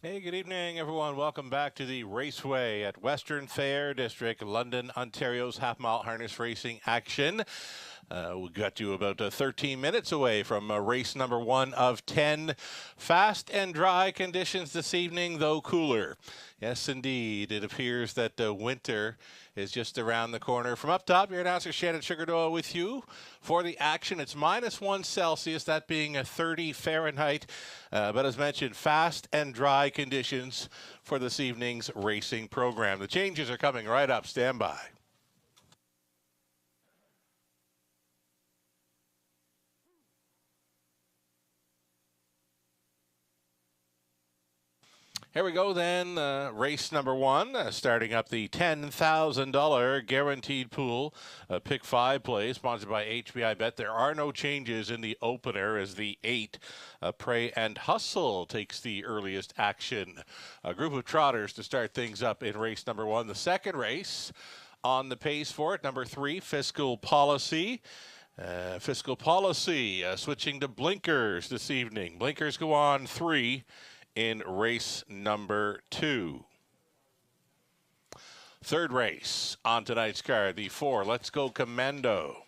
Hey, good evening, everyone. Welcome back to the Raceway at Western Fair District, London, Ontario's half-mile harness racing action. We got you about 13 minutes away from race number 1 of 10. Fast and dry conditions this evening, though cooler. Yes, indeed. It appears that winter is just around the corner. From up top, your announcer Shannon Sugardoyle with you for the action. It's -1 Celsius, that being a 30 Fahrenheit. But as mentioned, fast and dry conditions for this evening's racing program. The changes are coming right up. Stand by. Here we go then, race number 1, starting up the $10,000 guaranteed pool, pick 5 play, sponsored by HBI Bet. There are no changes in the opener as the 8, Pray and Hustle, takes the earliest action. A group of trotters to start things up in race number 1. The second race on the pace for it, number 3, Fiscal Policy. Switching to blinkers this evening. Blinkers go on 3 in race number 2. Third race on tonight's card, the 4, Let's Go Commando.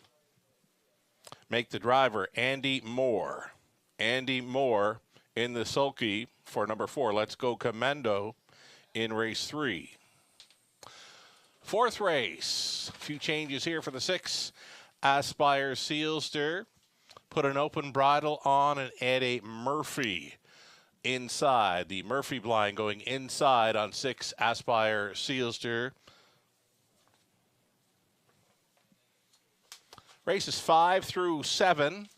Make the driver Andy Moore. Andy Moore in the sulky for number 4, Let's Go Commando in race 3. Fourth race, a few changes here for the 6, Aspire Sealster. Put an open bridle on and add a Murphy inside. The Murphy blind going inside on 6, Aspire Sealster. Races 5 through 7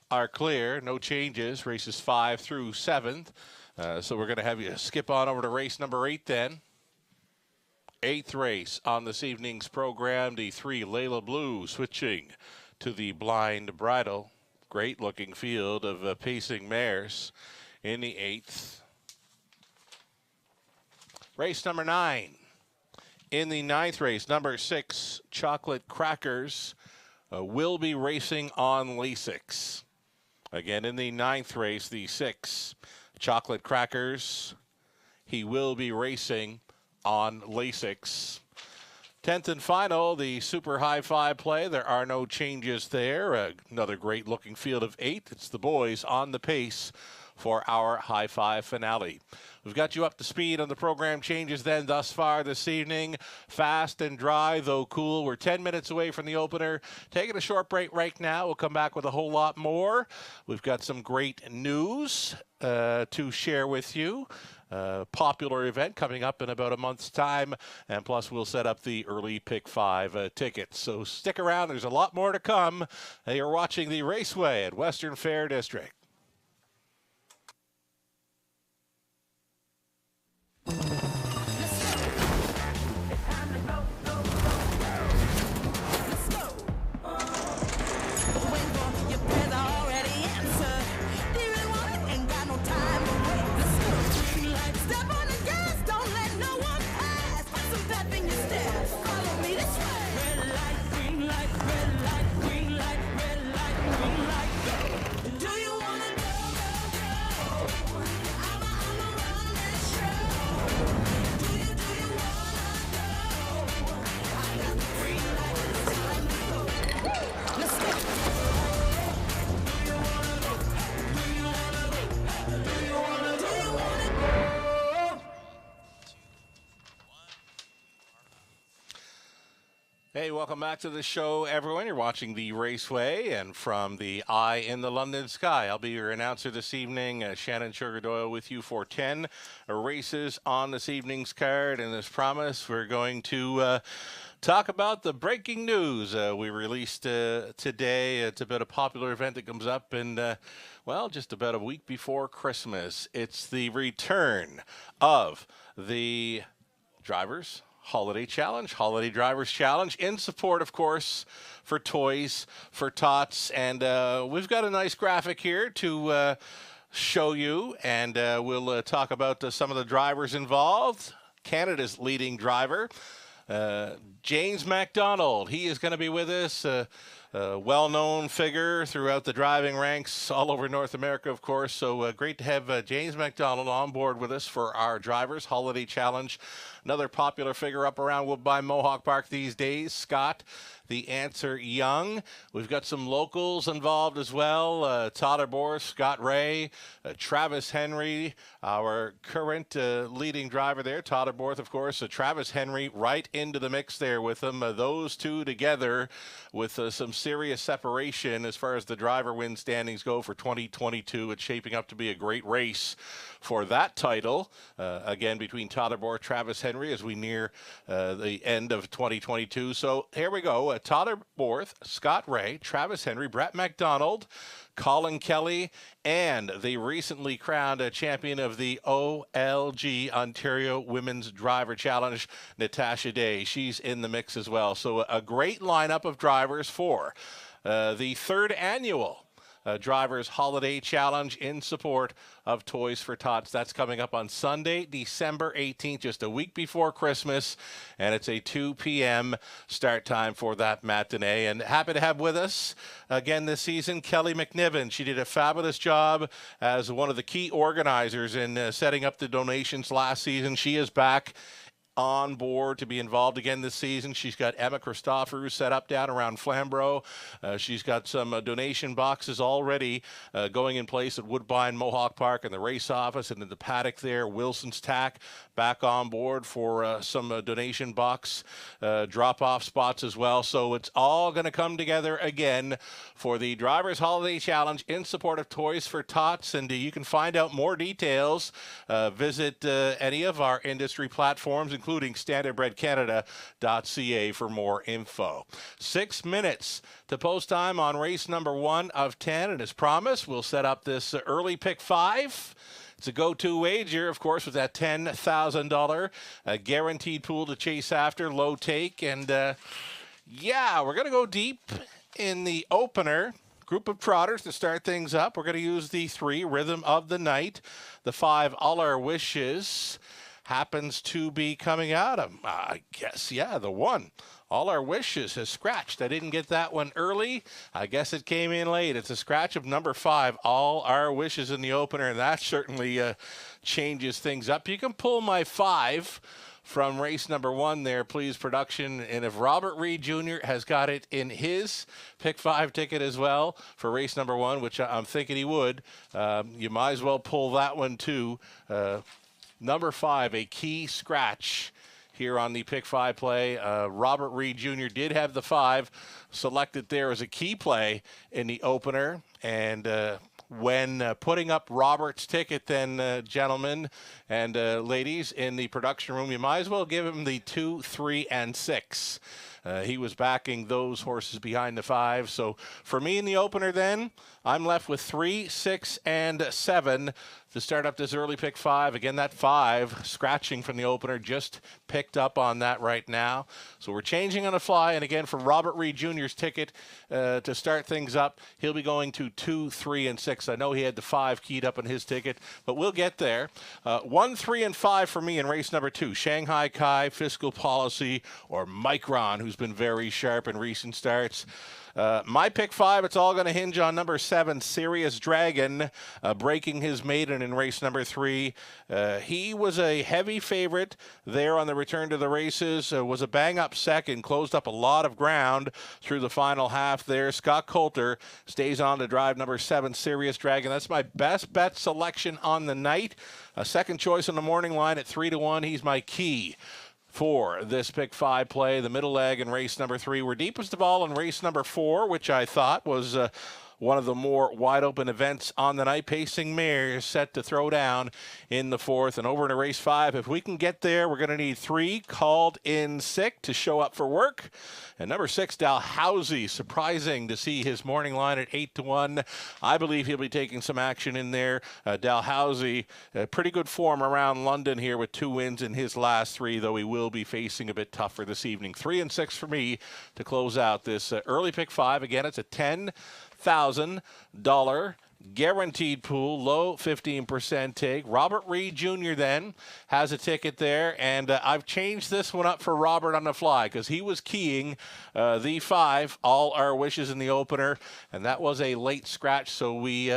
are clear. No changes. Races 5 through 7th. So we're going to have you skip on over to race number 8 then. 8th race on this evening's program. The 3, Layla Blue, switching to the blind bridle. Great looking field of pacing mares in the 8th. Race number 9. In the 9th race, number 6, Chocolate Crackers, will be racing on Lasix. Again, in the 9th race, the 6, Chocolate Crackers, he will be racing on Lasix. 10th and final, the Super High Five play. There are no changes there. Another great looking field of 8. It's the boys on the pace for our High Five finale. We've got you up to speed on the program changes then thus far this evening. Fast and dry, though cool. We're 10 minutes away from the opener. Taking a short break right now. We'll come back with a whole lot more. We've got some great news to share with you. Popular event coming up in about a month's time, and plus we'll set up the early pick 5 tickets. So stick around. There's a lot more to come. You're watching the Raceway at Western Fair District. Hey, welcome back to the show, everyone. You're watching the Raceway, and from the eye in the London sky, I'll be your announcer this evening, Shannon Sugardoyle, with you for 10 races on this evening's card. And as promised, we're going to talk about the breaking news we released today. It's about a popular event that comes up in, well, just about a week before Christmas. It's the return of the Drivers Holiday Challenge, Holiday Drivers Challenge, in support, of course, for Toys for Tots. And we've got a nice graphic here to show you, and we'll talk about some of the drivers involved. Canada's leading driver, James MacDonald. He is going to be with us. well-known figure throughout the driving ranks all over North America, of course. So great to have James McDonald on board with us for our Drivers Holiday Challenge. Another popular figure up around Woodbine Mohawk Park these days, Scott the Answer Young. We've got some locals involved as well. Todd Borth, Scott Ray, Travis Henry, our current leading driver there. Todd Borth, of course. Travis Henry right into the mix there with them. Those two together with some serious separation as far as the driver win standings go for 2022. It's shaping up to be a great race for that title. Again, between Todd Borth, Travis Henry as we near the end of 2022. So here we go. Todd Borth, Scott Ray, Travis Henry, Brett McDonald, Colin Kelly, and the recently crowned champion of the OLG Ontario Women's Driver Challenge, Natasha Day. She's in the mix as well. So a great lineup of drivers for the third annual Drivers Holiday Challenge in support of Toys for Tots. That's coming up on Sunday, December 18th, just a week before Christmas, and it's a 2 p.m. start time for that matinee. And happy to have with us again this season Kelly McNiven. She did a fabulous job as one of the key organizers in setting up the donations last season. She is back on board to be involved again this season. She's got Emma Christoforou set up down around Flamborough. She's got some donation boxes already going in place at Woodbine Mohawk Park and the race office and in the paddock there. Wilson's Tack back on board for some donation box drop-off spots as well. So it's all going to come together again for the Drivers Holiday Challenge in support of Toys for Tots. And you can find out more details. Visit any of our industry platforms, including standardbredcanada.ca for more info. 6 minutes to post time on race number 1 of 10. And as promised, we'll set up this early pick 5. It's a go-to wager, of course, with that $10,000 guaranteed pool to chase after, low take. And, yeah, we're going to go deep in the opener. Group of trotters to start things up. We're going to use the 3, Rhythm of the Night. The 5, All Our Wishes, happens to be coming out of, I guess, yeah, the 1. All Our Wishes has scratched. I didn't get that one early. I guess it came in late. It's a scratch of number 5, All Our Wishes in the opener, and that certainly changes things up. You can pull my 5 from race number 1 there, please, production. And if Robert Reed Jr. has got it in his pick 5 ticket as well for race number 1, which I'm thinking he would, you might as well pull that one too. Number 5, a key scratch here on the pick 5 play. Robert Reed Jr. did have the 5 selected there as a key play in the opener. And when putting up Robert's ticket, then, gentlemen and ladies in the production room, you might as well give him the 2, 3, and 6. He was backing those horses behind the 5. So for me in the opener then, I'm left with 3, 6, and 7 to start up this early pick 5. Again, that 5 scratching from the opener, just picked up on that right now. So we're changing on the fly. And again, for Robert Reed Jr.'s ticket to start things up, he'll be going to 2, 3, and 6. I know he had the 5 keyed up on his ticket, but we'll get there. 1, 3, and 5 for me in race number 2. Shanghai Kai, Fiscal Policy, or Micron, who's been very sharp in recent starts. My pick 5, it's all going to hinge on number 7, Serious Dragon, breaking his maiden in race number 3. He was a heavy favorite there on the return to the races, was a bang-up second, closed up a lot of ground through the final half there. Scott Coulter stays on to drive number 7, Serious Dragon. That's my best bet selection on the night. A second choice on the morning line at 3-1. He's my key for this pick 5 play. The middle leg in race number 3. We're deepest of all in race number 4, which I thought was one of the more wide open events on the night. Pacing Mare set to throw down in the 4th. And over to race 5. If we can get there, we're going to need 3 called in sick to show up for work. And number 6, Dalhousie, surprising to see his morning line at 8-1. I believe he'll be taking some action in there. Dalhousie, pretty good form around London here with 2 wins in his last 3, though he will be facing a bit tougher this evening. 3 and 6 for me to close out this early pick 5. Again, it's a $10,000 Guaranteed pool, low 15% take. Robert Reed Jr. then has a ticket there, and I've changed this one up for Robert on the fly because he was keying the 5, All Our Wishes in the opener, and that was a late scratch, so we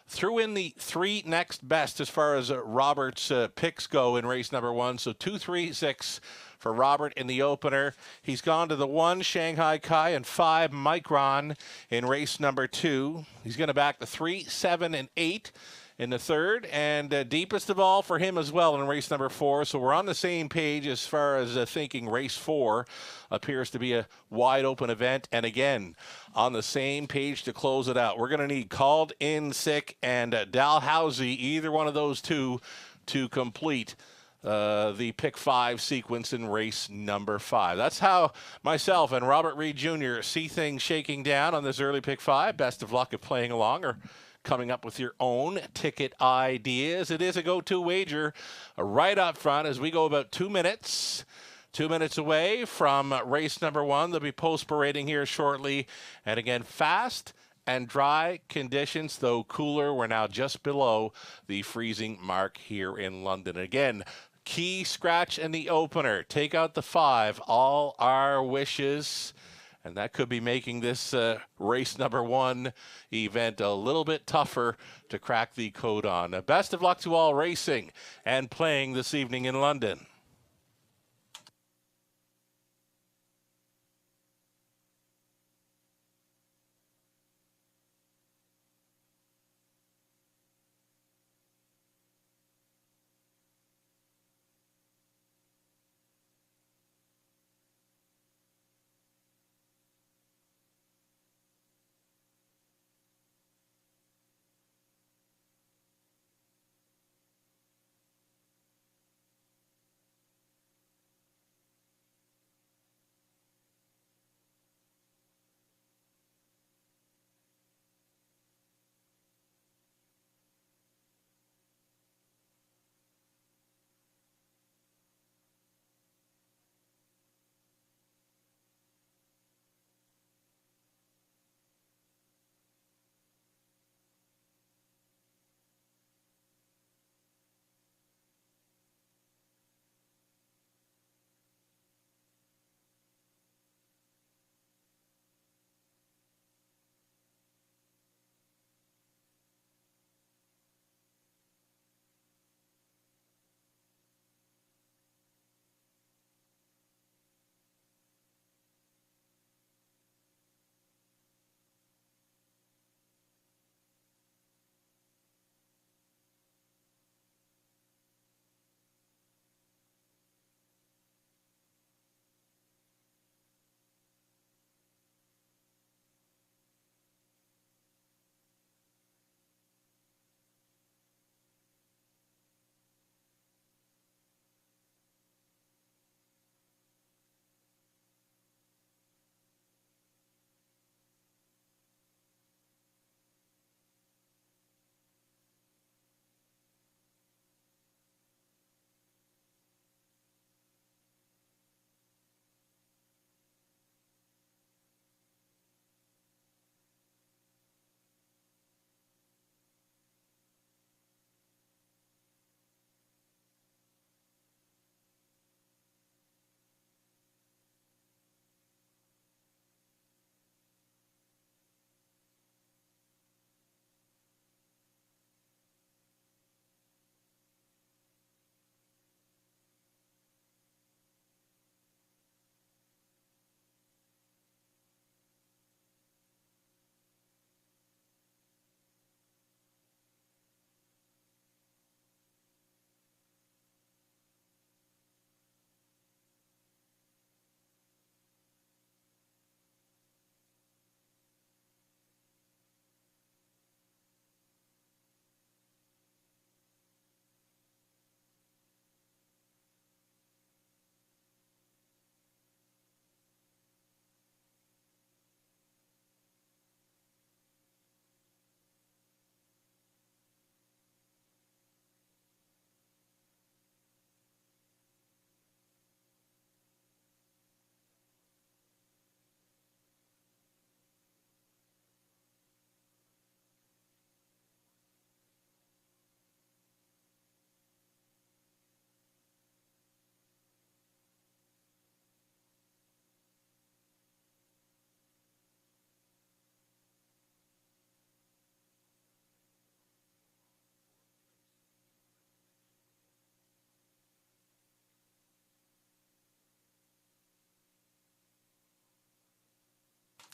threw in the 3 next best as far as Robert's picks go in race number 1, so 2, 3, 6 for Robert in the opener. He's gone to the 1, Shanghai Kai, and 5, Micron in race number 2. He's going to back the 3, 7, and 8 in the third, and deepest of all for him as well in race number 4. So we're on the same page as far as thinking race 4 appears to be a wide open event, and again on the same page to close it out. We're going to need Called In Sick and Dalhousie, either one of those two, to complete the pick 5 sequence in race number 5. That's how myself and Robert Reed Jr. see things shaking down on this early pick 5. Best of luck at playing along or coming up with your own ticket ideas. It is a go-to wager right up front as we go about 2 minutes. 2 minutes away from race number 1. They'll be post-parading here shortly. And again, fast and dry conditions, though cooler. We're now just below the freezing mark here in London. Again, key scratch in the opener. Take out the 5, All Our Wishes. And that could be making this race number 1 event a little bit tougher to crack the code on. Best of luck to all racing and playing this evening in London.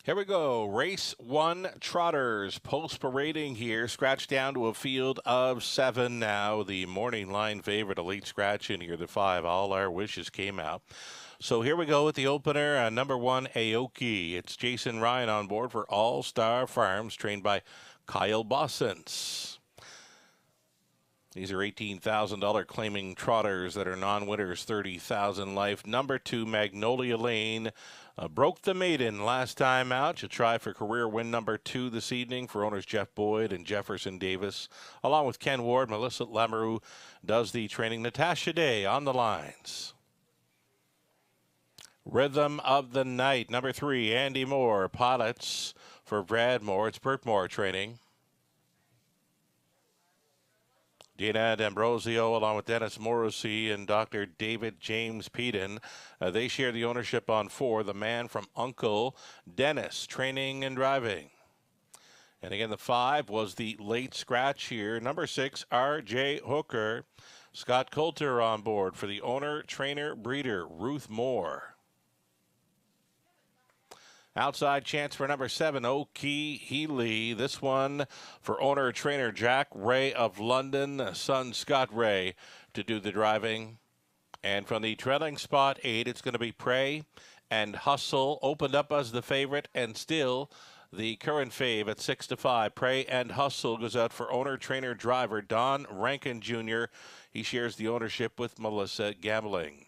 Here we go. Race 1 trotters. Post parading here. Scratch down to a field of 7 now. The morning line favorite, Elite Scratch in here. The 5. All Our Wishes came out. So here we go with the opener. Number 1, Aoki. It's Jason Ryan on board for All Star Farms, trained by Kyle Bossens. These are $18,000 claiming trotters that are non-winners, $30,000 life. Number 2, Magnolia Lane. Broke the maiden last time out. She'll try for career win number 2 this evening for owners Jeff Boyd and Jefferson Davis. Along with Ken Ward, Melissa Lamoureux does the training. Natasha Day on the lines. Rhythm of the Night. Number 3, Andy Moore. Pilots for Brad Moore. It's Bert Moore training. Dina D'Ambrosio, along with Dennis Morrissey and Dr. David James Peden. They share the ownership on 4, the man from Uncle, Dennis, training and driving. And again, the 5 was the late scratch here. Number 6, R.J. Hooker. Scott Coulter on board for the owner, trainer, breeder, Ruth Moore. Outside chance for number 7, O'Kee Healy. This one for owner-trainer Jack Ray of London, son Scott Ray, to do the driving. And from the trailing spot 8, it's going to be Pray and Hustle. Opened up as the favorite and still the current fave at 6-5. Pray and Hustle goes out for owner-trainer driver Don Rankin Jr. He shares the ownership with Melissa Gambling.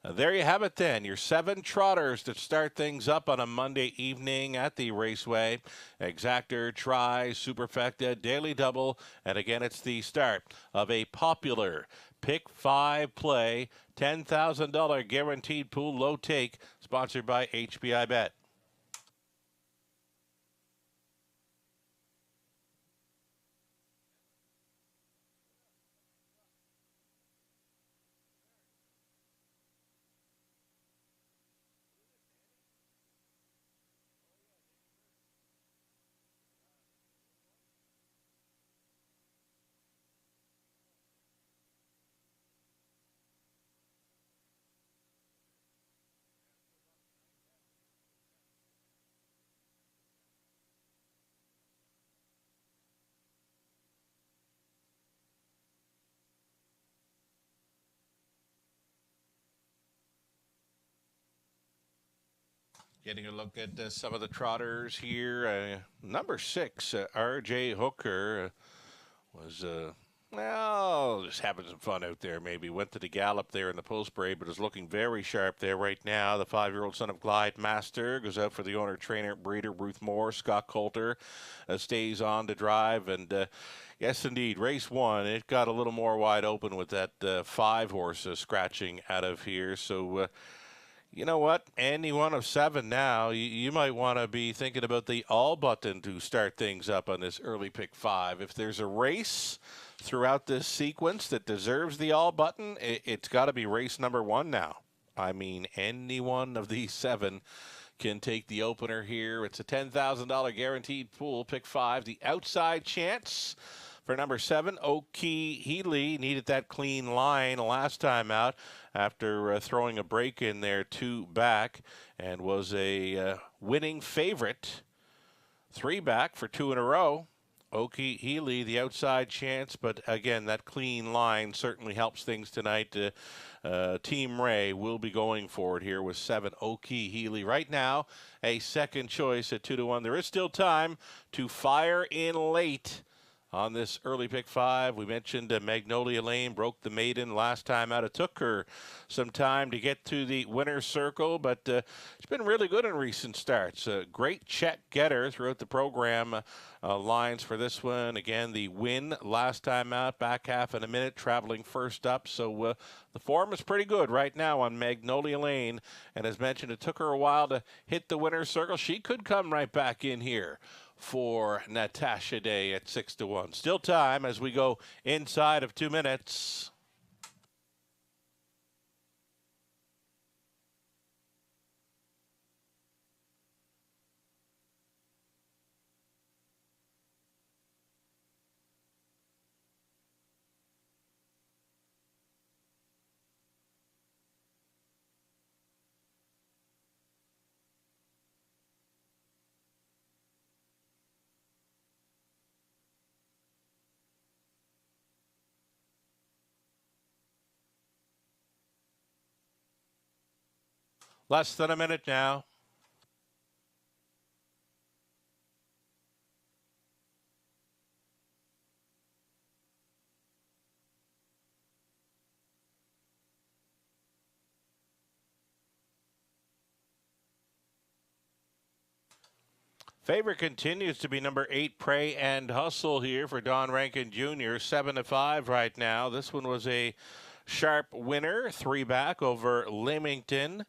There you have it then, your 7 trotters to start things up on a Monday evening at the Raceway. Exactor, Try, Superfecta, Daily Double, and again it's the start of a popular Pick 5 play, $10,000 guaranteed pool low take, sponsored by HBI Bet. Getting a look at some of the trotters here. Number 6, R.J. Hooker, was, just having some fun out there maybe. Went to the gallop there in the post parade, but is looking very sharp there right now. The 5-year-old son of Glide Master goes out for the owner, trainer, breeder, Ruth Moore. Scott Coulter stays on to drive. And yes, indeed, race 1, it got a little more wide open with that 5-horse scratching out of here. So, you know what? Any one of 7 now, you might want to be thinking about the all button to start things up on this early pick 5. If there's a race throughout this sequence that deserves the all button, it's got to be race number 1 now. I mean, any one of these 7 can take the opener here. It's a $10,000 guaranteed pool, pick 5. The outside chance for number 7, O'Kee Healy, needed that clean line last time out after throwing a break in there 2 back, and was a winning favorite 3 back for 2 in a row. O'Kee Healy, the outside chance, but again, that clean line certainly helps things tonight. Team Ray will be going forward here with 7, O'Kee Healy. Right now, a second choice at 2-1. There is still time to fire in late on this early pick 5. We mentioned Magnolia Lane broke the maiden last time out. It took her some time to get to the winner's circle, but she's been really good in recent starts. Great check getter throughout the program. Lines for this one. Again, the win last time out, back half in a minute, traveling first up. So the form is pretty good right now on Magnolia Lane. And as mentioned, it took her a while to hit the winner's circle. She could come right back in here for Natasha Day at 6-1. Still time as we go inside of 2 minutes. Less than a minute now. Favorite continues to be number 8, Pray and Hustle here for Don Rankin Jr. 7-5 right now. This one was a sharp winner, 3 back over Leamington.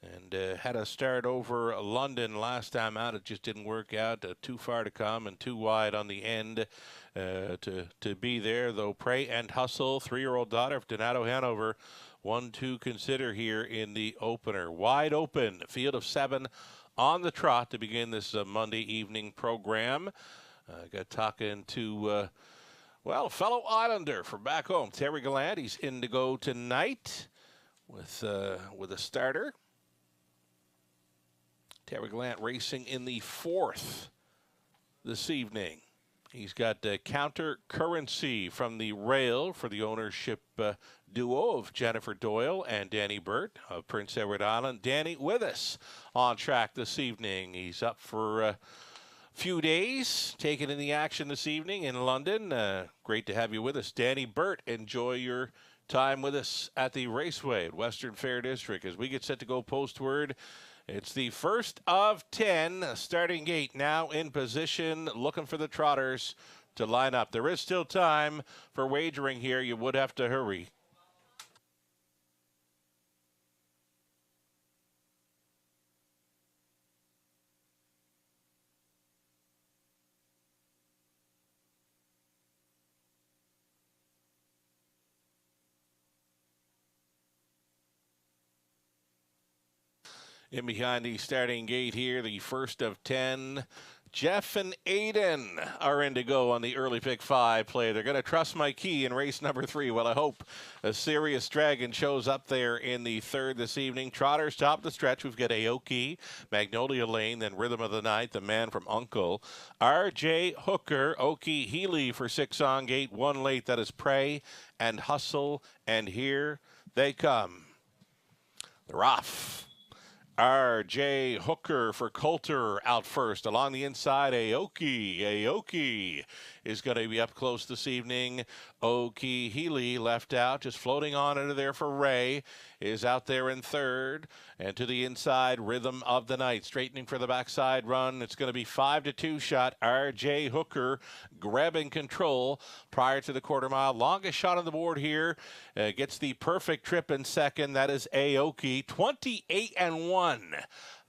And had a start over London last time out. It just didn't work out. Too far to come and too wide on the end to be there. Though Pray and Hustle, 3-year-old daughter of Donato Hanover, one to consider here in the opener. Wide open, field of 7 on the trot to begin this Monday evening program. Got talking to, well, fellow Islander from back home, Terry Gallant. He's in to go tonight with a starter. Terry Gallant racing in the 4th this evening. He's got Counter Currency from the rail for the ownership duo of Jennifer Doyle and Danny Burt of Prince Edward Island. Danny with us on track this evening. He's up for a few days, taking in the action this evening in London. Great to have you with us. Danny Burt, enjoy your time with us at the Raceway at Western Fair District as we get set to go postward. It's the first of 10. Starting gate now in position, looking for the trotters to line up. There is still time for wagering here. You would have to hurry. In behind the starting gate here, the first of 10. Jeff and Aiden are in to go on the early pick 5 play. They're going to trust my key in race number 3. Well, I hope a Serious Dragon shows up there in the 3rd this evening. Trotters top of the stretch. We've got Aoki, Magnolia Lane, then Rhythm of the Night, the man from Uncle. R.J. Hooker, Oki Healy for 6 on gate, 1 late. That is Pray and Hustle. And here they come. They're off. R.J. Hooker for Coulter out first. Along the inside, Aoki. Aoki is going to be up close this evening. Oki Healy left out, just floating on into there for Ray, is out there in 3rd. And to the inside, Rhythm of the Night, straightening for the backside run. It's going to be 5-2 shot. R.J. Hooker grabbing control prior to the quarter mile. Longest shot on the board here. Gets the perfect trip in 2nd. That is Aoki, 28-1.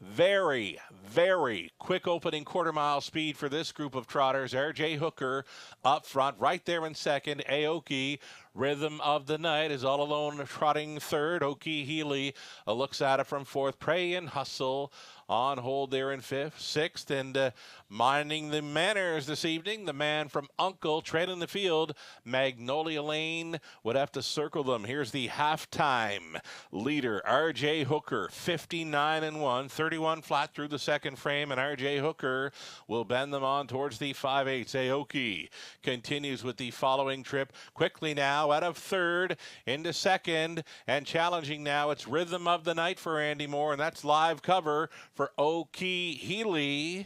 Very, very quick opening quarter mile speed for this group of trotters. R.J. Hooker up front, right there in 2nd. Aoki, Rhythm of the Night, is all alone trotting 3rd. Oki Healy looks at it from 4th. Pray and Hustle on hold there in 5th, 6th, and minding the manners this evening, the man from Uncle trailing the field. Magnolia Lane would have to circle them. Here's the halftime leader, R.J. Hooker, 59-1, 31 flat through the 2nd frame, and R.J. Hooker will bend them on towards the 5/8. Aoki continues with the following trip. Quickly now out of 3rd into 2nd, and challenging now, it's Rhythm of the Night for Andy Moore, and that's live cover for Oki Healy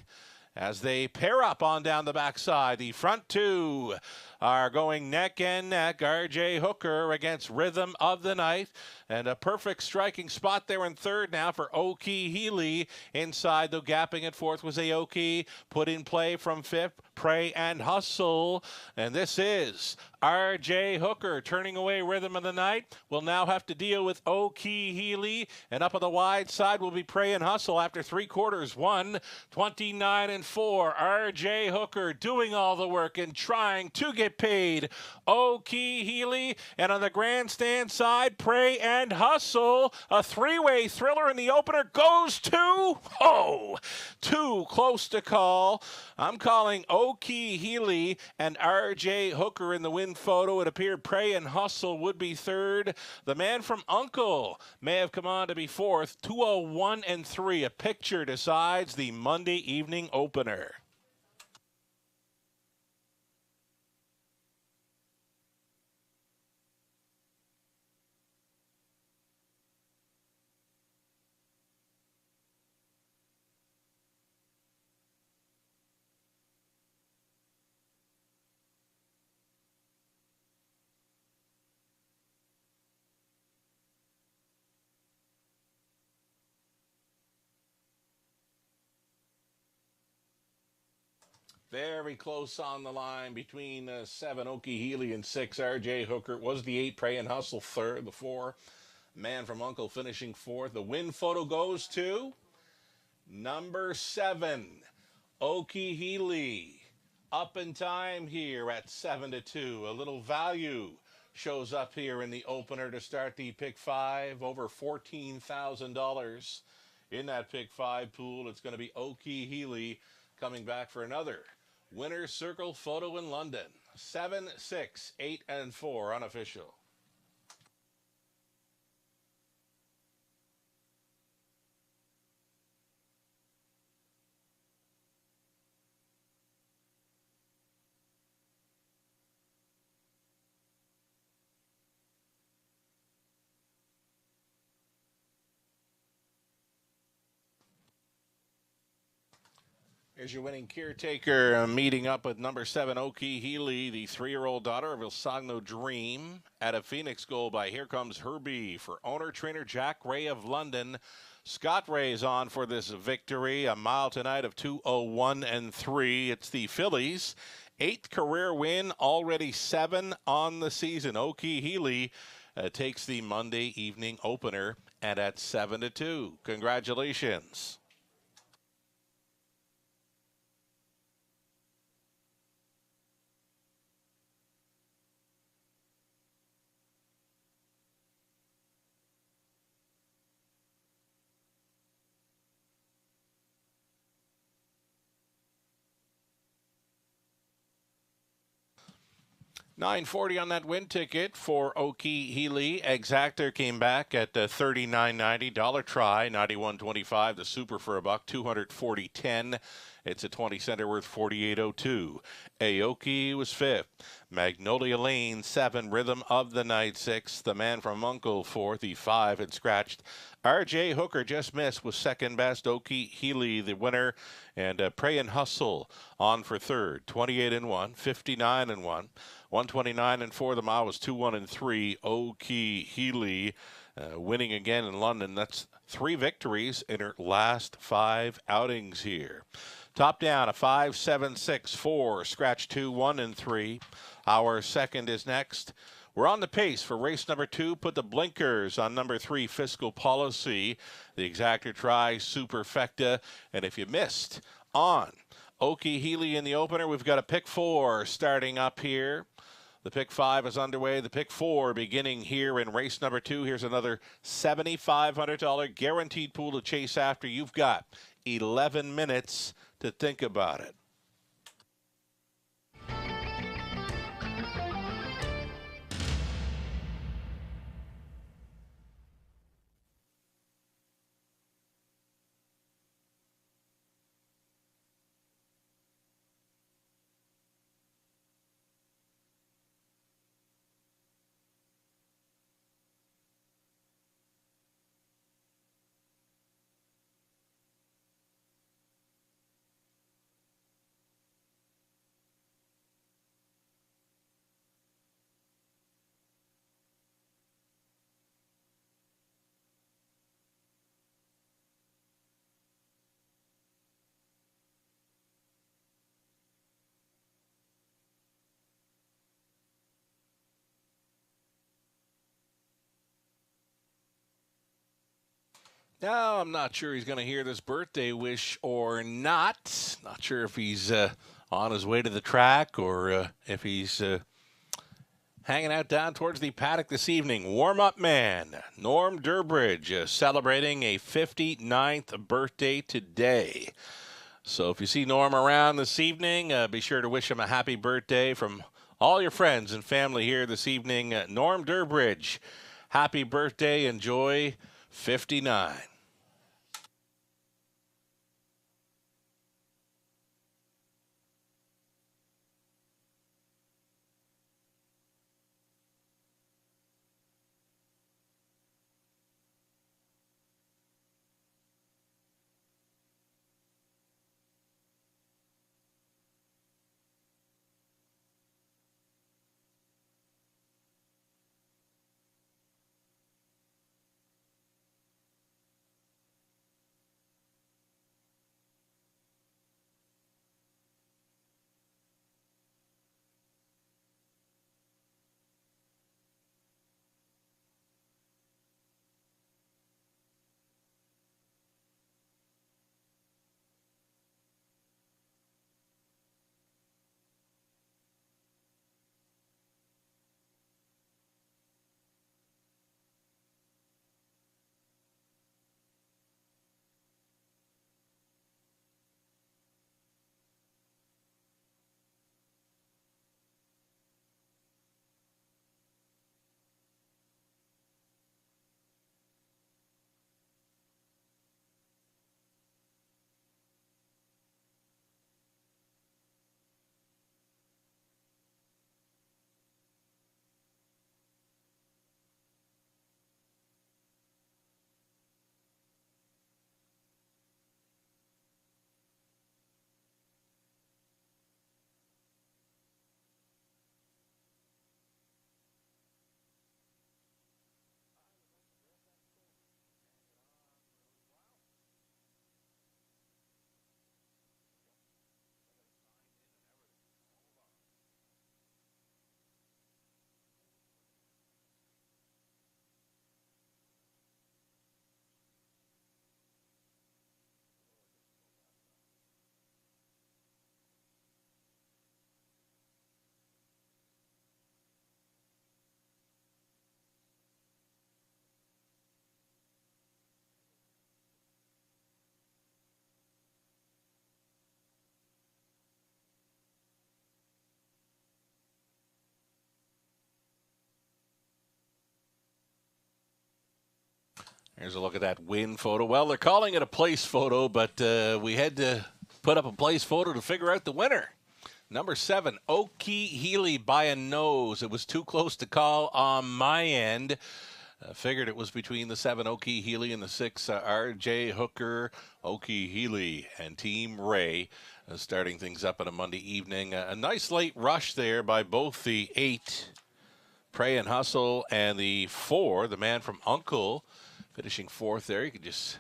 as they pair up on down the backside. The front 2 are going neck and neck. R.J. Hooker against Rhythm of the Night. And a perfect striking spot there in 3rd now for Oki Healy. Inside, though, gapping at 4th was Aoki. Put in play from 5th, Pray and Hustle. And this is R.J. Hooker turning away Rhythm of the Night. Will now have to deal with Oki Healy. And up on the wide side will be Pray and Hustle after 3 quarters. 29-4. R.J. Hooker doing all the work and trying to get paid. Oki Healy. And on the grandstand side, Pray and Hustle. A 3-way thriller in the opener goes to, too close to call. I'm calling Oki Healy and R.J. Hooker in the win photo. It appeared Pray and Hustle would be 3rd. The man from Uncle may have come on to be 4th. 201-3. A picture decides the Monday evening opener. Very close on the line between 7, Okie Healy, and 6, RJ Hooker. It was the 8, Pray and Hustle third. The 4, Man from Uncle, finishing fourth. The win photo goes to number 7, Okie Healy. Up in time here at 7-2. A little value shows up here in the opener to start the pick 5. Over $14,000 in that pick 5 pool. It's going to be Okie Healy coming back for another winner's circle photo in London. 7, 6, 8, and 4 unofficial. Here's your winning caretaker meeting up with number 7, Okie Healy, the 3-year-old daughter of Ilsagno Dream. At a Phoenix goal by Here Comes Herbie for owner-trainer Jack Ray of London. Scott Ray's on for this victory. A mile tonight of 2:01 and 3. It's the Phillies' 8th career win, already 7 on the season. Okie Healy takes the Monday evening opener, and at 7-2. Congratulations. $9.40 on that win ticket for Okie Healy. Exactor came back at $39.90. Dollar try, $91.25. The super for $1, $240.10. It's a 20-center worth $48.02. Aoki was 5th. Magnolia Lane 7. Rhythm of the Night 6th. The Man from Uncle 4th. The 5 had scratched. RJ Hooker just missed, was second best. Okie Healy the winner, and Pray and Hustle on for third. 28-1, 59-1, 129-4. The mile was 2-1-3. Okie Healy winning again in London. That's 3 victories in her last 5 outings here. Top down, a 5, 7, 6, 4. Scratch 2, 1, and 3. Our second is next. We're on the pace for race number 2. Put the blinkers on number 3, Fiscal Policy. The Exactor try, Superfecta. And if you missed on Okie Healy in the opener, we've got a pick 4 starting up here. The pick 5 is underway. The pick 4 beginning here in race number 2. Here's another $7,500 guaranteed pool to chase after. You've got 11 minutes to think about it. Now, I'm not sure he's going to hear this birthday wish or not. Not sure if he's on his way to the track or if he's hanging out down towards the paddock this evening. Warm-up man, Norm Durbridge, celebrating a 59th birthday today. So if you see Norm around this evening, be sure to wish him a happy birthday from all your friends and family here this evening. Norm Durbridge, happy birthday. Enjoy 59. Here's a look at that win photo. Well, they're calling it a place photo, but we had to put up a place photo to figure out the winner. Number 7, Oki Healy by a nose. It was too close to call on my end. Figured it was between the 7, Oki Healy, and the 6, R.J. Hooker. Oki Healy and Team Ray starting things up on a Monday evening. A nice late rush there by both the 8, Pray and Hustle, and the 4, the man from Uncle, finishing 4th there. You could just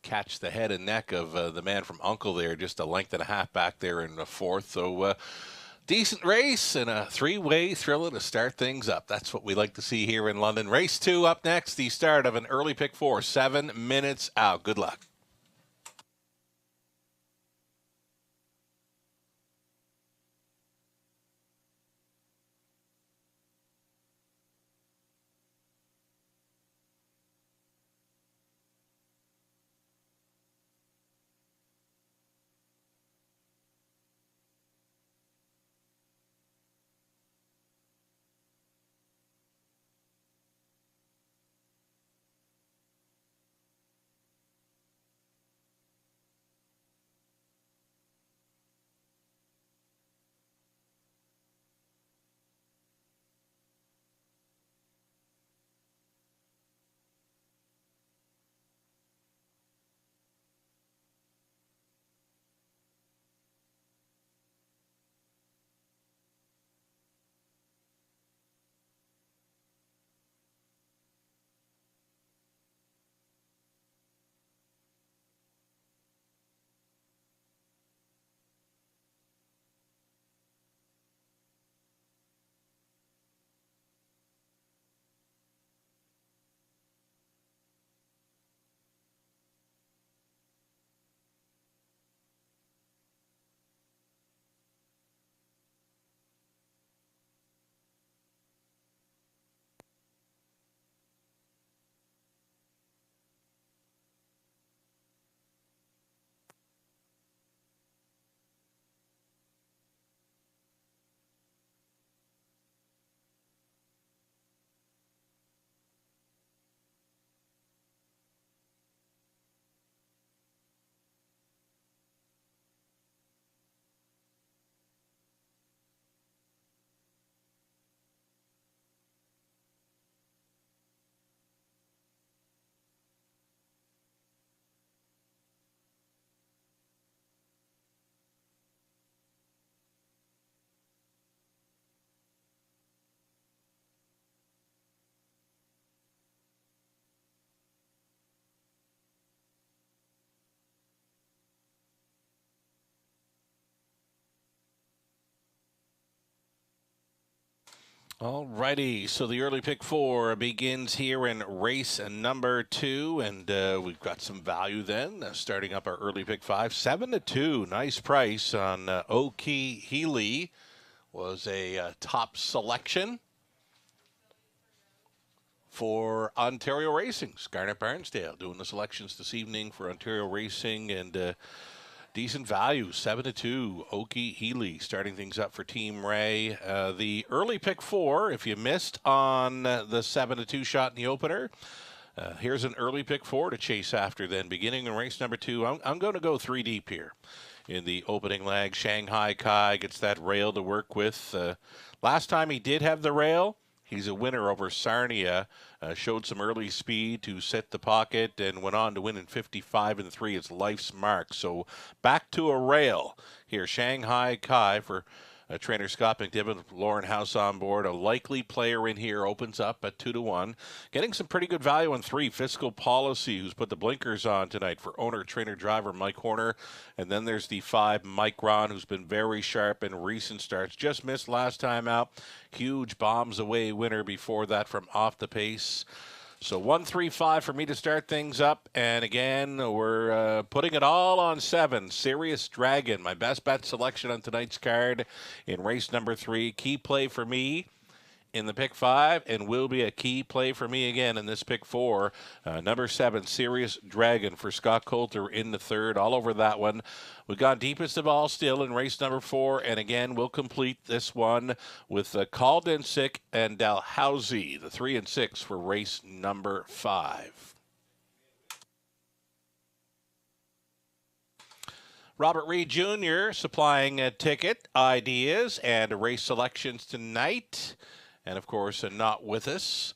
catch the head and neck of the man from Uncle there, just a length and a half back there in the 4th. So decent race and a 3-way thriller to start things up. That's what we like to see here in London. Race 2 up next, the start of an early pick 4, 7 minutes out. Good luck. All righty, so the early pick 4 begins here in race number 2, and we've got some value then. Starting up our early pick 5, 7-2, nice price on Oki Healy was a top selection for Ontario Racing. Garnet Barnsdale doing the selections this evening for Ontario Racing, and decent value, 7-2. Oki Healy starting things up for Team Ray. The early pick 4, if you missed on the 7-2 shot in the opener, here's an early pick 4 to chase after then. Beginning in race number 2, I'm going to go 3 deep here. In the opening leg, Shanghai Kai gets that rail to work with. Last time he did have the rail, he's a winner over Sarnia. Showed some early speed to set the pocket and went on to win in 55-3. It's Life's Mark. So back to a rail here. Shanghai Kai for trainer Scott McDivitt, Lauren House on board. A likely player in here opens up at 2-1. Getting some pretty good value on 3, Fiscal Policy, who's put the blinkers on tonight for owner, trainer, driver Mike Horner. And then there's the 5, Mike Ron, who's been very sharp in recent starts. Just missed last time out. Huge bombs away winner before that from Off the Pace. So 1-3-5 for me to start things up. And again, we're putting it all on 7. Serious Dragon, my best bet selection on tonight's card in race number 3. Key play for me in the pick 5, and will be a key play for me again in this pick 4. Number 7, Serious Dragon for Scott Coulter in the 3rd. All over that one. We've gone deepest of all still in race number 4, and again, we'll complete this one with Caldensick and Dalhousie, the 3 and 6 for race number 5. Robert Reed Jr. supplying ticket ideas and race selections tonight. And, of course, not with us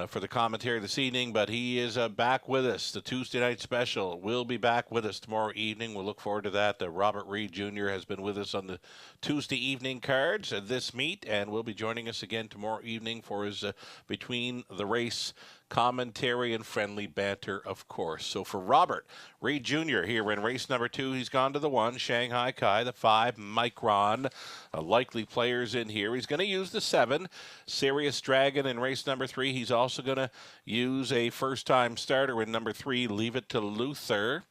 for the commentary this evening, but he is back with us. The Tuesday night special will be back with us tomorrow evening. We'll look forward to that. Robert Reed Jr. has been with us on the Tuesday evening cards this meet, and will be joining us again tomorrow evening for his Between the Race commentary and friendly banter, of course. So for Robert Reed Jr. here in race number 2, he's gone to the 1, Shanghai Kai, the 5, Micron, likely players in here. He's going to use the 7, Sirius Dragon in race number 3. He's also going to use a first-time starter in number 3, Leave It to Luther.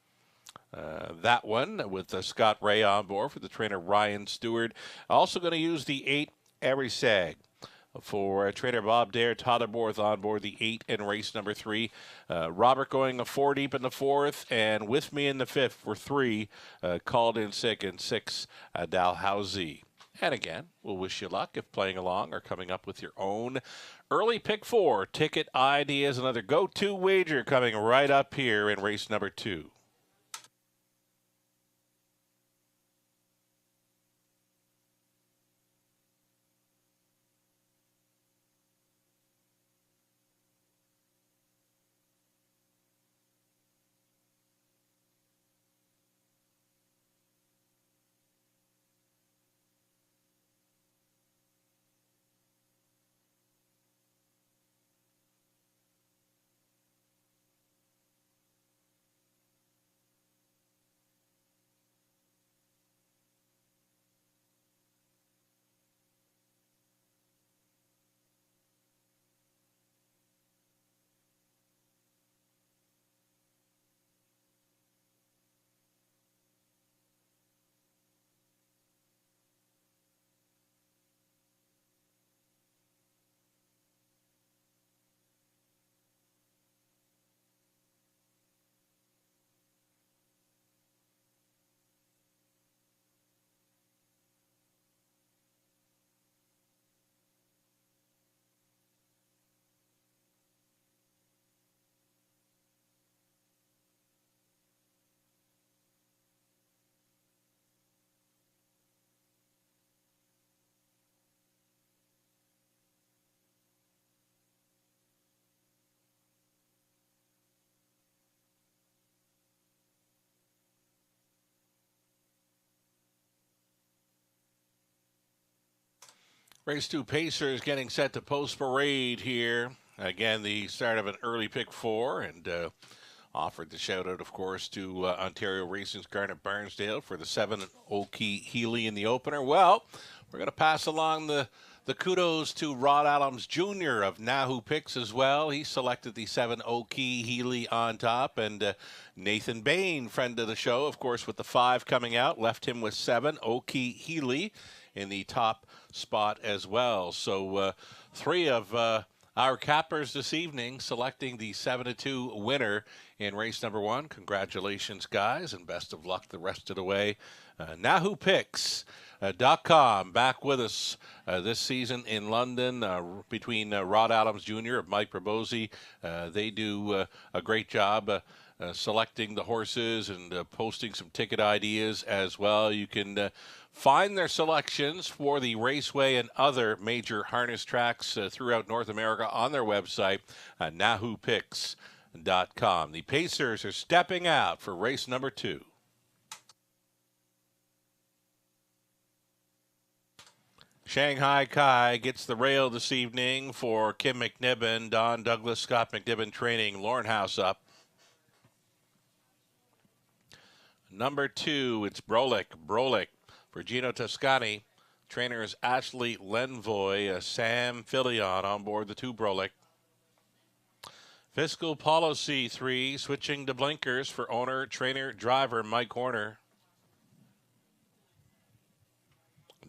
That one with Scott Ray on board for the trainer Ryan Stewart. Also going to use the 8, Erisag. For trainer Bob Dare, Tyler Borth on board the 8 in race number 3. Robert going a 4 deep in the 4th, and with me in the 5th for 3, called in sick and 6, Dalhousie. And again, we'll wish you luck if playing along or coming up with your own early pick 4 ticket ideas. Another go-to wager coming right up here in race number 2. Race 2 Pacers getting set to post parade here. Again, the start of an early pick 4, and offered the shout out, of course, to Ontario Racing's Garnet Barnsdale for the 7 Oki Healy in the opener. Well, we're going to pass along the kudos to Rod Adams Jr. of Nahu Picks as well. He selected the 7 Oki Healy on top, and Nathan Bain, friend of the show, of course, with the 5 coming out, left him with 7 Oki Healy in the top spot as well. So 3 of our cappers this evening selecting the 7-2 winner in race number 1. Congratulations, guys, and best of luck the rest of the way. NahuPicks.com back with us this season in London between Rod Adams Jr. of Mike Probosi. They do a great job selecting the horses and posting some ticket ideas as well. You can find their selections for the Raceway and other major harness tracks throughout North America on their website, NahuPicks.com. The Pacers are stepping out for race number 2. Shanghai Kai gets the rail this evening for Kim McNibbin, Don Douglas, Scott McNibbin training, Lauren House up. Number 2, it's Brolick for Gino Toscani. Trainers Ashley Lenvoy, Sam Filion on board the 2 Brolick. Fiscal Policy 3, switching to blinkers for owner, trainer, driver Mike Horner.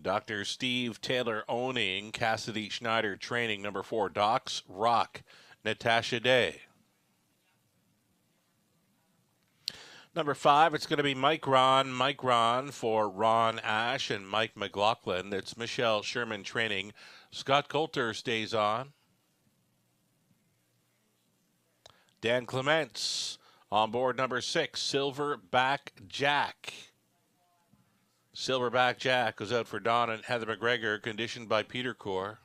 Dr. Steve Taylor owning, Cassidy Schneider training, number 4, Docs Rock, Natasha Day. Number 5, it's going to be Mike Ron for Ron Ash and Mike McLaughlin. It's Michelle Sherman training. Scott Coulter stays on. Dan Clements on board number 6, Silverback Jack. Silverback Jack goes out for Don and Heather McGregor, conditioned by Peter Core.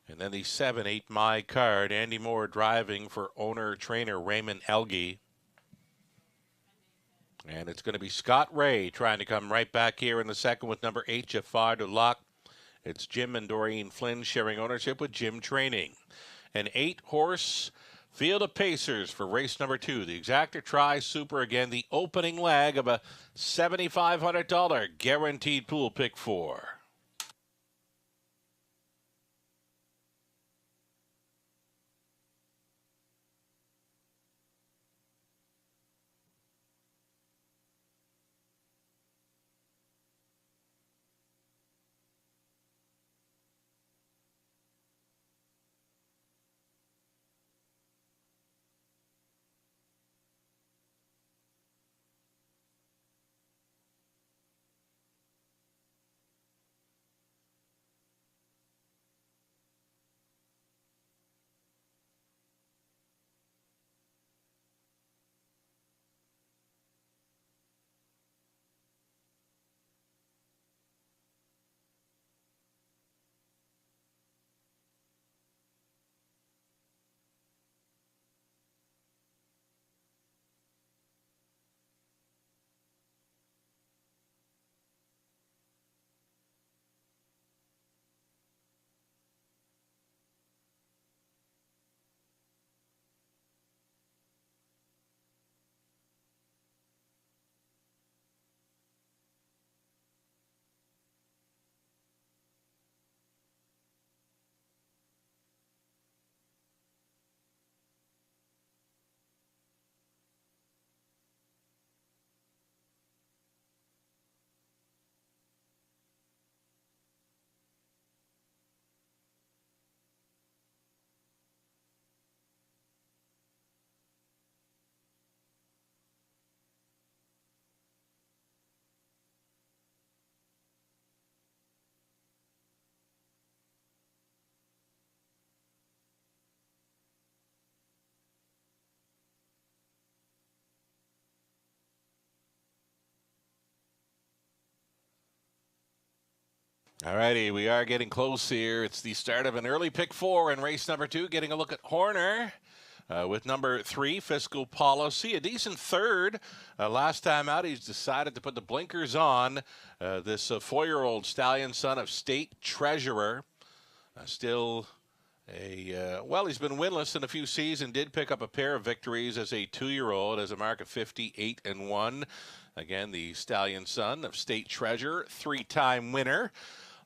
And then the 7-8 My Card, Andy Moore driving for owner-trainer Raymond Elgie. And it's going to be Scott Ray trying to come right back here in the second with number 8, Jafar de Luck. It's Jim and Doreen Flynn sharing ownership with Jim Training. An 8-horse field of pacers for race number 2. The Exactor Tri Super again, the opening leg of a $7,500 guaranteed pool pick 4. All righty, we are getting close here. It's the start of an early pick 4 in race number 2. Getting a look at Horner with number 3, Fiscal Policy. A decent third. Last time out, he's decided to put the blinkers on. This 4-year-old stallion son of State Treasurer. Still well, he's been winless in a few seasons. Did pick up a pair of victories as a 2-year-old as a mark of 58-1. Again, the stallion son of State Treasurer, 3-time winner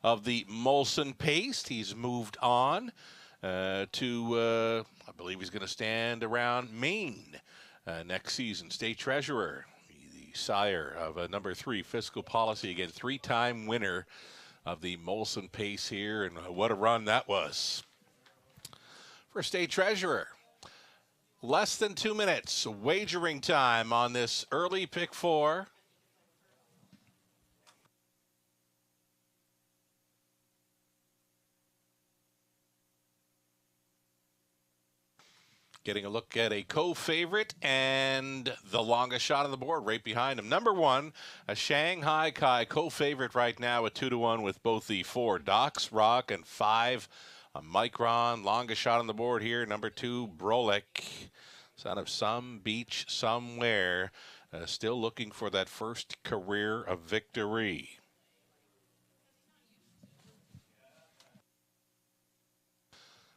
of the Molson Paste. He's moved on to, I believe he's going to stand around Maine next season. State Treasurer, the sire of number 3, Fiscal Policy. Again, 3-time winner of the Molson Pace here, and what a run that was for State Treasurer. Less than 2 minutes wagering time on this early pick 4. Getting a look at a co-favorite and the longest shot on the board right behind him. Number 1, a Shanghai Kai co-favorite right now at 2-1 with both the 4 Docs Rock and 5 a Micron. Longest shot on the board here. Number 2, Brolic, son of some beach somewhere. Still looking for that first career of victory.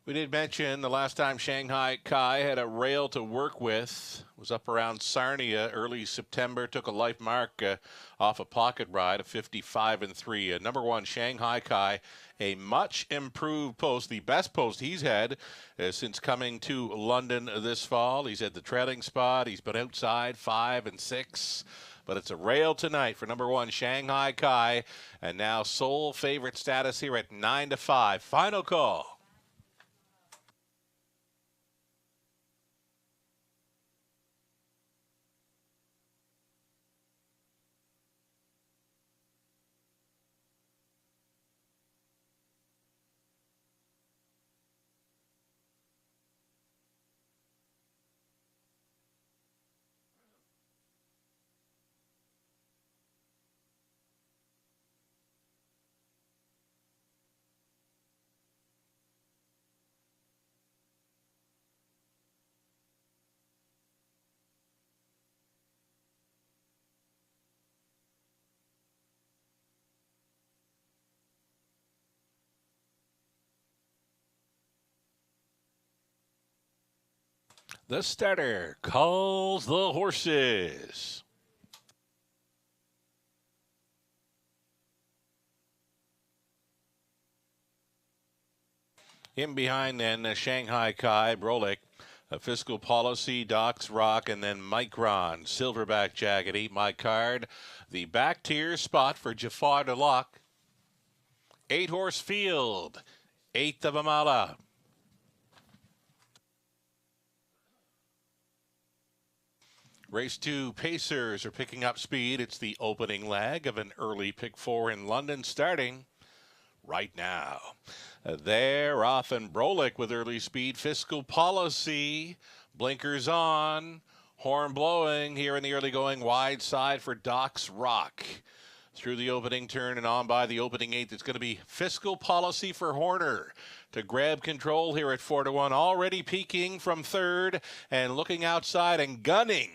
We did mention the last time Shanghai Kai had a rail to work with was up around Sarnia early September. Took a life mark off a pocket ride of 55-3. Number 1, Shanghai Kai, a much improved post, the best post he's had since coming to London this fall. He's at the trailing spot. He's been outside 5 and 6. But it's a rail tonight for number 1, Shanghai Kai. And now sole favorite status here at 9-5. Final call. The starter calls the horses. In behind then, Shanghai Kai, Brolick, Fiscal Policy, Docs Rock, and then Micron, Silverback Jacket, 8 My Card. The back tier spot for Jafar DeLock. 8 Horse Field, 8th of Amala. Race 2, Pacers are picking up speed. It's the opening leg of an early pick 4 in London starting right now. They're off and Brolick with early speed. Fiscal Policy, blinkers on, horn blowing here in the early going. Wide side for Docs Rock. Through the opening turn and on by the opening 8th, it's going to be Fiscal Policy for Horner to grab control here at 4-1. Already peaking from third and looking outside and gunning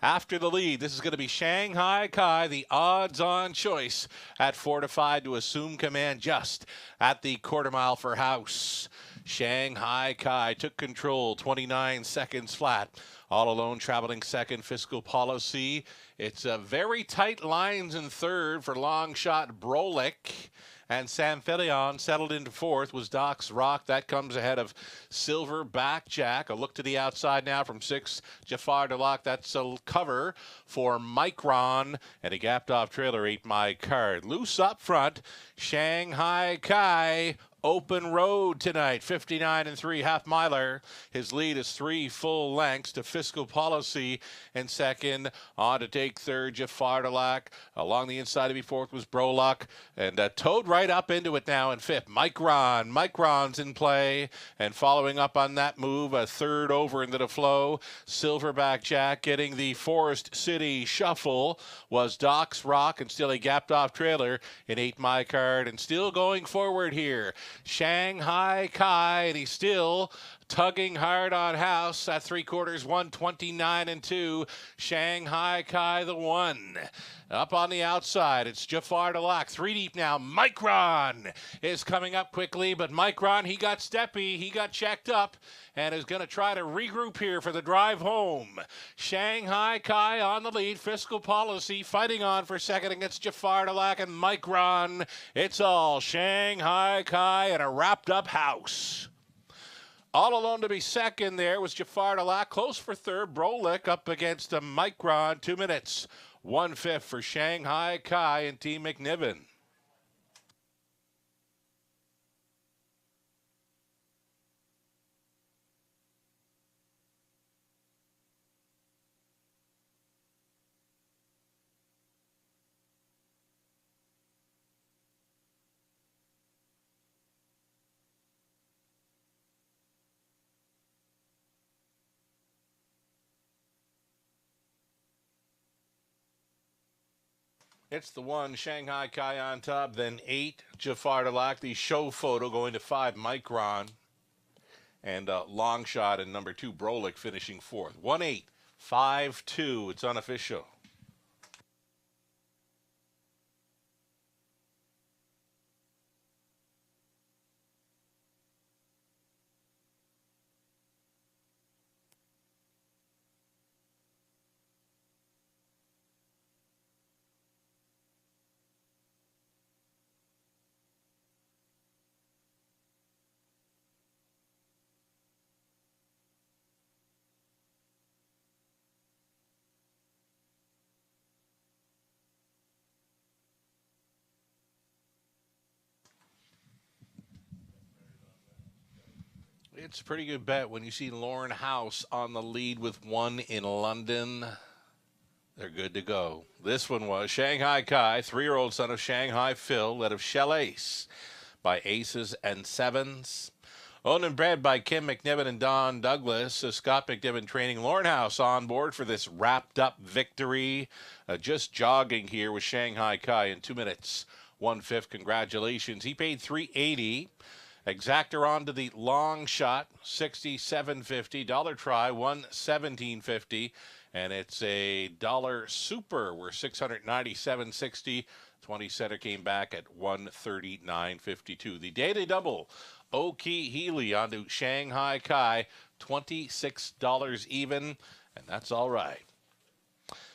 after the lead. This is going to be Shanghai Kai, the odds-on choice at 4-5 to assume command just at the quarter mile for House. Shanghai Kai took control, 29 seconds flat. All alone, traveling second, Fiscal Policy. It's very tight lines in third for long shot Brolick. And Sam Filion settled into fourth was Docs Rock. That comes ahead of Silverback Jack. A look to the outside now from 6, Jafar DeLock. That's a cover for Micron. And a gapped off trailer, 8 My Card. Loose up front, Shanghai Kai. Open road tonight, 59 3, half miler. His lead is 3 full lengths to Fiscal Policy in second. On to take third, Jafar DeLock. Along the inside to be fourth was Brolick. And towed right up into it now in fifth. Micron. Micron's in play. And following up on that move, a third over into the flow. Silverback Jack getting the Forest City shuffle was Docs Rock, and still a gapped off trailer in 8 My Card. And still going forward here, Shanghai Kai, and he's still tugging hard on House at 3/4, 129 2. Shanghai Kai the 1. Up on the outside, it's Jafar DeLock. 3 deep now. Micron is coming up quickly, but Micron, he got steppy. He got checked up and is going to try to regroup here for the drive home. Shanghai Kai on the lead. Fiscal Policy fighting on for second against Jafar DeLock and Micron. It's all Shanghai Kai and a wrapped up House. All alone to be second there was Jafar DeLock. Close for third. Brolick up against a Micron. 2 minutes. 1/5 for Shanghai Kai and Team McNiven. It's the 1, Shanghai Kai on top, then 8, Jafar DeLock. The show photo going to 5, Micron. And long shot in number 2, Brolick finishing fourth. 1-8, 5-2. It's unofficial. It's a pretty good bet when you see Lauren House on the lead with 1 in London. They're good to go. This one was Shanghai Kai, 3-year-old son of Shanghai Phil, led of Shell Ace by aces and sevens. Owned and bred by Kim McNiven and Don Douglas. Scott McNiven training Lauren House on board for this wrapped up victory. Just jogging here with Shanghai Kai in 2 minutes. 1/5. Congratulations. He paid $380. Exactor on to the long shot, $67.50. Dollar try, $117.50. And it's a dollar super. We're $697.60. 20 center came back at $139.52. The daily double, Oki Healy onto Shanghai Kai. $26 even, and that's all right.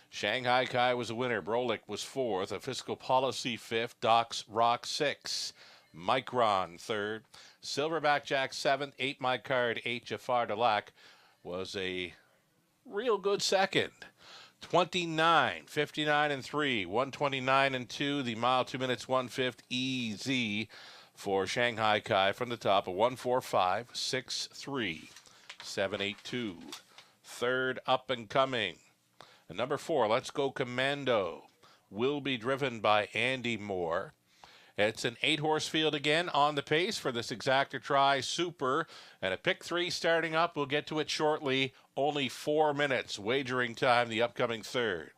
Shanghai Kai was a winner. Brolick was fourth. A Fiscal Policy fifth. Doc's Rock sixth. Micron third. Silverback Jack seventh. 8 My Card 8. Jafar Delac was a real good second. 29, 59 and 3, 129 and 2. The mile 2 minutes 1/5 easy for Shanghai Kai from the top of 145, 6-3, 7-8-2. Third up and coming. And number 4, Let's Go Commando, will be driven by Andy Moore. It's an 8-horse field again on the pace for this Exacta Tri Super. And a pick 3 starting up. We'll get to it shortly. Only 4 minutes wagering time, the upcoming third.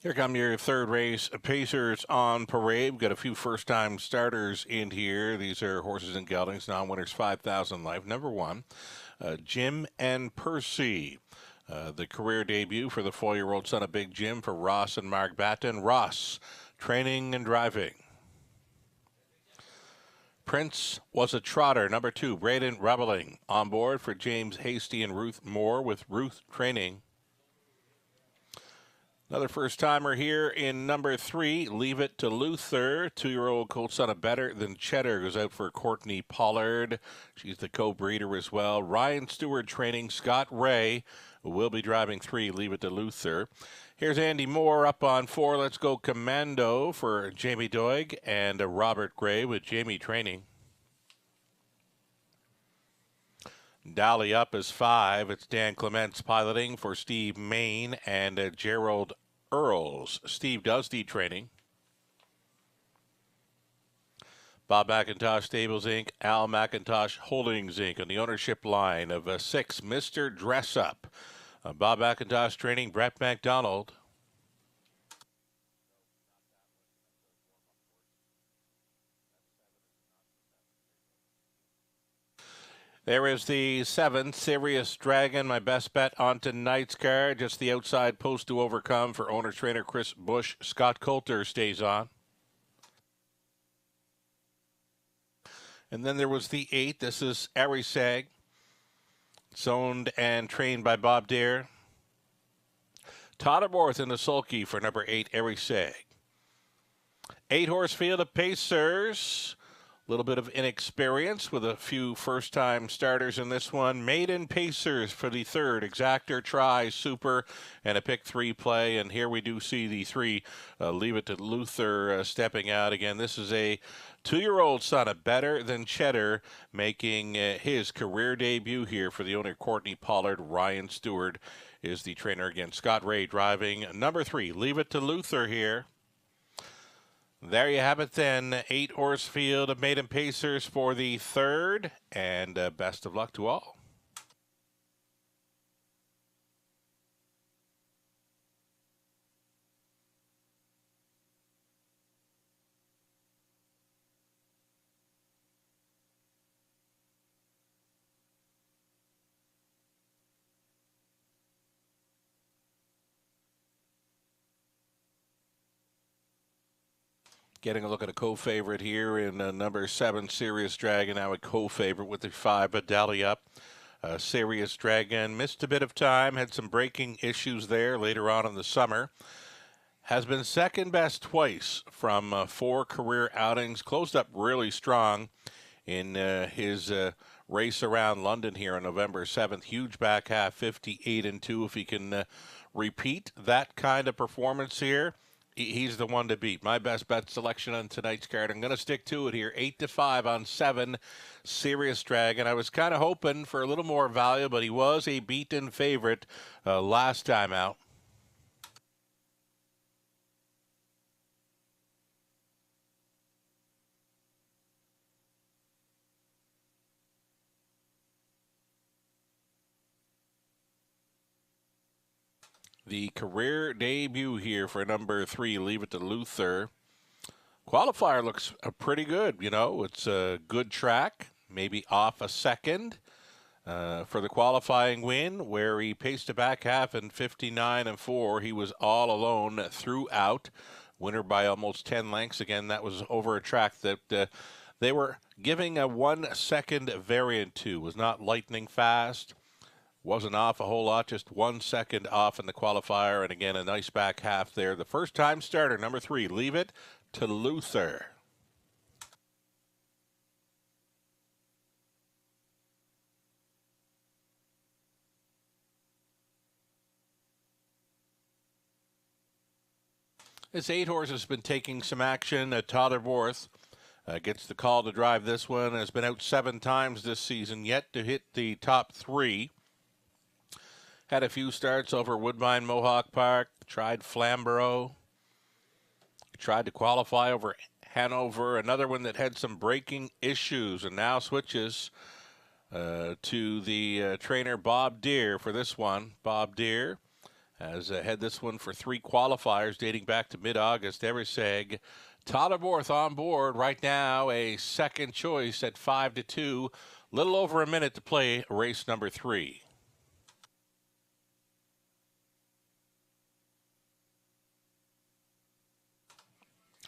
Here come your third race Pacers on parade. We've got a few first-time starters in here. These are horses and geldings, non-winners, 5,000 life. Number one, Jim and Percy. The career debut for the 4-year-old son of Big Jim for Ross and Mark Batten. Ross, training and driving. Prince was a trotter. Number two, Braden Rebeling on board for James Hasty and Ruth Moore with Ruth training. Another first-timer here in number three, Leave It to Luther. 2-year-old colt son of Better Than Cheddar goes out for Courtney Pollard. She's the co-breeder as well. Ryan Stewart training. Scott Ray will be driving 3, Leave It to Luther. Here's Andy Moore up on 4. Let's Go Commando for Jamie Doig and Robert Gray with Jamie training. Dally Up is 5. It's Dan Clements piloting for Steve Main and Gerald Earls. Steve Dusty training. Bob McIntosh Stables Inc., Al McIntosh Holdings Inc. on the ownership line of 6, Mr. Dress Up. Bob McIntosh training, Brett McDonald. There is the 7, Serious Dragon, my best bet on tonight's card. Just the outside post to overcome for owner-trainer Chris Bush. Scott Coulter stays on. And then there was the 8. This is Arisag. It's owned and trained by Bob Dare. Totterworth in the sulky for number 8, Arisag. 8-horse field of Pacers. A little bit of inexperience with a few first-time starters in this one. Maiden Pacers for the 3rd. Exactor, Try, Super, and a pick 3 play. And here we do see the 3, Leave It to Luther, stepping out again. This is a 2-year-old son of Better Than Cheddar making his career debut here for the owner, Courtney Pollard. Ryan Stewart is the trainer again. Scott Ray driving number 3, Leave It to Luther here. There you have it then, 8-horse field of Maiden Pacers for the 3rd, and best of luck to all. Getting a look at a co-favorite here in number 7, Serious Dragon. Now a co-favorite with the 5, but Dally Up. Serious Dragon missed a bit of time, had some braking issues there later on in the summer. Has been second best twice from 4 career outings. Closed up really strong in his race around London here on November 7th. Huge back half, 58-2. If he can repeat that kind of performance here, he's the one to beat. My best bet selection on tonight's card. I'm going to stick to it here. 8-5 on 7, Serious Dragon. I was kind of hoping for a little more value, but he was a beaten favorite last time out. The career debut here for number 3, Leave It to Luther. Qualifier looks pretty good. You know, it's a good track, maybe off a second for the qualifying win, where he paced a back half in 59-4. He was all alone throughout. Winner by almost 10 lengths. Again, that was over a track that they were giving a 1-second variant to. Was not lightning fast. Wasn't off a whole lot, just 1 second off in the qualifier. And again, a nice back half there. The first time starter, number 3, Leave It to Luther. This 8-horse has been taking some action. Totterworth gets the call to drive this one. Has been out 7 times this season, yet to hit the top 3. Had a few starts over Woodbine Mohawk Park, tried Flamborough, tried to qualify over Hanover, another one that had some braking issues, and now switches to the trainer Bob Deere for this one. Bob Deere has had this one for 3 qualifiers dating back to mid-August. Everseg, Todderborth on board right now, a second choice at 5-2. Little over a minute to play race number 3.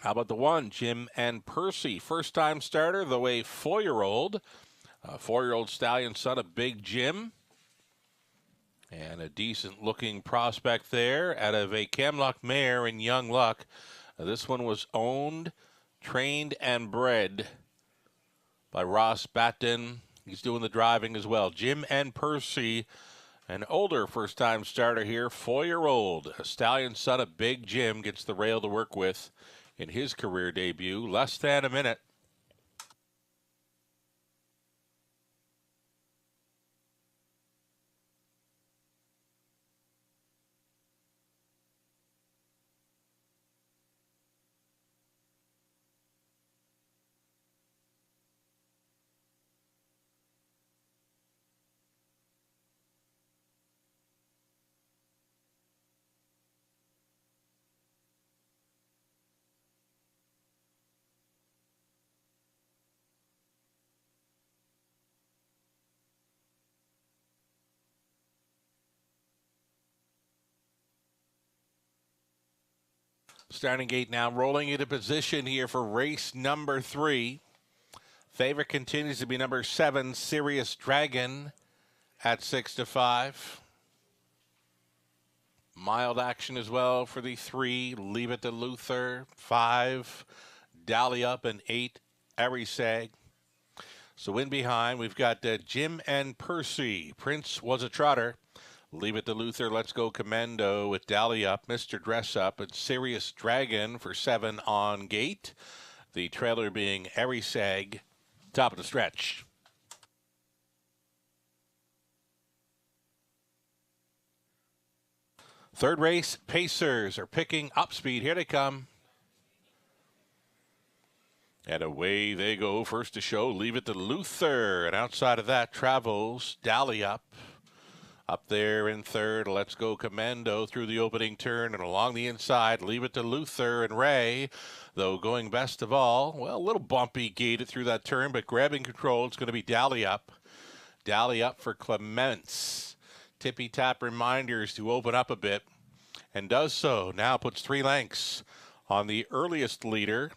How about the 1, Jim and Percy? First-time starter, though a 4-year-old. A 4-year-old stallion son of Big Jim. And a decent-looking prospect there out of a Camluck mare in Young Luck. This one was owned, trained, and bred by Ross Batten. He's doing the driving as well. Jim and Percy, an older first-time starter here, 4-year-old. A stallion son of Big Jim gets the rail to work with in his career debut. Less than a minute. Starting gate now rolling into position here for race number 3. Favorite continues to be number 7, Serious Dragon, at 6-5. Mild action as well for the 3, Leave It to Luther. 5, Dally Up, and 8, Everseg. So in behind, we've got Jim and Percy. Prince Was a Trotter. Leave It to Luther, Let's Go Commando with Dally Up, Mr. Dress Up, and Serious Dragon for 7 on gate. The trailer being Everseg, top of the stretch. Third race, Pacers are picking up speed. Here they come. And away they go. First to show, Leave It to Luther. And outside of that, Travels, Dally Up. Up there in third, Let's Go Commando through the opening turn and along the inside, Leave It to Luther and Ray. Though going best of all, well, a little bumpy gated through that turn, but grabbing control, it's going to be Dally Up. Dally Up for Clements. Tippy-tap reminders to open up a bit, and does so. Now puts 3 lengths on the earliest leader,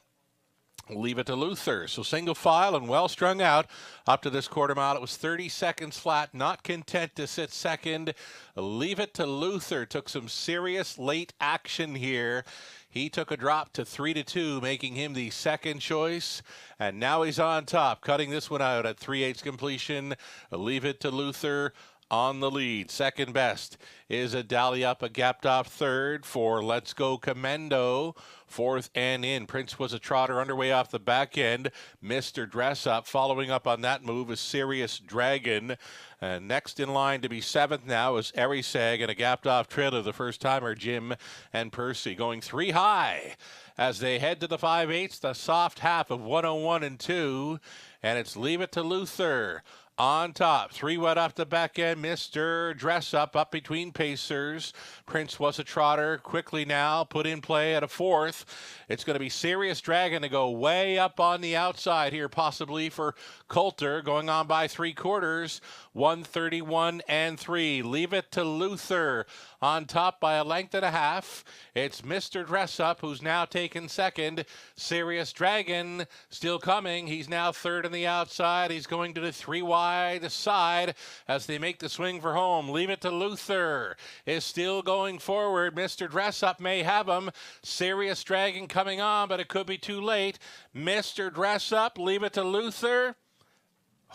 Leave It to Luther. So single file and well strung out up to this quarter mile. It was 30 seconds flat. Not content to sit second. Leave It to Luther took some serious late action here. He took a drop to 3-2, making him the second choice. And now he's on top, cutting this one out at 3/8 completion. Leave It to Luther on the lead. Second best is a Dally Up, a gapped off third for Let's Go Commando. Fourth and in, Prince Was a Trotter underway off the back end. Mr. Dress Up following up on that move is Serious Dragon. Next in line to be 7th now is Everseg, and a gapped off trailer, the first timer Jim and Percy going 3 high as they head to the 5/8, the soft half of 101 and 2, and it's Leave It to Luther on top. 3 wet off the back end. Mr. Dress Up between Pacers. Prince Was a Trotter quickly now put in play at a 4th. It's going to be Serious Dragon to go way up on the outside here, possibly for Coulter, going on by 3/4. 131 and 3. Leave It to Luther on top by a length and a half. It's Mr. Dress Up who's now taken second. Serious Dragon still coming. He's now third on the outside. He's going to the 3 wide side as they make the swing for home. Leave It to Luther is still going forward. Mr. Dress Up may have him. Serious Dragon coming on, but it could be too late. Mr. Dress Up, Leave It to Luther.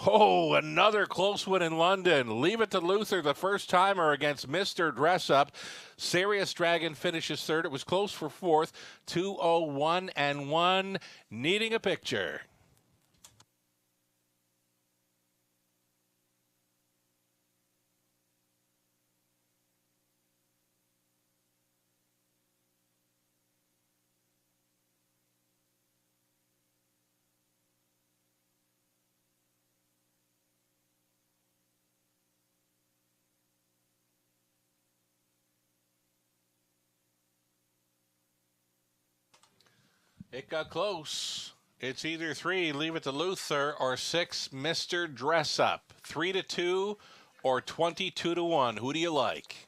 Oh, another close one in London. Leave It to Luther, the first timer against Mr. Dress Up. Serious Dragon finishes third. It was close for 4th. 2:01 and 1, needing a picture. It got close. It's either 3, Leave It to Luther, or 6, Mr. Dress Up. 3-2 or 22-1. Who do you like?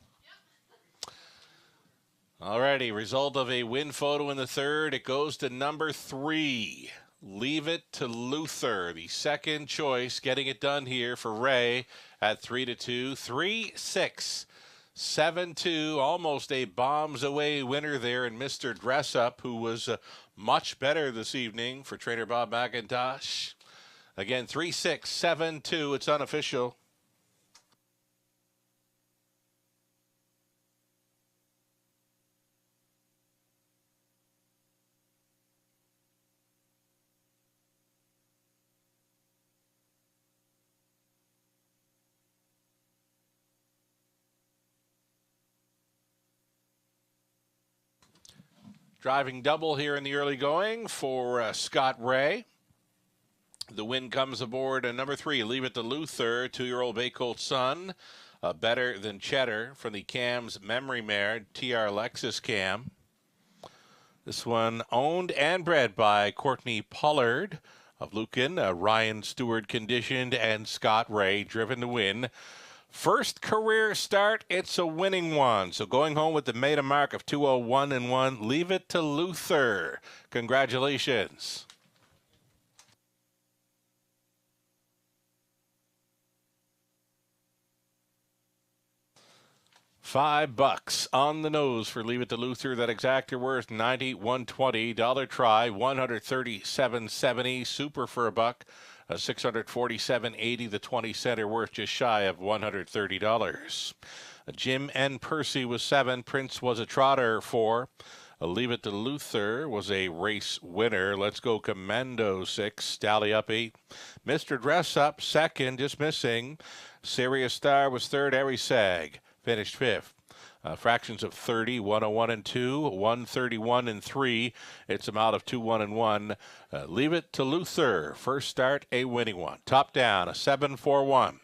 Alrighty, result of a win photo in the third. It goes to number 3. Leave It to Luther, the second choice, getting it done here for Ray at 3-2. 3-6. 7-2, almost a bombs away winner there in Mr. Dress Up, who was much better this evening for trainer Bob McIntosh. Again, 3-6, 7-2, it's unofficial. Driving double here in the early going for Scott Ray. The win comes aboard number 3, Leave It to Luther, 2-year-old Bay Colt son. Better Than Cheddar from the Cam's Memory Mare, TR Lexus Cam. This one owned and bred by Courtney Pollard of Lucan, Ryan Stewart conditioned, and Scott Ray driven to win. First career start, it's a winning one. So going home with the meta mark of 201-1, Leave It to Luther. Congratulations. $5 on the nose for Leave It to Luther. That exactor worth $90, $120. Dollar try, $137.70. Super for a buck. $647.80. The 20 center worth just shy of $130. Jim and Percy was 7. Prince was a trotter 4. Leave It to Luther was a race winner. Let's Go Commando 6. Tally up 8. Mr. Dress Up 2nd, just missing. Serious Star was 3rd. Airy Sag finished 5th. Fractions of 30, 101-2, 131-3. It's a amount of 2-1-1. Leave It to Luther. First start, a winning one. Top down, a 7-4-1.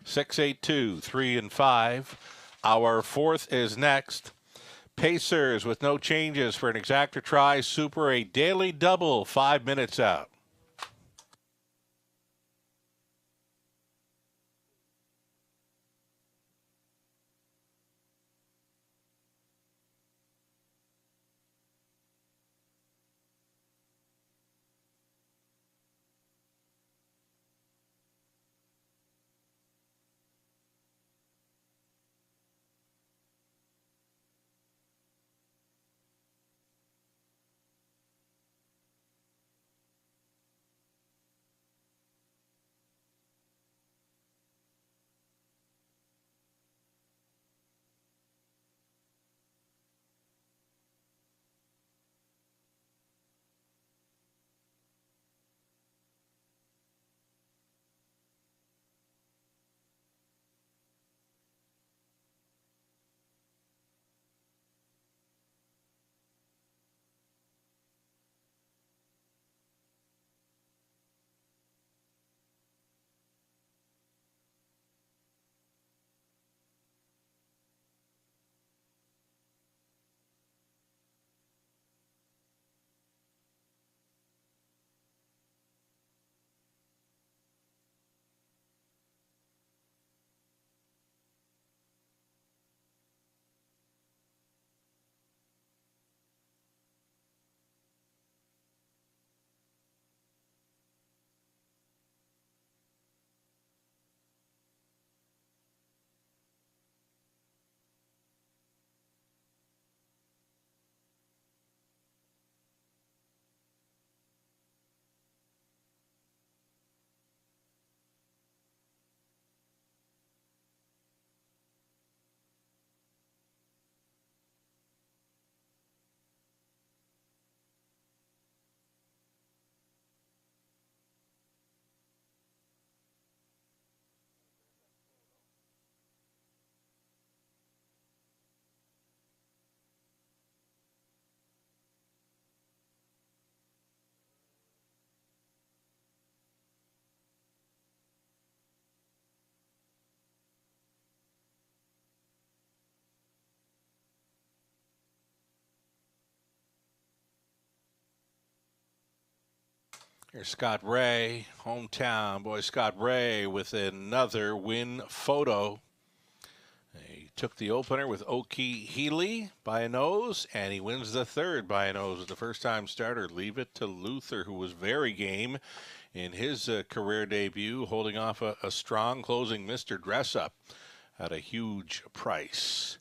6-8-2, 3-5. Our 4th is next. Pacers with no changes for an exactor try. Super, a daily double, 5 minutes out. Here's Scott Ray, hometown boy Scott Ray with another win photo. He took the opener with Oki Healy by a nose, and he wins the third by a nose. The first-time starter, Leave It to Luther, who was very game in his career debut, holding off a strong closing Mr. Dress-Up at a huge price.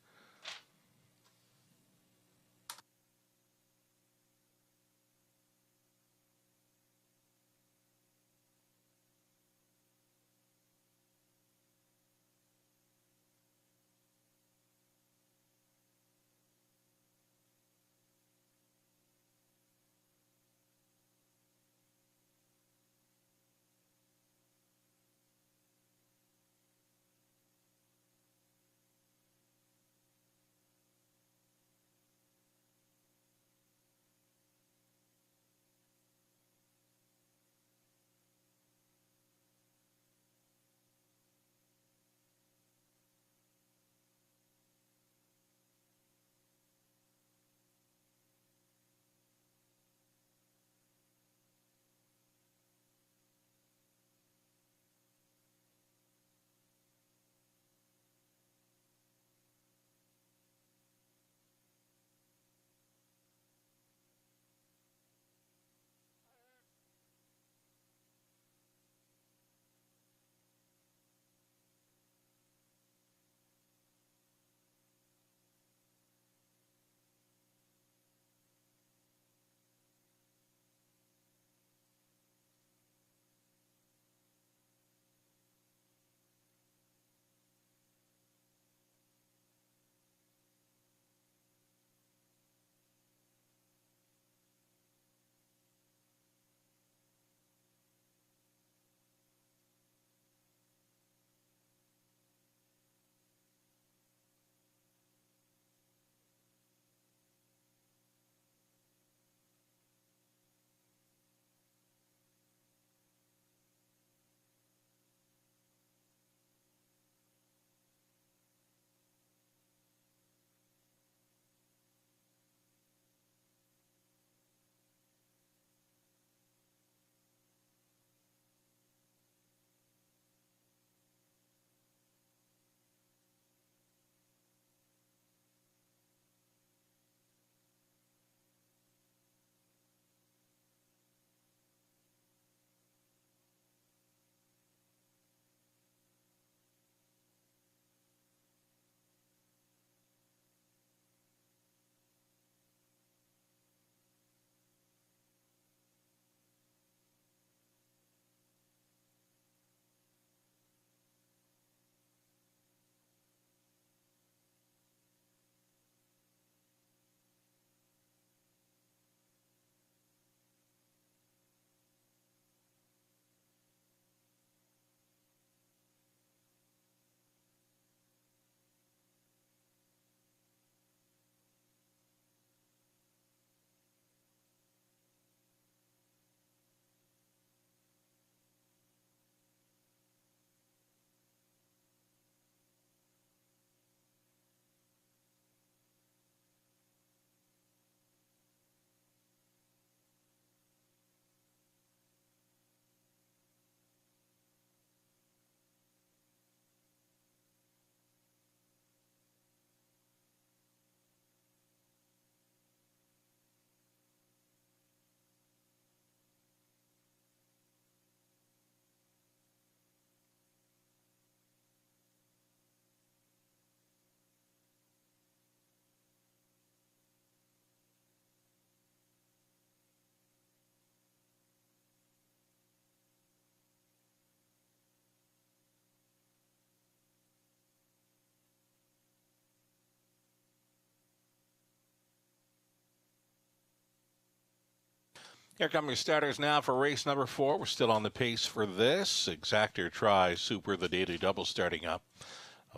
Here come your starters now for race number 4. We're still on the pace for this. Exactor Try Super, the daily double starting up.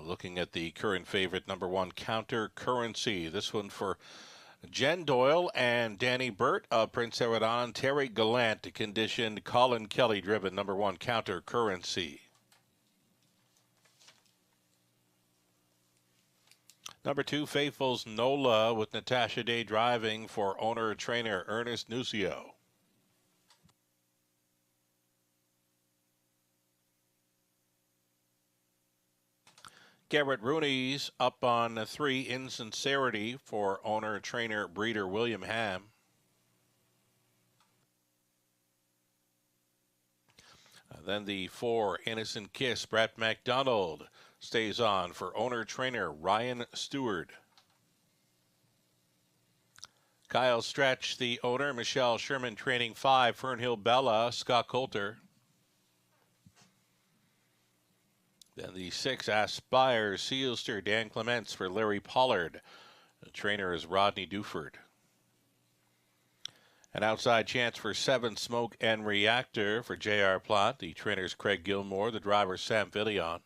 Looking at the current favorite, number 1, Counter Currency. This one for Jen Doyle and Danny Burt of Prince Edward Island. Terry Gallant, conditioned. Colin Kelly driven, number 1, Counter Currency. Number 2, Faithful's Nola with Natasha Day driving for owner-trainer Ernest Nucio. Garrett Rooney's up on 3, Insincerity, for owner, trainer, breeder William Ham. Then the 4, Innocent Kiss, Brett McDonald, stays on for owner, trainer Ryan Stewart. Kyle Stretch, the owner, Michelle Sherman, training 5, Fernhill Bella, Scott Coulter. Then the 6, Aspire Sealster, Dan Clements for Larry Pollard. The trainer is Rodney Duford. An outside chance for 7, Smoke and Reactor for J.R. Plott. The trainer's Craig Gilmore, the driver Sam Villion.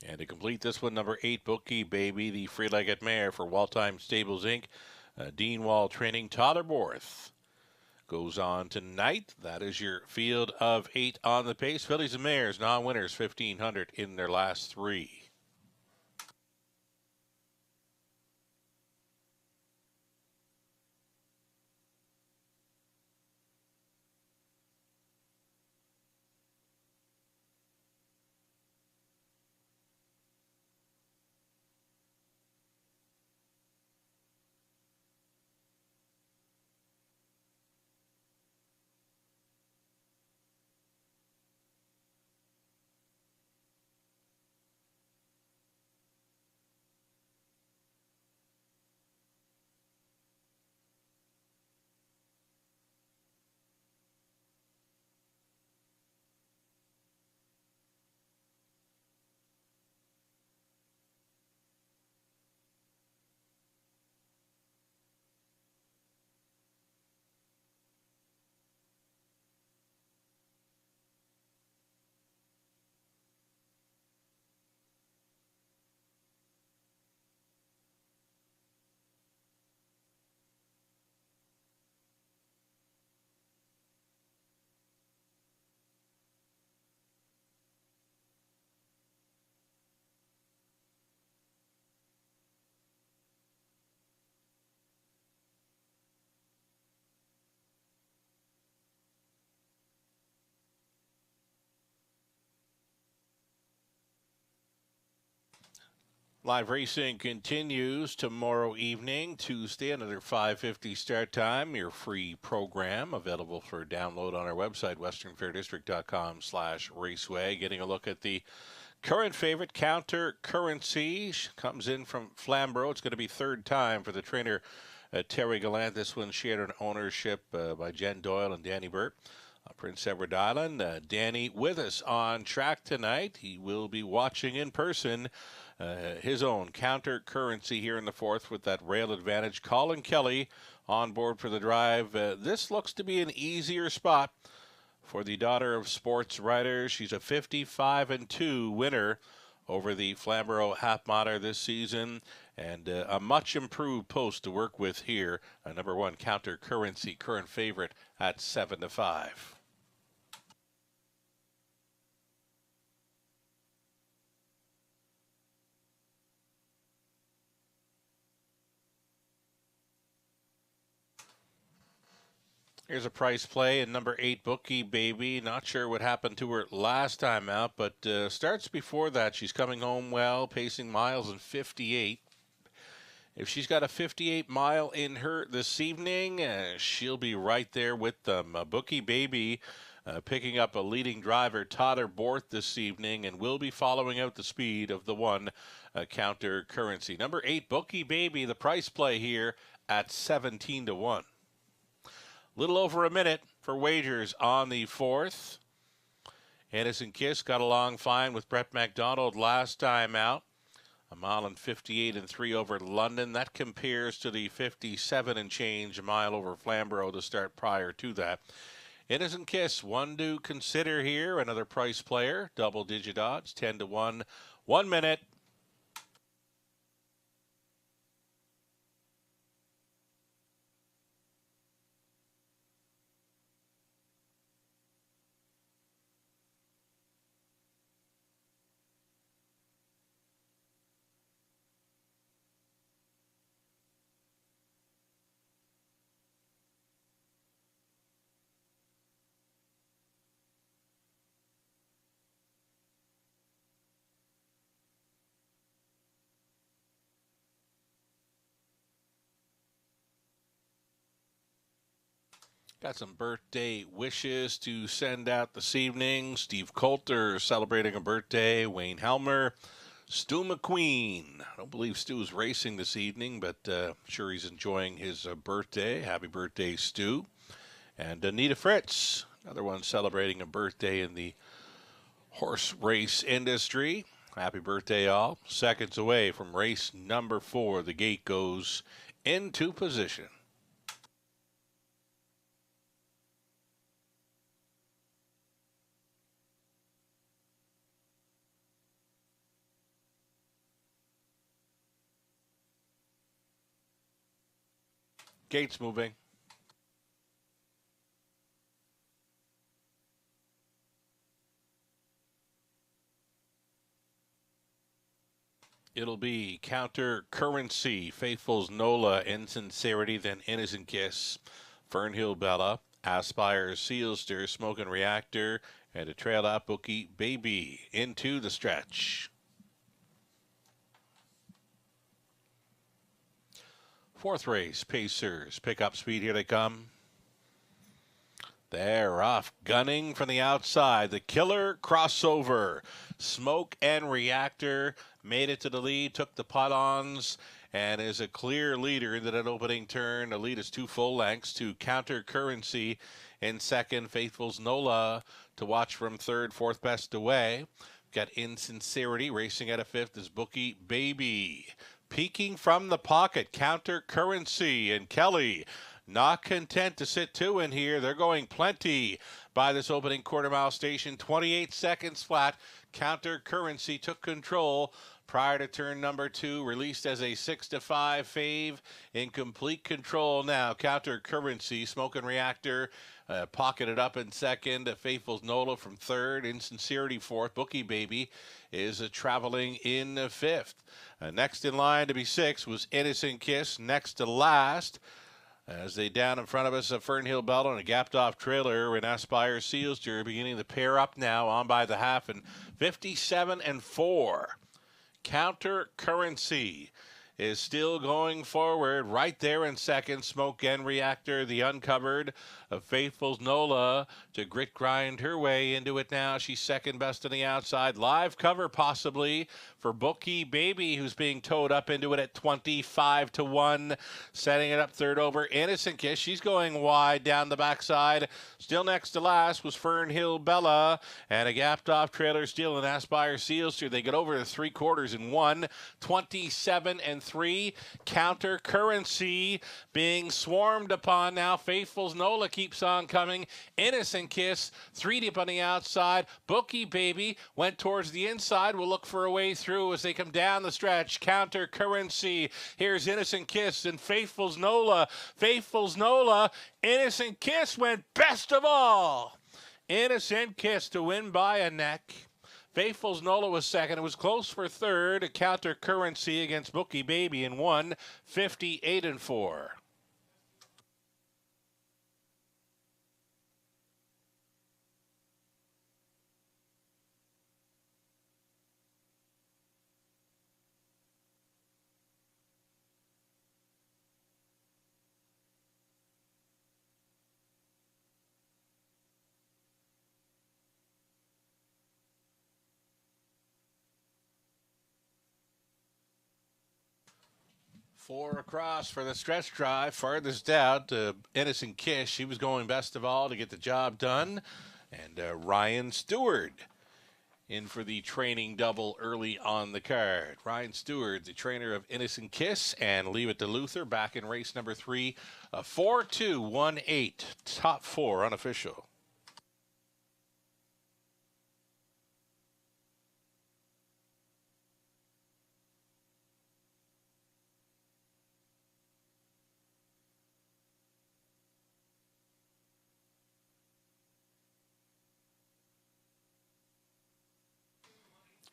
And to complete this one, number 8, Bookie Baby, the free-legged mare for Waldheim Stables, Inc. Dean Wall training, Tyler Borth. Goes on tonight. That is your field of 8 on the pace. Fillies and mares, non-winners, 1,500 in their last 3. Live racing continues tomorrow evening, Tuesday, another 5:50 start time. Your free program available for download on our website, westernfairdistrict.com/raceway. Getting a look at the current favorite, Counter Currency, comes in from Flamborough. It's going to be third time for the trainer, Terry Gallant. This one shared an ownership by Jen Doyle and Danny Burt. Prince Edward Island. Danny with us on track tonight. He will be watching in person his own Counter Currency here in the 4th with that rail advantage. Colin Kelly on board for the drive. This looks to be an easier spot for the daughter of sports writers. She's a 55-2 winner over the Flamborough Half Mile this season, and a much improved post to work with here. Number 1, Counter Currency, current favorite at 7-5. Here's a price play in number 8, Bookie Baby. Not sure what happened to her last time out, but starts before that. She's coming home well, pacing miles in 58. If she's got a 58 mile in her this evening, she'll be right there with them. Bookie Baby picking up a leading driver, Tyler Borth, this evening, and will be following out the speed of the 1, Counter Currency. Number 8, Bookie Baby, the price play here at 17-1. Little over a minute for wagers on the 4th. Innocent Kiss got along fine with Brett McDonald last time out. A mile and 58-3 over London. That compares to the 57 and change a mile over Flamborough to start prior to that. Innocent Kiss, one to consider here. Another price player, double-digit odds, 10-1. 1 minute. Got some birthday wishes to send out this evening. Steve Coulter celebrating a birthday. Wayne Helmer. Stu McQueen. I don't believe Stu's racing this evening, but sure he's enjoying his birthday. Happy birthday, Stu. And Anita Fritz, another one celebrating a birthday in the horse race industry. Happy birthday, all. Seconds away from race number 4. The gate goes into position. Gates moving. It'll be Counter Currency, Faithful's Nola, Insincerity, then Innocent Kiss, Fernhill Bella, Aspire, Sealster, Smokin' Reactor, and a trail out Bookie Baby into the stretch. Fourth race, Pacers, pick up speed, here they come. They're off, gunning from the outside. The killer crossover. Smoke and Reactor made it to the lead, took the putt-ons, and is a clear leader into that opening turn. The lead is 2 full lengths to Counter Currency in second. Faithful's Nola to watch from third, fourth best away. Got Insincerity racing at a fifth is Bookie Baby. Peeking from the pocket, Counter Currency and Kelly. Not content to sit 2 in here. They're going plenty by this opening quarter-mile station. 28 seconds flat. Counter Currency took control prior to turn number 2. Released as a 6-5 fave. In complete control now. Counter Currency, Smokin' Reactor, pocketed up in second. Faithful's Nola from third. Insincerity fourth. Bookie Baby is traveling in fifth. Next in line to be 6 was Innocent Kiss. Next to last, as they down in front of us, a Fernhill Belt on a gapped off trailer, and Aspire Sealster beginning to pair up now on by the half, and 57-4. Counter Currency is still going forward right there in second. Smoke and Reactor, the uncovered of Faithful's Nola to grit grind her way into it now. She's second best on the outside. Live cover possibly for Bookie Baby, who's being towed up into it at 25-1. Setting it up third over Innocent Kiss. She's going wide down the backside. Still next to last was Fernhill Bella, and a gapped off trailer still in Aspire Sealster. They get over the 3/4 in 1. 27-3. Counter Currency being swarmed upon now. Faithful's Nola keeps on coming. Innocent Kiss, 3 deep on the outside. Bookie Baby went towards the inside. Will look for a way through as they come down the stretch. Counter Currency. Here's Innocent Kiss and Faithful's Nola. Faithful's Nola. Innocent Kiss went best of all. Innocent Kiss to win by a neck. Faithful's Nola was second. It was close for third. Counter Currency against Bookie Baby in 1, 58-4. Four across for the stretch drive. Farthest out, Innocent Kiss. She was going best of all to get the job done. And Ryan Stewart in for the training double early on the card. Ryan Stewart, the trainer of Innocent Kiss, and Leave It to Luther back in race number 3. 4-2-1-8. Top 4 unofficial.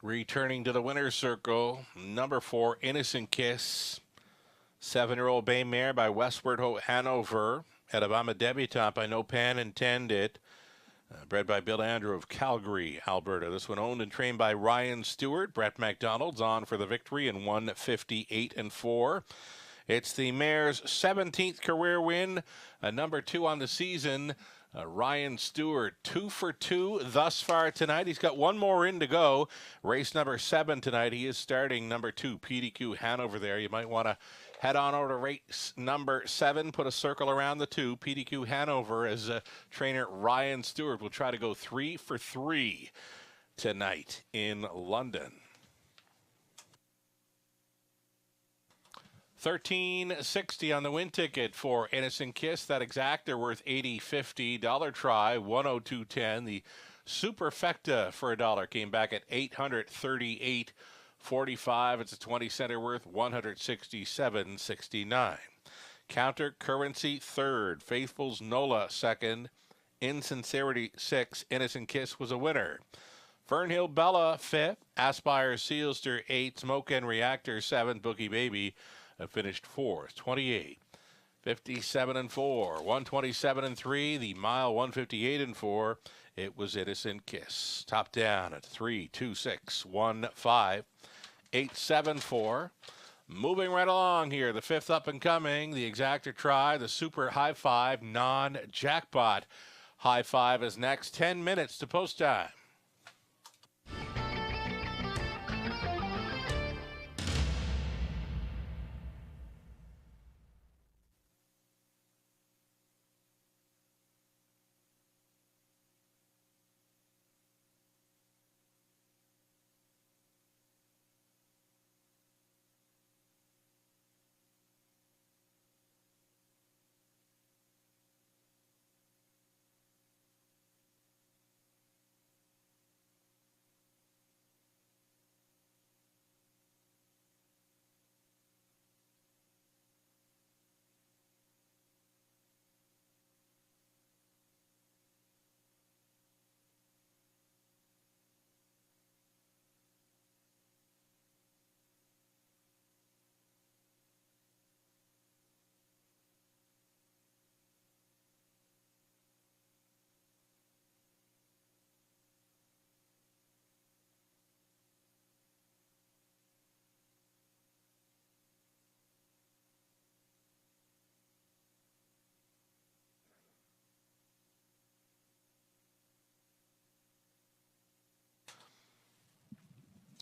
Returning to the winner's circle, number 4, Innocent Kiss. 7-year-old bay mare by Westward Ho Hanover. At Obama debutante by No Pan Intended. Bred by Bill Andrew of Calgary, Alberta. This one owned and trained by Ryan Stewart. Brett McDonald's on for the victory in 158-4. It's the mare's 17th career win, number 2 on the season. Ryan Stewart, 2 for 2 thus far tonight. He's got one more in to go. Race number 7 tonight. He is starting number 2, PDQ Hanover there. You might want to head on over to race number 7, put a circle around the 2, PDQ Hanover, as trainer Ryan Stewart will try to go 3 for 3 tonight in London. $13.60 on the win ticket for Innocent Kiss. That exactor worth $80.50. Dollar try, $102.10. The Superfecta for $1 came back at $838.45. It's a 20-center worth, $167.69. Counter Currency third. Faithful's Nola second. Insincerity 6. Innocent Kiss was a winner. Fernhill Bella 5th. Aspire Sealster 8. Smoke and Reactor 7. Bookie Baby finished 4th. 28. 57 4. 127 3. The mile 158 4. It was Innocent Kiss. Top down at 3 2 6 1 5 8 7 4. Moving right along here, the 5th up and coming, the exactor try, the super high 5 non-jackpot high 5 is next. 10 minutes to post time.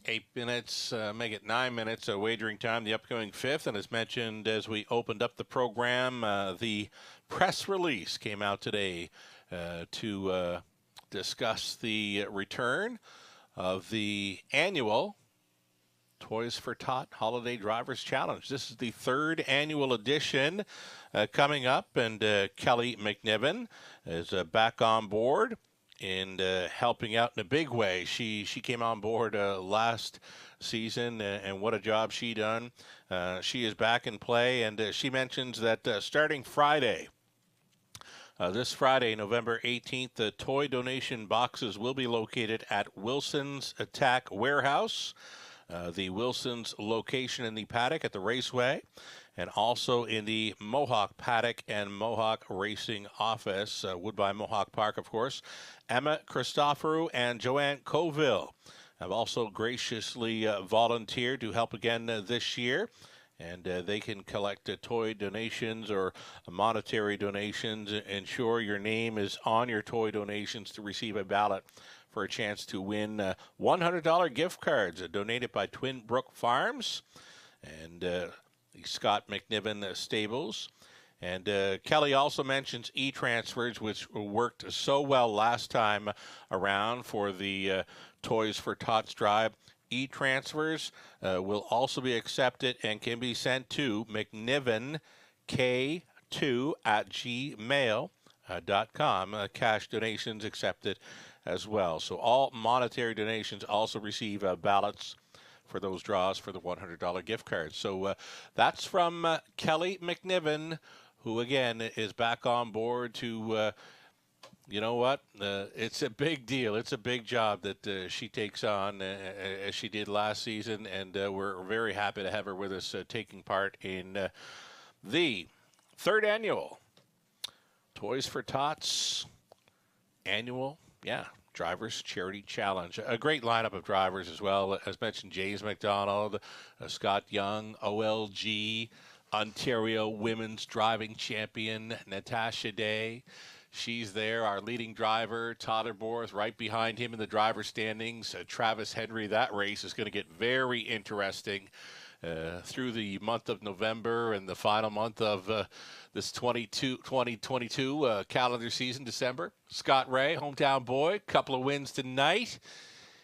Eight minutes, make it 9 minutes, wagering time, the upcoming 5th. And as mentioned as we opened up the program, the press release came out today to discuss the return of the annual Toys for Tot Holiday Drivers Challenge. This is the 3rd annual edition coming up, and Kelly McNiven is back on board and helping out in a big way. She came on board last season, and what a job she done. She is back in play, and she mentions that starting Friday, this Friday, November 18th, the toy donation boxes will be located at Wilson's Attack Warehouse, the Wilson's location in the paddock at the Raceway, and also in the Mohawk Paddock and Mohawk Racing Office, Woodbine Mohawk Park, of course. Emma Christoforou and Joanne Colville have also graciously volunteered to help again this year. And they can collect toy donations or monetary donations. Ensure your name is on your toy donations to receive a ballot for a chance to win $100 gift cards donated by Twin Brook Farms and the Scott McNiven Stables. And Kelly also mentions e-transfers, which worked so well last time around for the Toys for Tots Drive. E-transfers will also be accepted and can be sent to mcnivenk2@gmail.com. Cash donations accepted as well. So all monetary donations also receive ballots for those draws for the $100 gift cards. So that's from Kelly McNiven, who again is back on board to you know what? It's a big deal. It's a big job that she takes on as she did last season, and we're very happy to have her with us taking part in the 3rd annual Toys for Tots annual, Drivers Charity Challenge. A great lineup of drivers as well. As mentioned, James McDonald, Scott Young, OLG, Ontario women's driving champion, Natasha Day. She's there. Our leading driver, Tyler Borth, right behind him in the driver's standings. Travis Henry. That race is going to get very interesting through the month of November and the final month of this 2022 calendar season, December. Scott Ray, hometown boy, couple of wins tonight.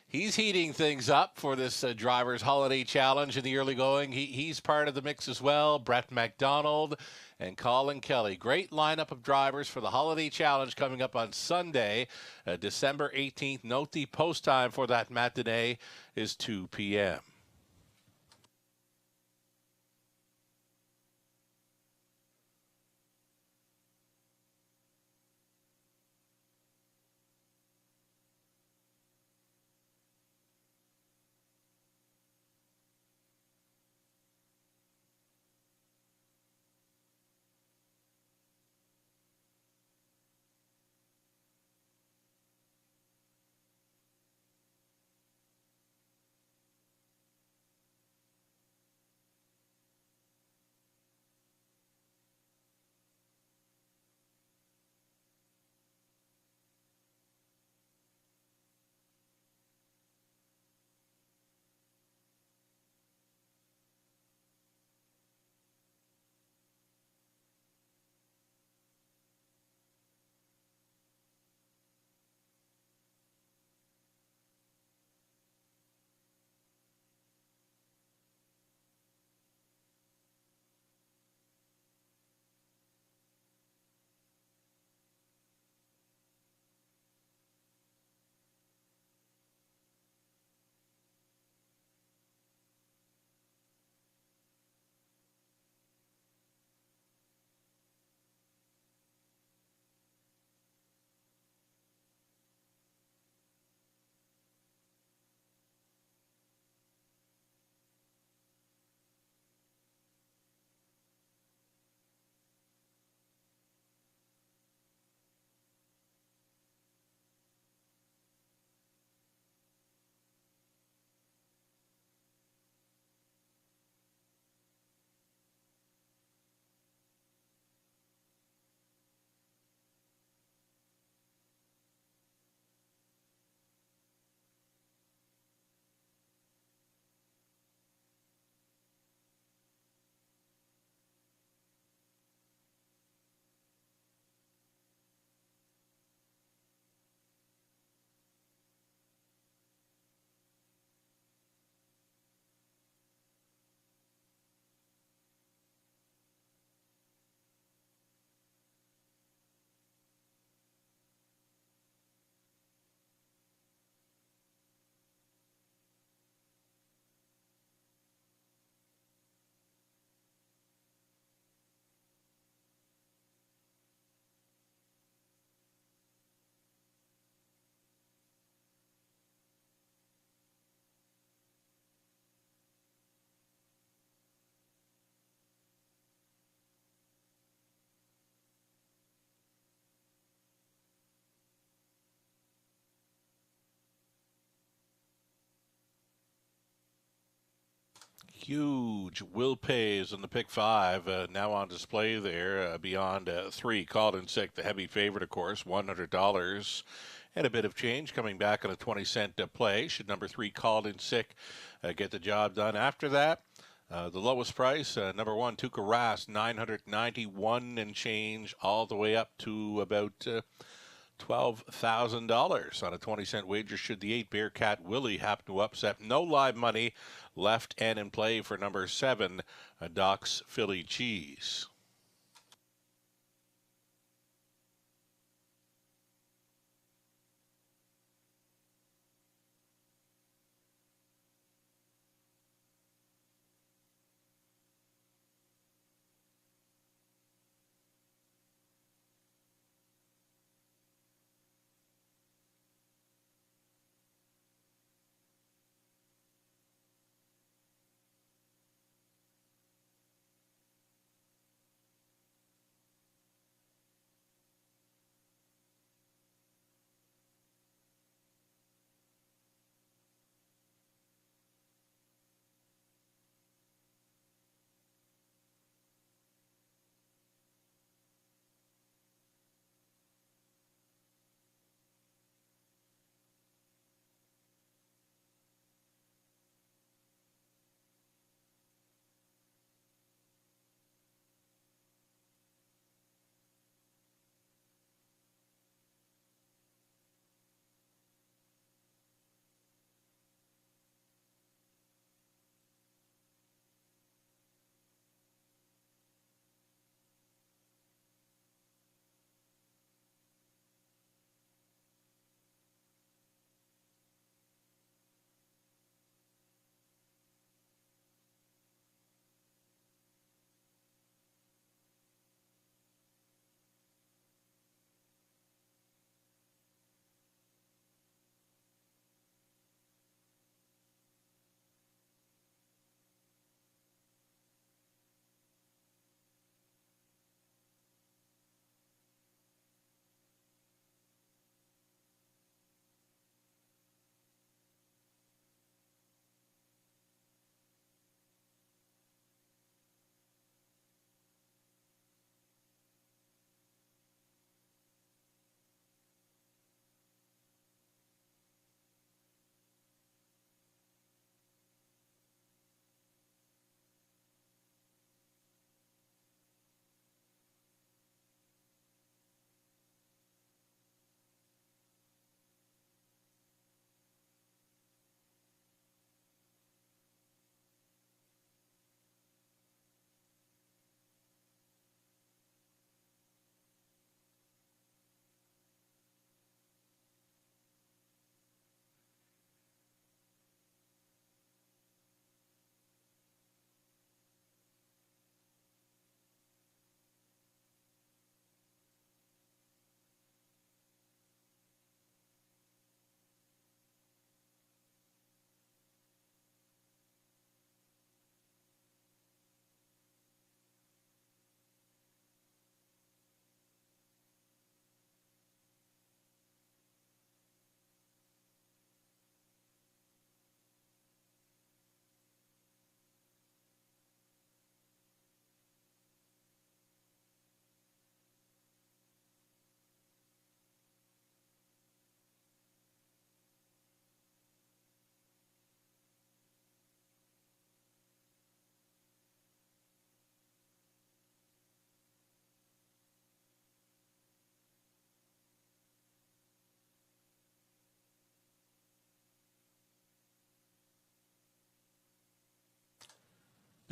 He's heating things up for this Drivers Holiday Challenge in the early going. He's part of the mix as well. Brett McDonald and Colin Kelly. Great lineup of drivers for the Holiday Challenge coming up on Sunday, December 18th. Note the post time for that matinee is 2 p.m. Huge will pays in the pick five, now on display there beyond three. Called in sick, the heavy favorite, of course, $100 and a bit of change coming back on a 20-cent play. Should number three, Called in sick, get the job done. After that, the lowest price, number one, Tuca Rass, $991 and change, all the way up to about $12,000 on a 20-cent wager should the 8 Bearcat Willie happen to upset. No live money left and in play for number 7, Doc's Philly Cheese.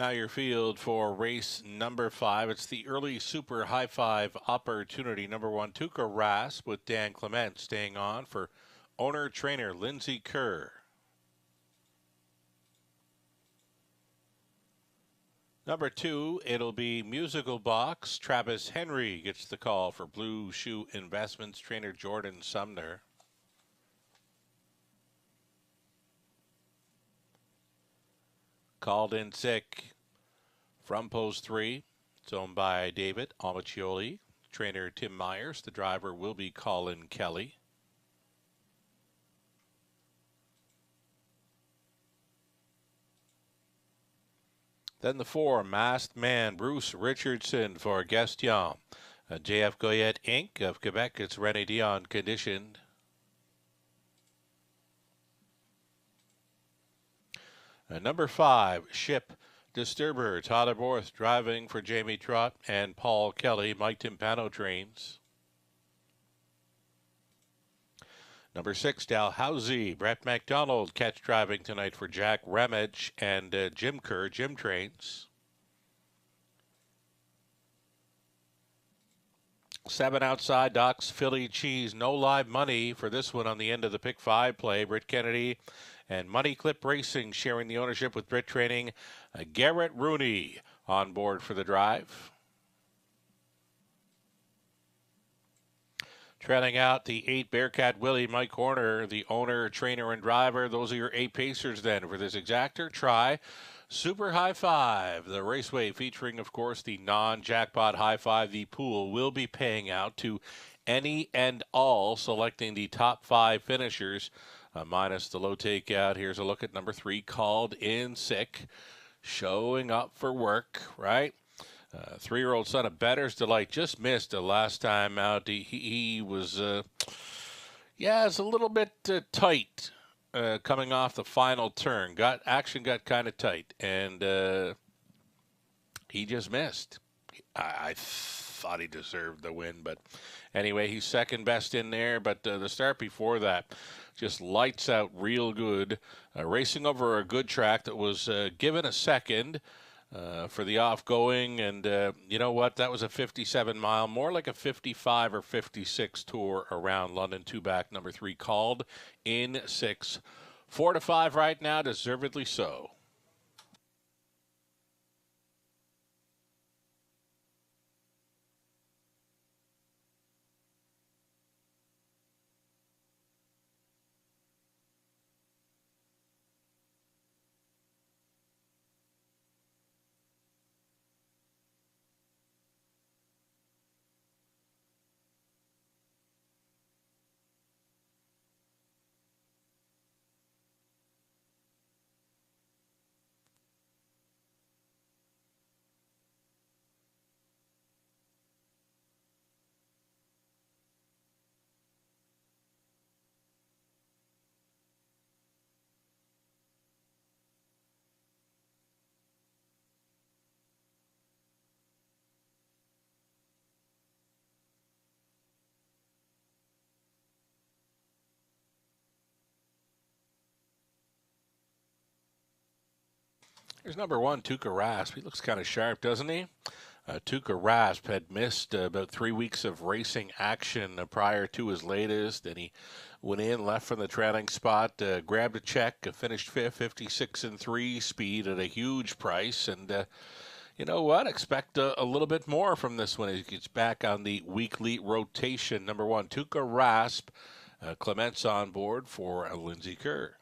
Now your field for race number 5. It's the early super high five opportunity. Number 1, Tuca Rasp with Dan Clement staying on for owner-trainer Lindsay Kerr. Number 2, it'll be Musical Box. Travis Henry gets the call for Blue Shoe Investments trainer Jordan Sumner. Called in sick from post 3. It's owned by David Amiccioli. Trainer Tim Myers. The driver will be Colin Kelly. Then the 4, Masked Man Bruce Richardson for Gaston. JF Goyette Inc. of Quebec. It's René Dion conditioned. Number 5, Ship Disturber. Tyler Borth driving for Jamie Trott and Paul Kelly. Mike Timpano trains. Number 6, Dalhousie. Brett McDonald catch driving tonight for Jack Ramage and Jim Kerr. Jim trains. 7 outside, Doc's Philly Cheese. No live money for this one on the end of the pick 5 play. Britt Kennedy and Money Clip Racing sharing the ownership with Britt Training. Garrett Rooney on board for the drive. Trailing out the 8, Bearcat Willie, Mike Horner, the owner, trainer, and driver. Those are your 8 pacers then for this exactor. Try Super High Five, the raceway featuring, of course, the non-jackpot High Five. The pool will be paying out to any and all, selecting the top 5 finishers, minus the low takeout. Here's a look at number 3, Called in Sick, showing up for work, right? 3-year-old son of Better's Delight just missed the last time out. He was, it's a little bit tight coming off the final turn. Action got kind of tight, and he just missed. I thought he deserved the win, but anyway, he's second best in there. But the start before that, just lights out real good. Racing over a good track that was given a second for the off-going, and you know what? That was a 57-mile, more like a 55 or 56 tour around London. 2 back, number 3, Called in 6. 4-5 right now, deservedly so. Here's number 1, Tuca Rasp. He looks kind of sharp, doesn't he? Tuca Rasp had missed about 3 weeks of racing action prior to his latest, and he went in, left from the trailing spot, grabbed a check, finished 5th, 56-3 speed at a huge price, and you know what? Expect a little bit more from this one as he gets back on the weekly rotation. Number 1, Tuca Rasp. Clement's on board for Lindsay Kerr.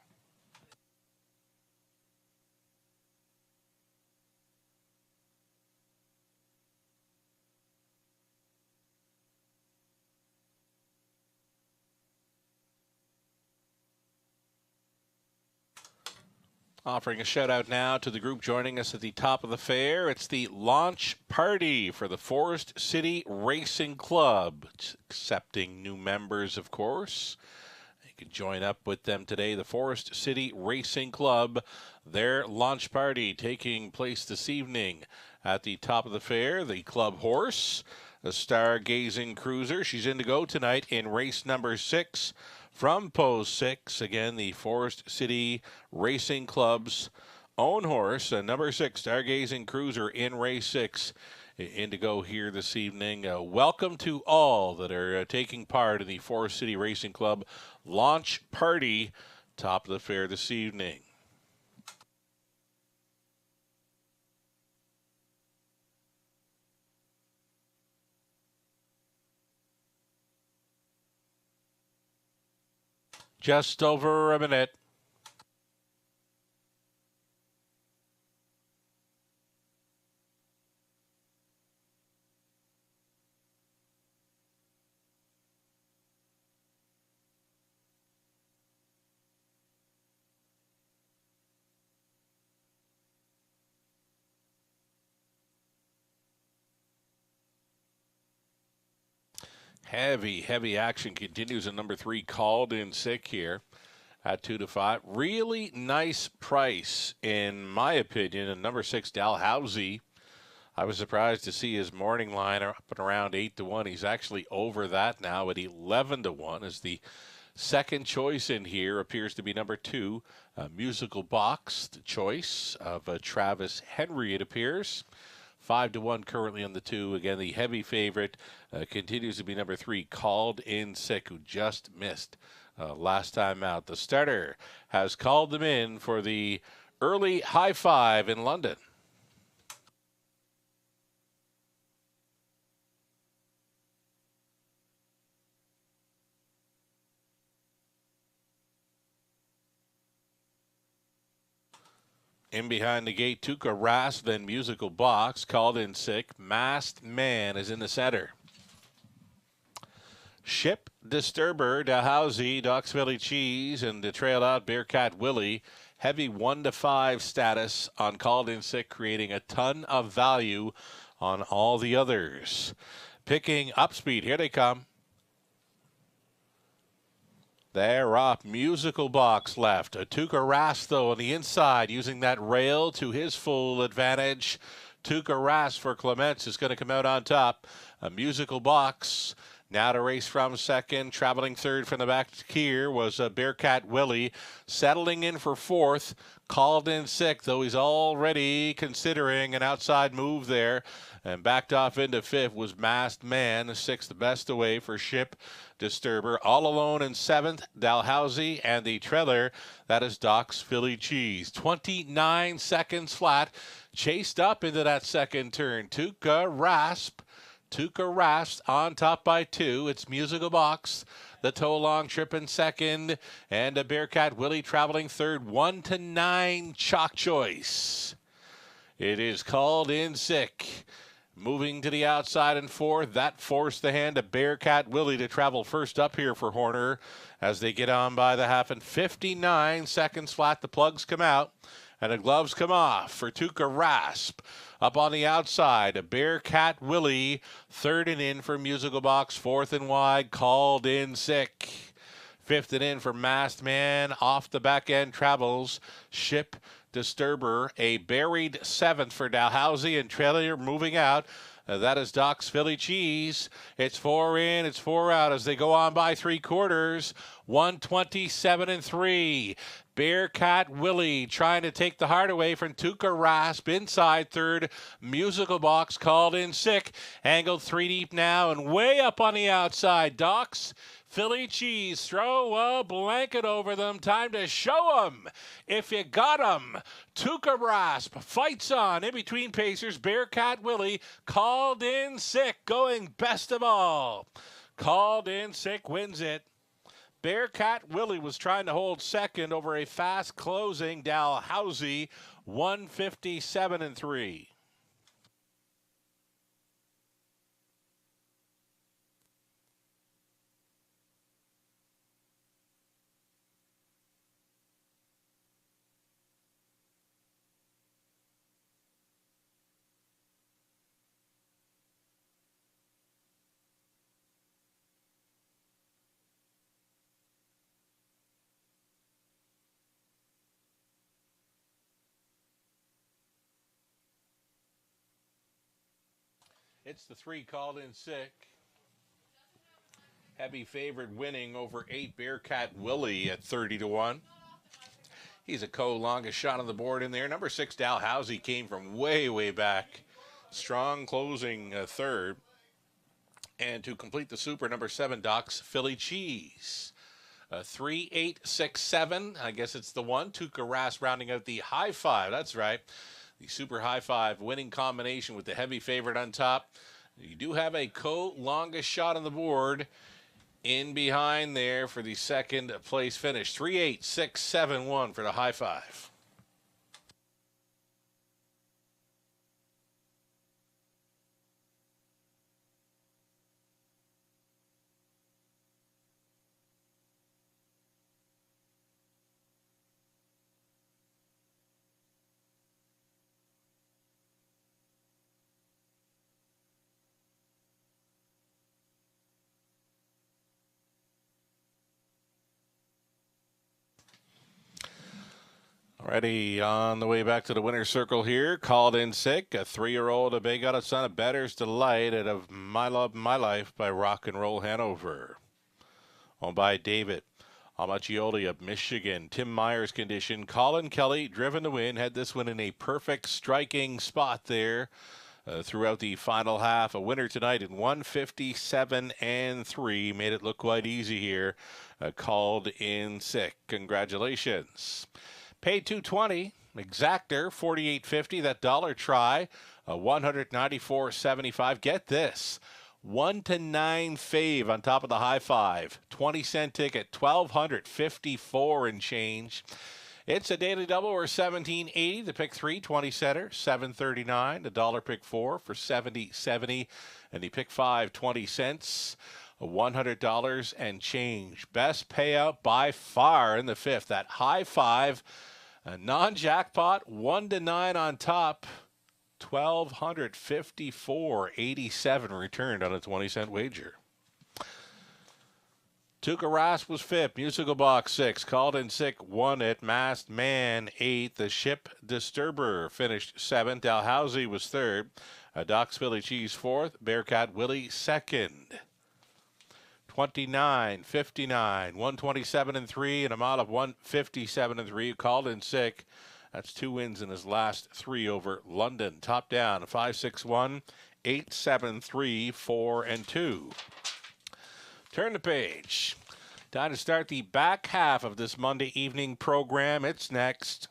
Offering a shout out now to the group joining us at the top of the fair. It's the launch party for the Forest City Racing Club. It's accepting new members, of course. You can join up with them today. The Forest City Racing Club, their launch party taking place this evening at the top of the fair. The club horse, the stargazing cruiser. She's in to go tonight in race number 6. From Post 6, again, the Forest City Racing Club's own horse, number 6, Stargazing Cruiser in race 6. Indigo here this evening. Welcome to all that are taking part in the Forest City Racing Club launch party, top of the fair this evening. Just over a minute. Heavy action continues in number 3, Called In Sick here at 2-5. Really nice price, in my opinion. And number 6, Dalhousie. I was surprised to see his morning line up and around 8-1. He's actually over that now at 11-1. As the second choice in here appears to be number 2, Musical Box, the choice of Travis Henry, it appears. 5-1 currently on the 2. Again, the heavy favorite continues to be number 3, Called In Sick, who just missed last time out. The starter has called them in for the early high five in London. In behind the gate, Tuca Rasp, then Musical Box, Called In Sick. Masked Man is in the center. Ship, Disturber, Dalhousie, Doc's Philly Cheese, and the trail out, Bearcat Willie. Heavy 1-5 status on Called In Sick, creating a ton of value on all the others. Picking up speed. Here they come. They're up. Musical Box left. Tuca Rasp, though, on the inside, using that rail to his full advantage. Tuca Rasp for Clements is going to come out on top. A Musical Box now to race from second. Traveling third from the back here was Bearcat Willie. Settling in for fourth. Called In Sick, though he's already considering an outside move there. And backed off into fifth was Masked Man. Sixth, the best away for Ship, Disturber. All alone in seventh, Dalhousie, and the trailer, that is Doc's Philly Cheese. 29 seconds flat. Chased up into that second turn. Tuca Rasp on top by 2. It's Musical Box, the toe-long trip in second, and a Bearcat Willie traveling third. 1-9 chalk choice. It is Called In Sick. Moving to the outside in fourth. That forced the hand of Bearcat Willie to travel first up here for Horner as they get on by the half. And 59 seconds flat. The plugs come out and the gloves come off for Tuca Rasp. Up on the outside, a Bearcat Willie. Third and in for Musical Box. Fourth and wide, Called In Sick. Fifth and in for Masked Man. Off the back end travels Ship, Disturber. A buried seventh for Dalhousie, and trailer moving out. That is Doc's Philly Cheese. It's 4 in, it's 4 out as they go on by 3/4. 127-3. Bearcat Willie trying to take the heart away from Tuca Rasp. Inside third, Musical Box, Called In Sick. Angled 3 deep now and way up on the outside. Doc's Philly Cheese, throw a blanket over them. Time to show them if you got them. Tuca Rasp fights on in between pacers. Bearcat Willie, Called In Sick, going best of all. Called In Sick wins it. Bearcat Willie was trying to hold second over a fast closing Dalhousie. 157-3. It's the 3, Called In Sick. Heavy favorite winning over 8, Bearcat Willie at 30-1. He's a longest shot on the board in there. Number 6, Dalhousie, came from way, way back. Strong closing third. And to complete the super, number 7, Doc's Philly Cheese. 3, 8, 6, 7. I guess it's the one. Tuukka Rask rounding out the high five. That's right. The super high five winning combination with the heavy favorite on top. You do have a longest shot on the board in behind there for the second place finish. 3, 8, 6, 7, 1 for the high five. Already on the way back to the winner's circle here. Called in sick. A 3-year-old, a big out son of Better's Delight out of My Love, My Life by Rock and Roll Hanover. Owned by David Amachioli of Michigan. Tim Myers condition. Colin Kelly driven to win. Had this one in a perfect striking spot there throughout the final half. A winner tonight in 157-3. Made it look quite easy here. Called in sick. Congratulations. Paid $220, exactor $48.50. That dollar try, $194.75. Get this, 1 to 9 fave on top of the high five. 20-cent ticket, $1,254 and change. It's a daily double or $17.80. The pick 3, 20 center, $7.39. The dollar pick 4 for $70.70, and the pick 5, 20 cents. $100 and change. Best payout by far in the fifth. That high five, a non-jackpot, 1 to 9 on top. $1,254.87 returned on a 20-cent wager. Tuukka Rask was fifth. Musical Box 6. Called in sick. Won it. Masked Man 8th. The Ship Disturber finished 7th. Dalhousie was 3rd. Doc's Philly Cheese 4th. Bearcat Willie 2nd. 29, 59, 127-3, and amount of 157-3. Called in sick. That's 2 wins in his last 3 over London. Top down 5-6-1, 8-7-3, 4-2. Turn the page. Time to start the back half of this Monday evening program. It's next.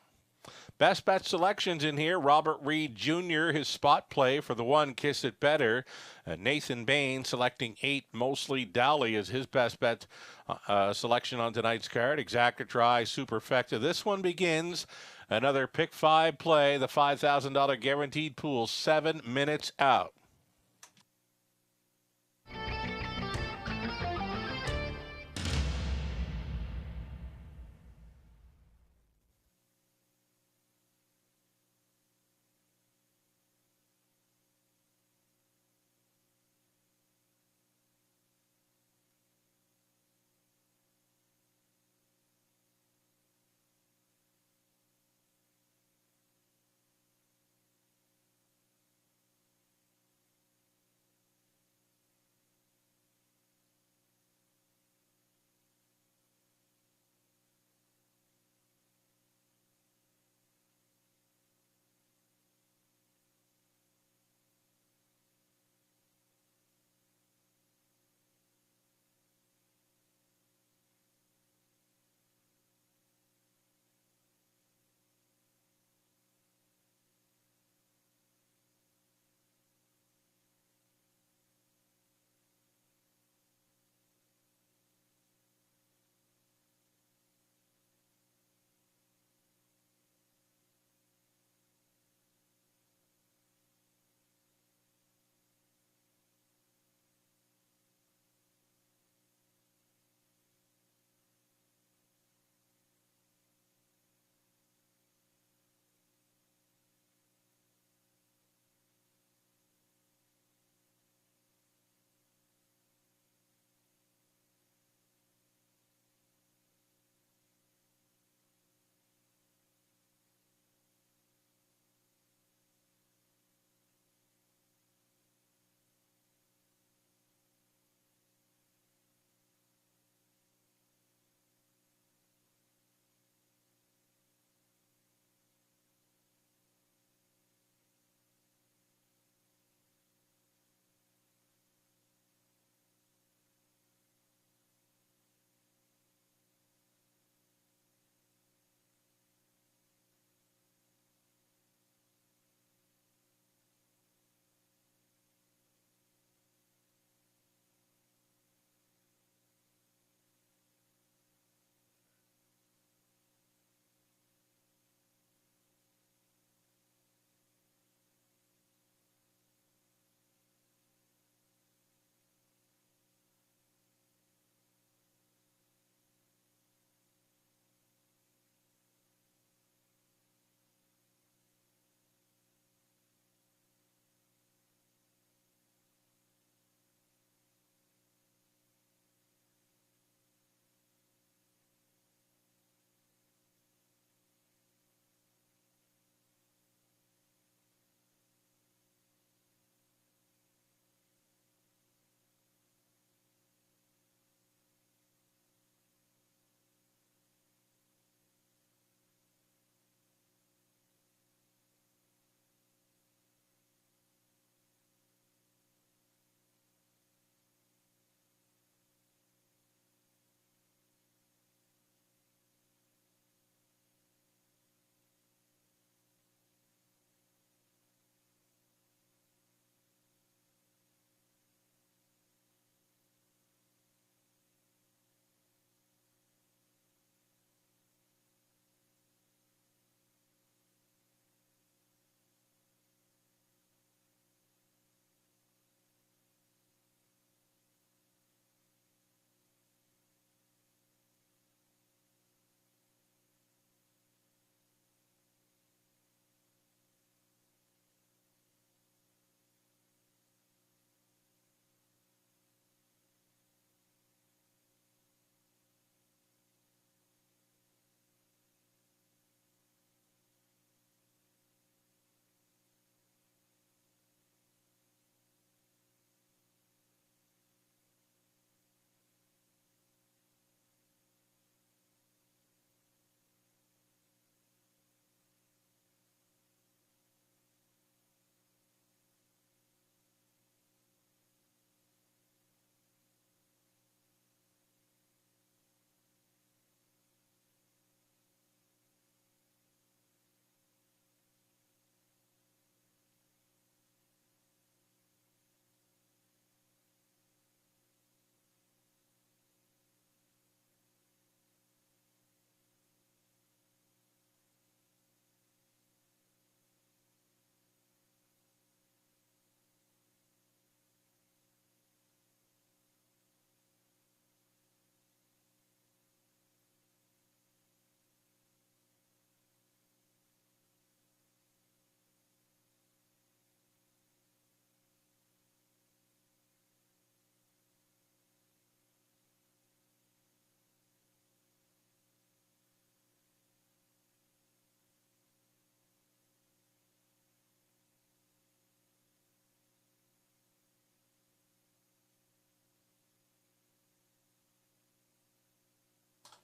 Best bet selections in here. Robert Reed Jr., his spot play for the 1, Kiss It Better. Nathan Bain selecting 8, Mostly Dally as his best bet selection on tonight's card. Exacta try, superfecta. This one begins another pick 5 play. The $5,000 guaranteed pool, 7 minutes out.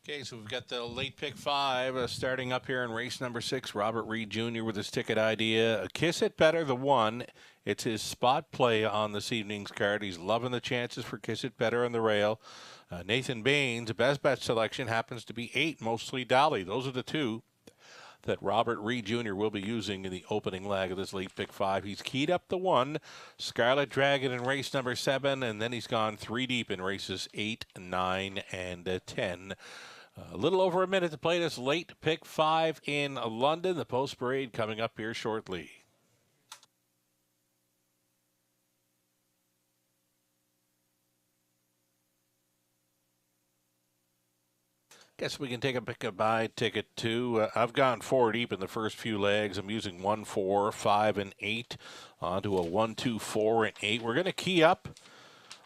Okay, so we've got the late pick 5 starting up here in race number 6. Robert Reed Jr. with his ticket idea. Kiss It Better, the 1. It's his spot play on this evening's card. He's loving the chances for Kiss It Better on the rail. Nathan Bain's best bet selection happens to be 8, mostly Dolly. Those are the 2 that Robert Reed Jr. will be using in the opening leg of this late pick 5. He's keyed up the 1, Scarlet Dragon in race number 7, and then he's gone 3 deep in races 8, 9, and 10. A little over a minute to play this late pick 5 in London. The post parade coming up here shortly. Guess we can take a pick a buy ticket too. I've gone 4 deep in the first few legs. I'm using 1, 4, 5, and 8 onto a 1, 2, 4, and 8. We're going to key up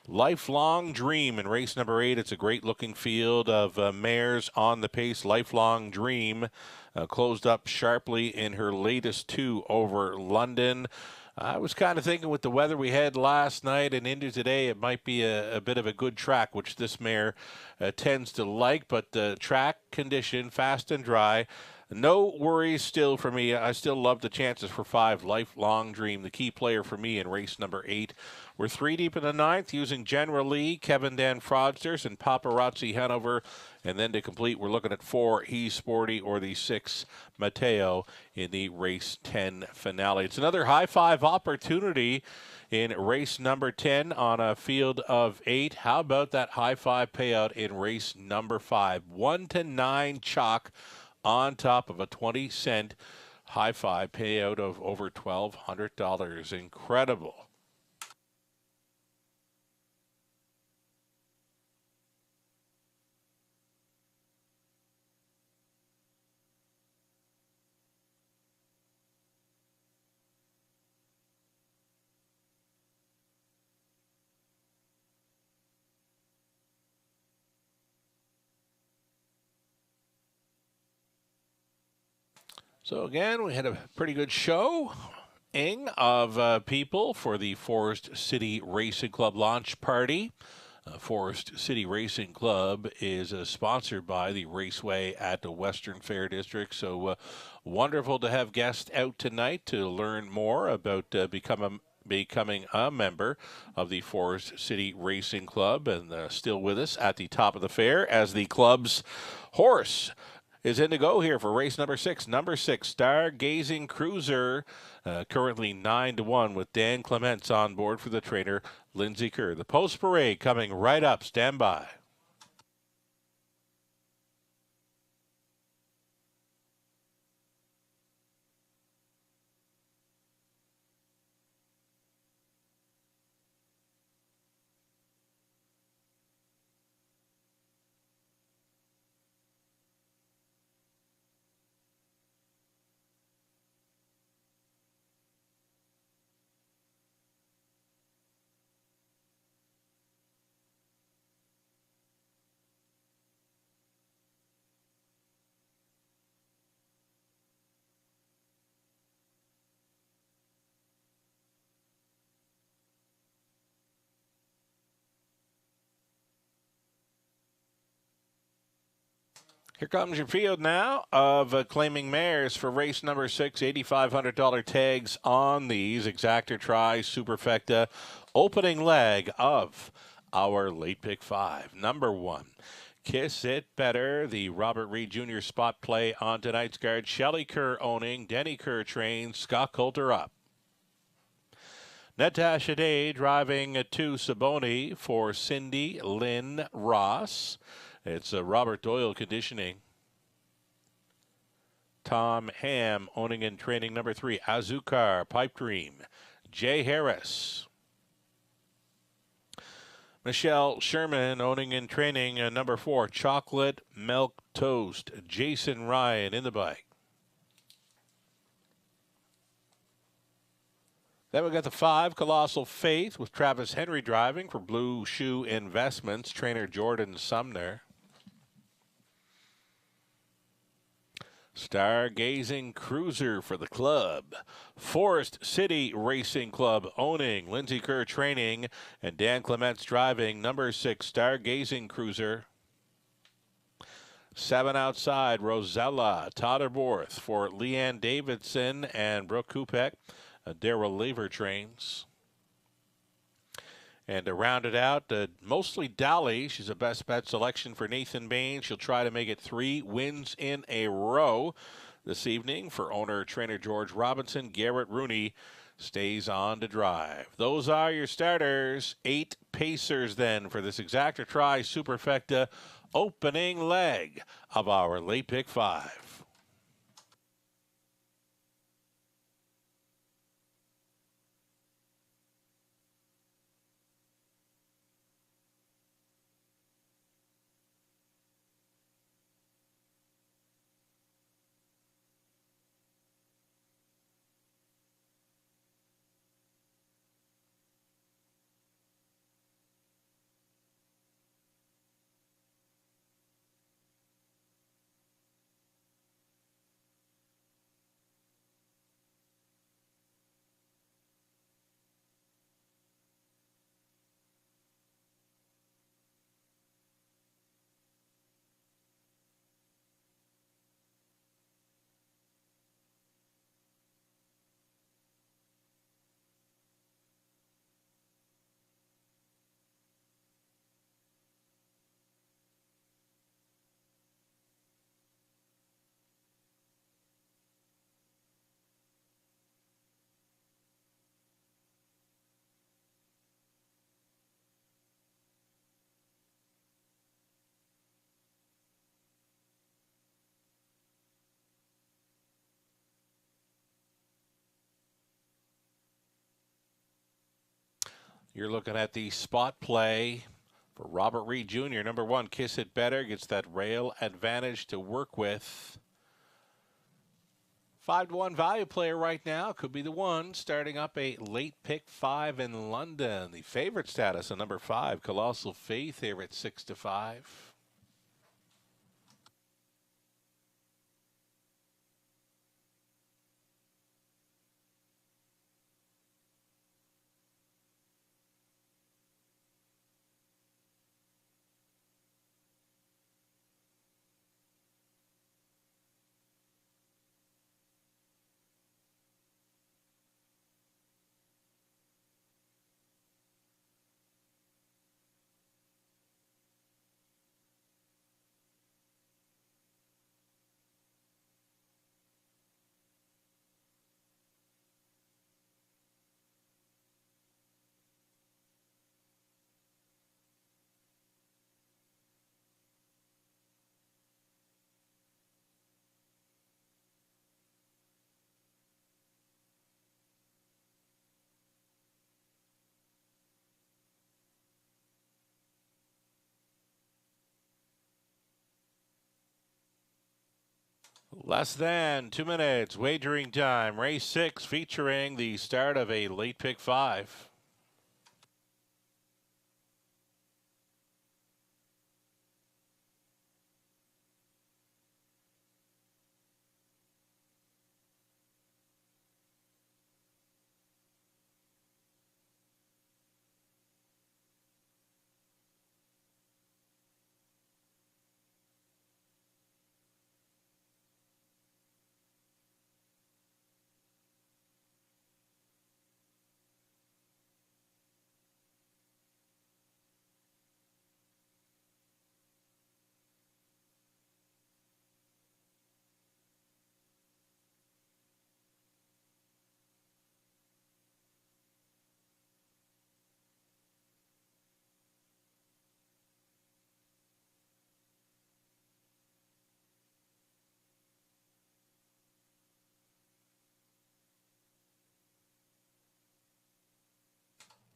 Lifelong Dream in race number 8. It's a great looking field of mares on the pace. Lifelong Dream closed up sharply in her latest 2 over London. I was kind of thinking with the weather we had last night and into today, it might be a bit of a good track, which this mare tends to like, but the track condition, fast and dry. No worries still for me. I still love the chances for 5, Lifelong Dream, the key player for me in race number 8. We're 3 deep in the 9th using General Lee, Kevin Dan Fraudsters, and Paparazzi Hanover. And then to complete, we're looking at 4, He's Sporty, or the 6, Mateo, in the race 10 finale. It's another high 5 opportunity in race number 10 on a field of 8. How about that high 5 payout in race number 5? 1 to 9 chalk on top of a 20-cent high 5 payout of over $1,200. Incredible. So again, we had a pretty good show of people for the Forest City Racing Club launch party. Forest City Racing Club is sponsored by the Raceway at the Western Fair District. So wonderful to have guests out tonight to learn more about becoming a member of the Forest City Racing Club. And still with us at the top of the fair as the club's horse is in to go here for race number 6. Number 6, Stargazing Cruiser, currently 9-1 with Dan Clements on board for the trainer, Lindsay Kerr. The post parade coming right up. Stand by. Here comes your field now of claiming mares for race number 6. $8,500 tags on these. Exactor Tri, Superfecta. Opening leg of our late pick 5. Number 1, Kiss It Better, the Robert Reed Jr. spot play on tonight's card. Shelley Kerr owning, Denny Kerr trains, Scott Coulter up. Natasha Day driving to Saboni for Cindy Lynn Ross. It's Robert Doyle conditioning. Tom Ham owning and training number 3. Azukar, Pipe Dream. Jay Harris. Michelle Sherman owning and training number 4. Chocolate Milk Toast. Jason Ryan in the bike. Then we got the 5, Colossal Faith, with Travis Henry driving for Blue Shoe Investments. Trainer Jordan Sumner. Stargazing Cruiser for the club. Forest City Racing Club owning, Lindsay Kerr training, and Dan Clements driving. Number 6, Stargazing Cruiser. 7 outside, Rosella Totterborth for Leanne Davidson and Brooke Kupek. Daryl Lever trains. And to round it out, mostly Dolly. She's a best bet selection for Nathan Bain. She'll try to make it 3 wins in a row this evening. For owner-trainer George Robinson, Garrett Rooney stays on to drive. Those are your starters. 8 pacers then for this Exacta Tri Superfecta opening leg of our late pick 5. You're looking at the spot play for Robert Reed Jr. Number 1, Kiss It Better, gets that rail advantage to work with. 5-1 value player right now. Could be the one starting up a late pick 5 in London. The favorite status on number 5, Colossal Faith, here at 6-5. Less than 2 minutes, wagering time. Race 6 featuring the start of a late pick 5.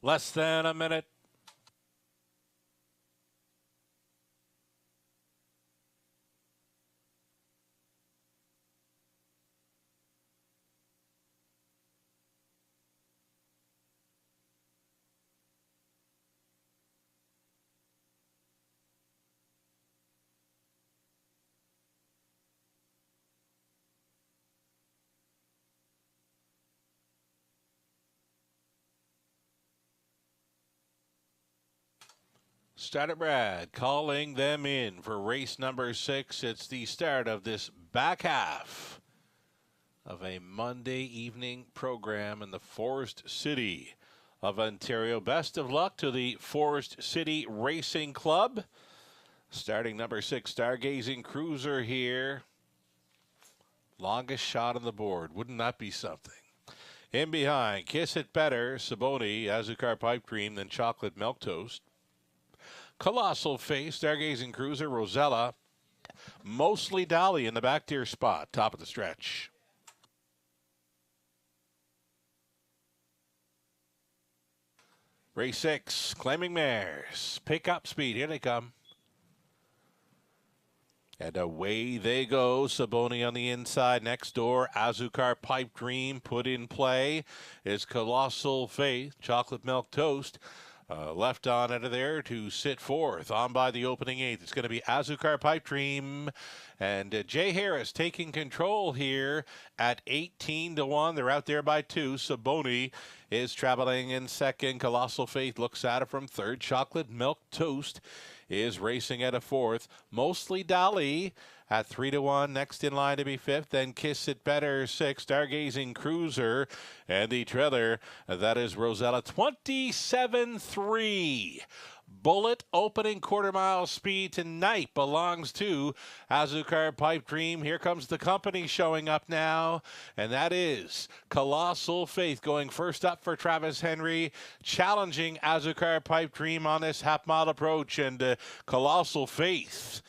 Less than a minute. Starter Brad calling them in for race number 6. It's the start of this back half of a Monday evening program in the Forest City of Ontario. Best of luck to the Forest City Racing Club. Starting number 6, Stargazing Cruiser here. Longest shot on the board. Wouldn't that be something? In behind, Kiss It Better, Saboni, Azucar Pipe Dream, then Chocolate Milk Toast. Colossal Face, Stargazing Cruiser, Rosella. Mostly Dolly in the back tier spot, top of the stretch. Race 6, Claiming Mares. Pick up speed. Here they come. And away they go. Saboni on the inside. Next door, Azucar Pipe Dream put in play is Colossal Faith. Chocolate Milk Toast. Left on out of there to sit fourth. On by the opening 8th. It's going to be Azucar Pipe Dream. And Jay Harris taking control here at 18-1. They're out there by 2. Saboni is traveling in second. Colossal Faith looks at it from third. Chocolate Milk Toast is racing at a fourth. Mostly Dolly at 3-1. Next in line to be fifth. Then Kiss It Better 6th. Stargazing Cruiser and the trailer. That is Rosella 27-3. Bullet opening quarter mile speed tonight belongs to Azucar Pipe Dream. Here comes the company showing up now, and that is Colossal Faith going first up for Travis Henry, challenging Azucar Pipe Dream on this half-mile approach, and Colossal Faith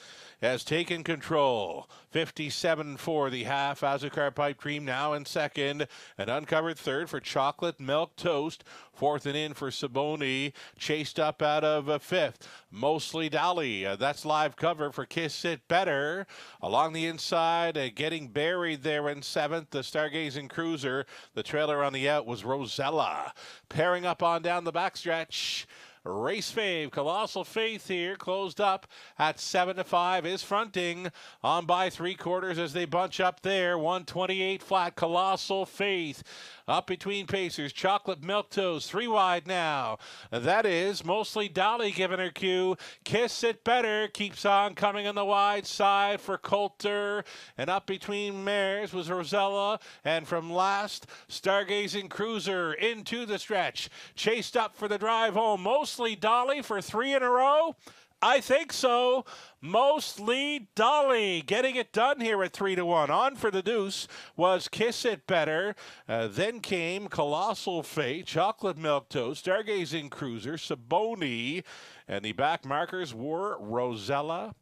has taken control. 57 for the half. Azucar Pipe Dream now in second. An uncovered third for Chocolate Milk Toast. Fourth and in for Saboni. Chased up out of fifth. Mostly Dolly. That's live cover for Kiss It Better. Along the inside, getting buried there in seventh. The Stargazing Cruiser. The trailer on the out was Rosella. Pairing up on down the backstretch. Race fave, Colossal Faith here, closed up at 7-5, is fronting on by 3/4 as they bunch up there. 128 flat, Colossal Faith up between pacers. Chocolate Milk Toast, 3 wide now. That is Mostly Dolly giving her cue. Kiss It Better keeps on coming on the wide side for Coulter, and up between mares was Rosella, and from last, Stargazing Cruiser into the stretch. Chased up for the drive home. Mostly Dolly for 3 in a row. I think so. Mostly Dolly getting it done here at 3-1. On for the deuce was Kiss It Better. Then came Colossal Fate, Chocolate Milk Toast, Stargazing Cruiser, Saboni, and the back markers were Rosella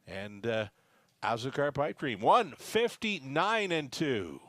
and Azucar Pipe Dream. 159-2.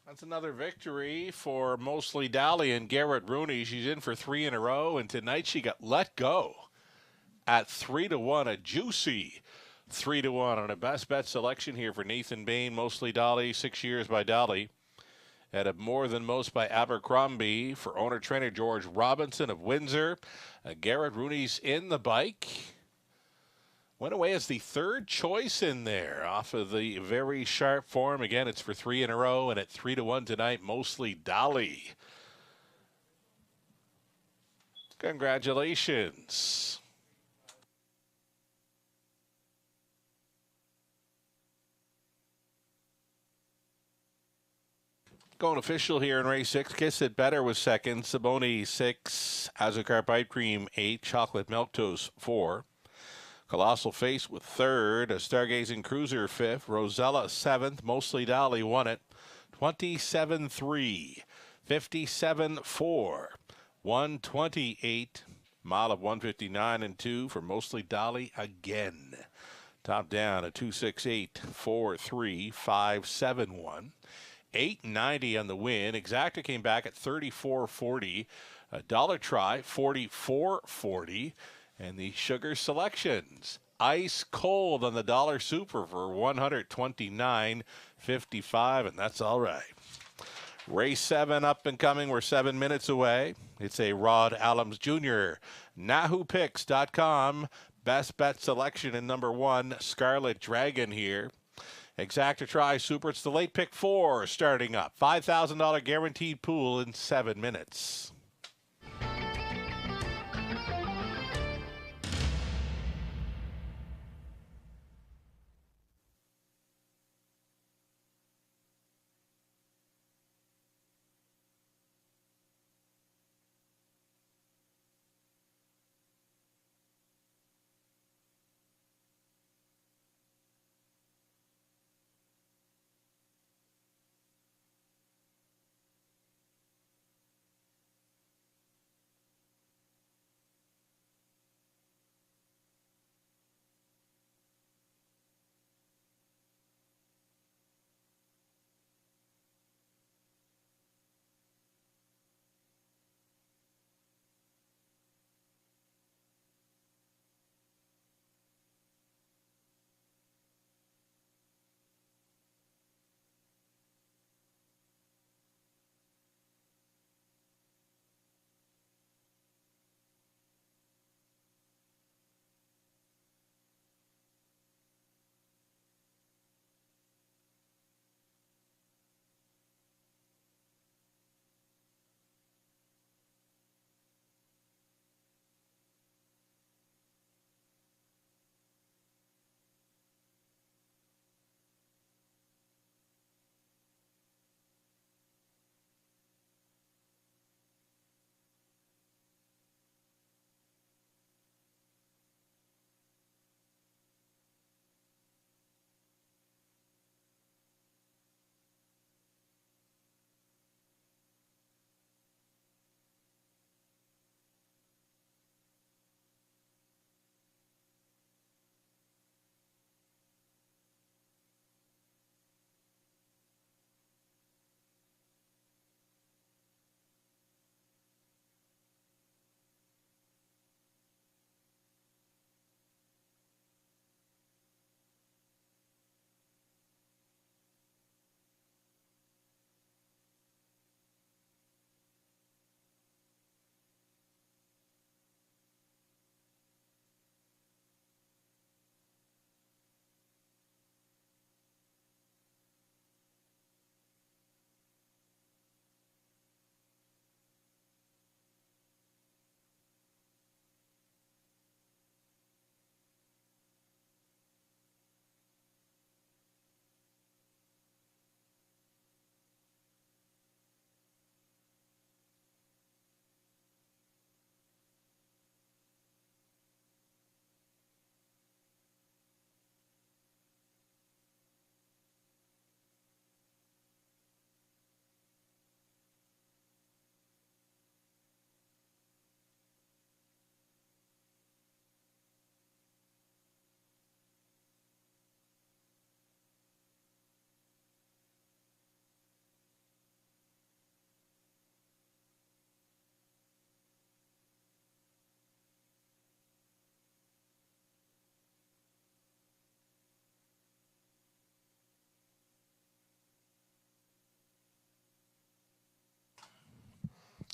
That's another victory for Mostly Dolly and Garrett Rooney. She's in for 3 in a row, and tonight she got let go at 3-1. A juicy 3-1 on a best bet selection here for Nathan Bain. Mostly Dolly, 6 years by Dolly. At a more than most by Abercrombie for owner-trainer George Robinson of Windsor. Garrett Rooney's in the bike. Went away as the third choice in there off of the very sharp form. Again, it's for 3 in a row, and at 3-1 tonight, Mostly Dolly. Congratulations. Going official here in race 6. Kiss It Better was second. Saboni 6. Azucar Pipe Dream 8. Chocolate Milk Toast 4. Colossal Face with third. A Stargazing Cruiser 5th. Rosella 7th. Mostly Dolly won it. 27-3. 57-4. 128. Mile of 159 and 2 for Mostly Dolly again. Top down a 268-4-3-5-7-1. 890 on the win. Exacta came back at 34.40. A dollar try 44.40. And the Sugar Selections ice cold on the Dollar Super for 129.55, and that's all right. Race 7 up and coming. We're 7 minutes away. It's a Rod Allums Jr. NahooPicks.com. Best bet selection in number 1, Scarlet Dragon here. Exacta try super. It's the late pick 4 starting up. $5,000 guaranteed pool in 7 minutes.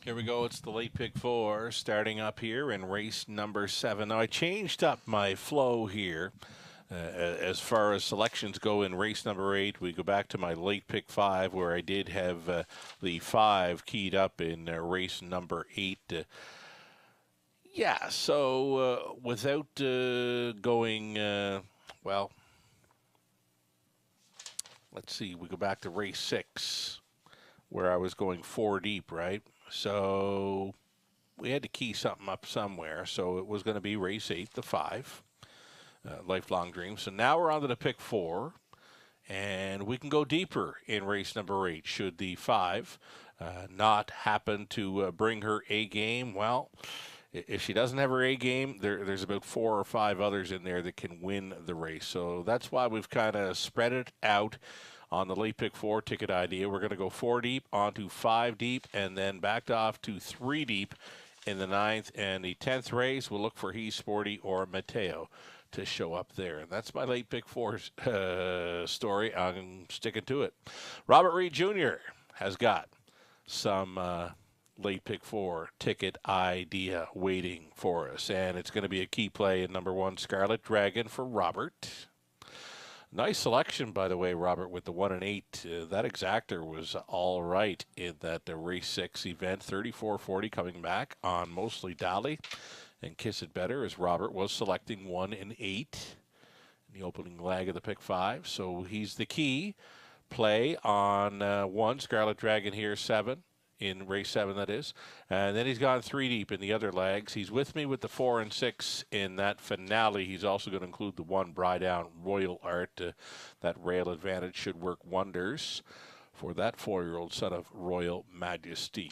Here we go. It's the late pick 4 starting up here in race number 7. Now, I changed up my flow here as far as selections go in race number 8. We go back to my late pick 5 where I did have the 5 keyed up in race number 8. Yeah, so without going, well, let's see. We go back to race 6 where I was going 4 deep, right? So we had to key something up somewhere. So it was going to be race 8, the 5, Lifelong Dream. So now we're on to the pick 4. And we can go deeper in race number 8. Should the 5 not happen to bring her A game, well, if she doesn't have her A game, there's about 4 or 5 others in there that can win the race. So that's why we've kind of spread it out on the late pick 4 ticket idea. We're going to go 4 deep onto 5 deep and then backed off to 3 deep in the 9th and the 10th race. We'll look for He's Sporty or Mateo to show up there. And that's my late pick 4 story. I'm sticking to it. Robert Reed Jr. has got some late pick 4 ticket idea waiting for us. And it's going to be a key play in number 1, Scarlet Dragon for Robert. Nice selection, by the way, Robert, with the 1 and 8. That exactor was all right in that race 6 event. 34.40 coming back on mostly Dally. And Kiss It Better as Robert was selecting 1 and 8 in the opening leg of the pick 5. So he's the key play on 1, Scarlet Dragon here, 7. In race 7, that is. And then he's gone 3 deep in the other legs. He's with me with the 4 and 6 in that finale. He's also going to include the 1 Brydown Royal Art. That rail advantage should work wonders for that 4-year-old son of Royal Majesty.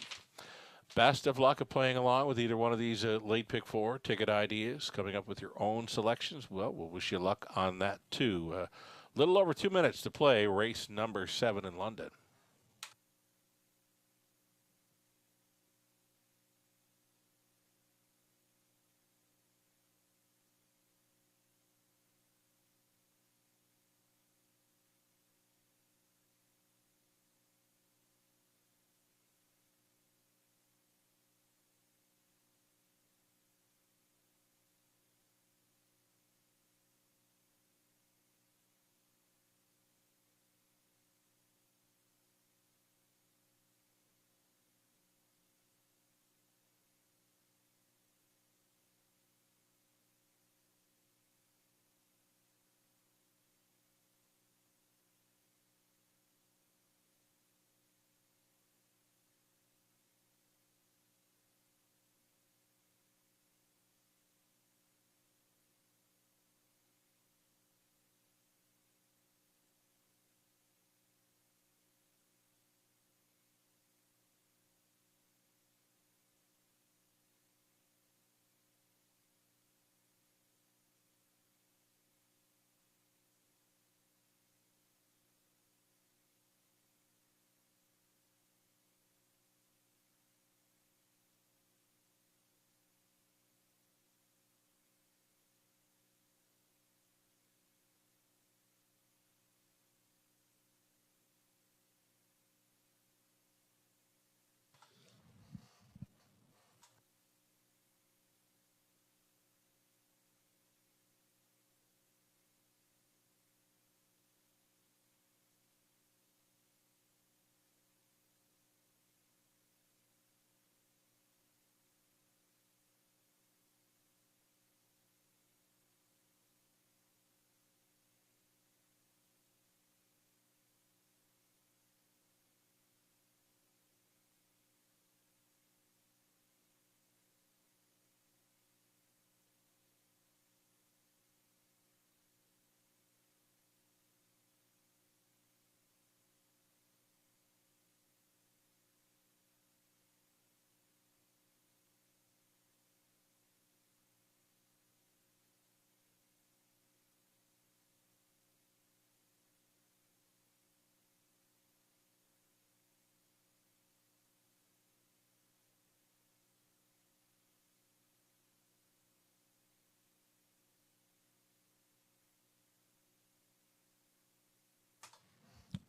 Best of luck of playing along with either one of these late pick 4 ticket ideas. Coming up with your own selections. Well, we'll wish you luck on that too. Little over 2 minutes to play race number 7 in London.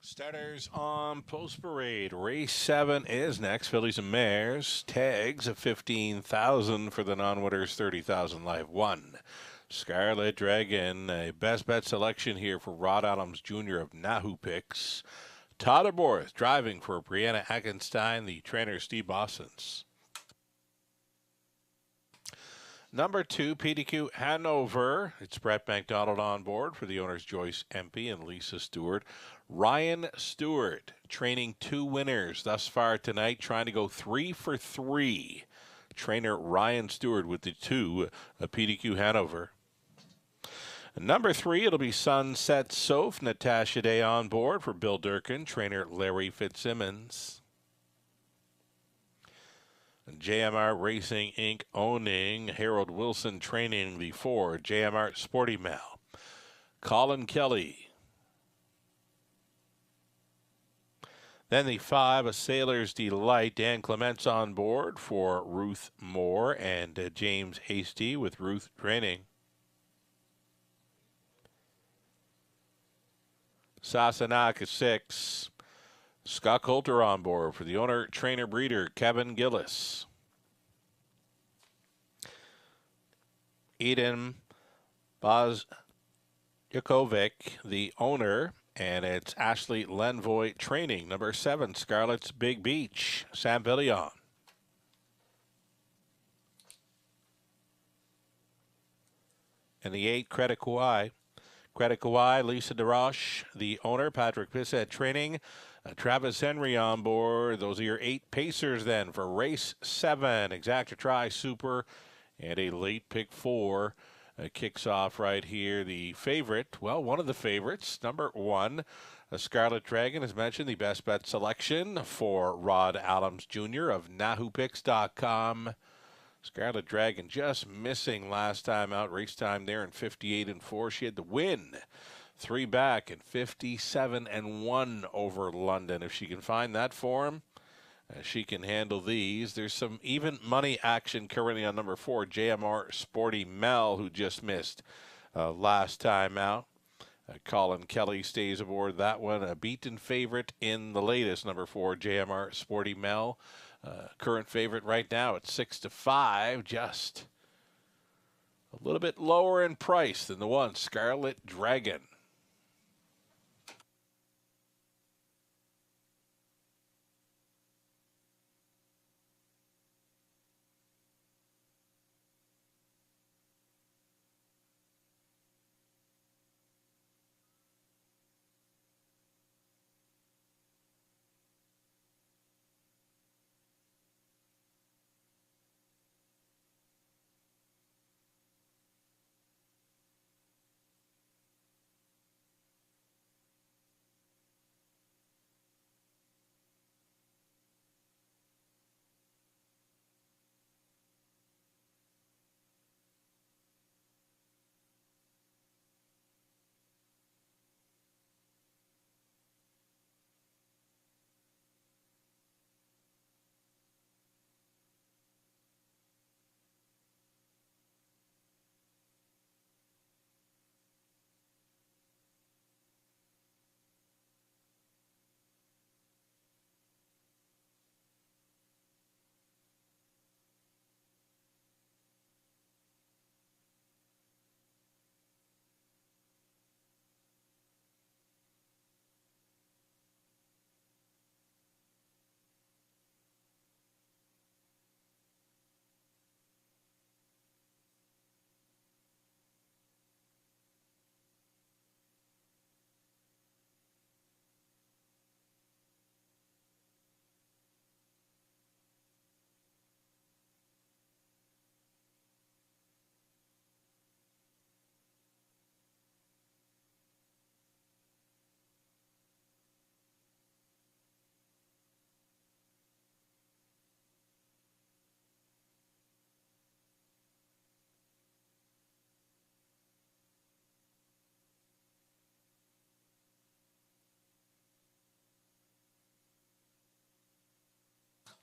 Starters on Post Parade. Race 7 is next. Fillies and Mares. Tags of 15,000 for the non-winners. 30,000 live. 1. Scarlet Dragon. A best bet selection here for Rod Adams Jr. of Nahu Picks. Todd Borth driving for Brianna Hackenstein. The trainer Steve Bossens. Number 2, PDQ Hanover. It's Brett McDonald on board for the owners Joyce MP and Lisa Stewart. Ryan Stewart training 2 winners thus far tonight, trying to go 3 for 3. Trainer Ryan Stewart with the 2, PDQ Hanover. Number 3, it'll be Sunset Soph, Natasha Day on board for Bill Durkin, trainer Larry Fitzsimmons. JMR Racing Inc. owning Harold Wilson training the 4, JMR Sporty Mal. Colin Kelly. Then the 5, A Sailor's Delight, Dan Clements on board for Ruth Moore and James Hasty with Ruth training. Sassenach 6, Scott Coulter on board for the owner, trainer, breeder, Kevin Gillis. Eden Bozjakovic, the owner, and it's Ashley Lenvoy training. Number 7, Scarlett's Big Beach, Sam Villion. And the 8, Credit Kauai. Credit Kauai, Lisa DeRoche, the owner, Patrick Bissett training. Travis Henry on board. Those are your 8 pacers then for race 7. Exacta Tri Super and a late pick 4. Kicks off right here. The favorite, well, one of the favorites, number 1, Scarlet Dragon, as mentioned, the best bet selection for Rod Allums Jr. of NahooPicks.com. Scarlet Dragon just missing last time out. Race time there in 58-4. She had the win. 3 back and 57-1 over London. If she can find that form, she can handle these. There's some even money action currently on number 4, JMR Sporty Mel, who just missed last time out. Colin Kelly stays aboard that one. A beaten favorite in the latest, number 4, JMR Sporty Mel. Current favorite right now at 6-5, just a little bit lower in price than the 1, Scarlet Dragon.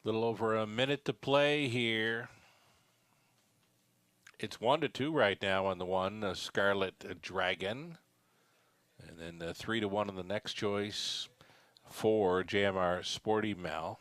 Little over a minute to play here. It's 1-2 right now on the 1, Scarlet Dragon. And then 3-1 on the next choice for JMR Sporty Mal.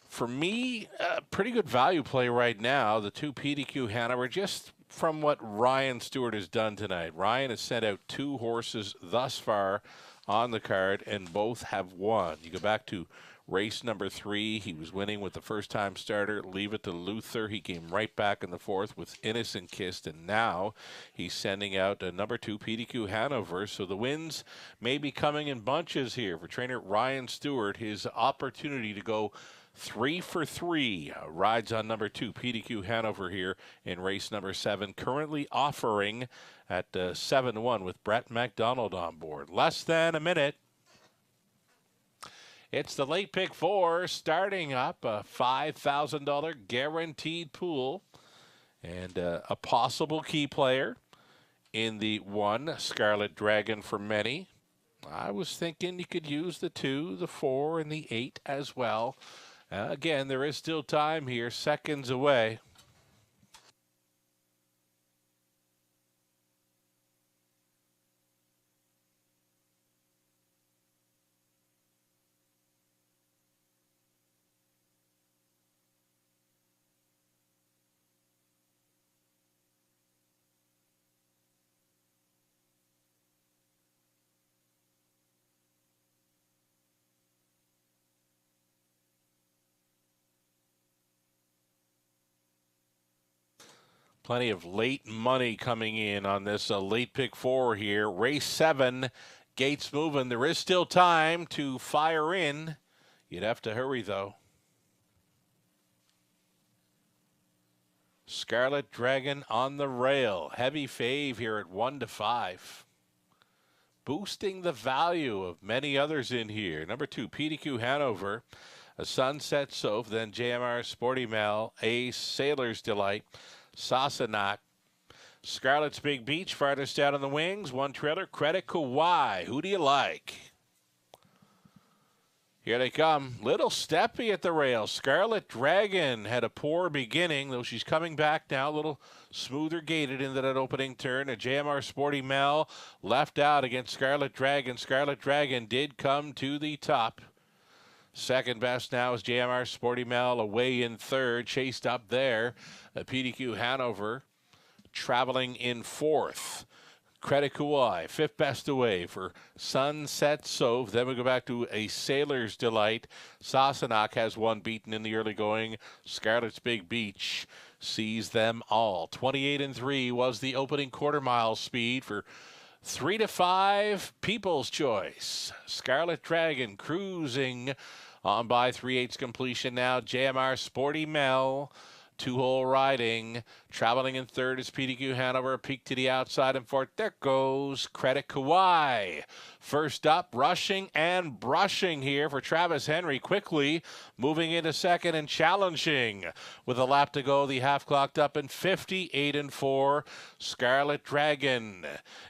For me, pretty good value play right now. The 2 PDQ Hanover, just from what Ryan Stewart has done tonight. Ryan has sent out 2 horses thus far on the card, and both have won. You go back to race number 3, he was winning with the first-time starter, Leave It to Luther. He came right back in the 4th with Innocent Kissed, and now he's sending out a number 2 PDQ Hanover. So the wins may be coming in bunches here for trainer Ryan Stewart. His opportunity to go 3 for 3. Rides on number 2, PDQ Hanover here in race number 7. Currently offering at 7-1 with Brett McDonald on board. Less than a minute. It's the late pick 4 starting up a $5,000 guaranteed pool and a possible key player in the 1 Scarlet Dragon for many. I was thinking you could use the 2, the 4, and the 8 as well. Again, there is still time here, seconds away. Plenty of late money coming in on this late pick 4 here. Race 7, gates moving. There is still time to fire in. You'd have to hurry, though. Scarlet Dragon on the rail. Heavy fave here at 1 to 5. Boosting the value of many others in here. Number 2, PDQ Hanover. A Sunset Soph, then JMR Sporty Mel, a Sailor's Delight, Sassenach, Scarlet's Big Beach, farthest out on the wings. 1 trailer, Credit Kawhi. Who do you like? Here they come. Little steppy at the rail. Scarlet Dragon had a poor beginning, though she's coming back now. A little smoother gated into that opening turn. A JMR Sporty Mel left out against Scarlet Dragon. Scarlet Dragon did come to the top. Second best now is JMR Sporty Mel away in third. Chased up there. PDQ Hanover traveling in fourth. Credit Kawhi, 5th best away for Sunset Soph. Then we go back to a Sailor's Delight. Sassenach has 1 beaten in the early going. Scarlet's Big Beach sees them all. 28-3 was the opening quarter mile speed for 3 to 5. People's Choice. Scarlet Dragon cruising on by 3/8 completion now. JMR Sporty Mel. 2-hole riding. Traveling in third is PDQ Hanover. Peak to the outside and fourth. There goes Credit Kawhi. First up, rushing and brushing here for Travis Henry. Quickly moving into second and challenging. With a lap to go, the half clocked up in 58-4. Scarlet Dragon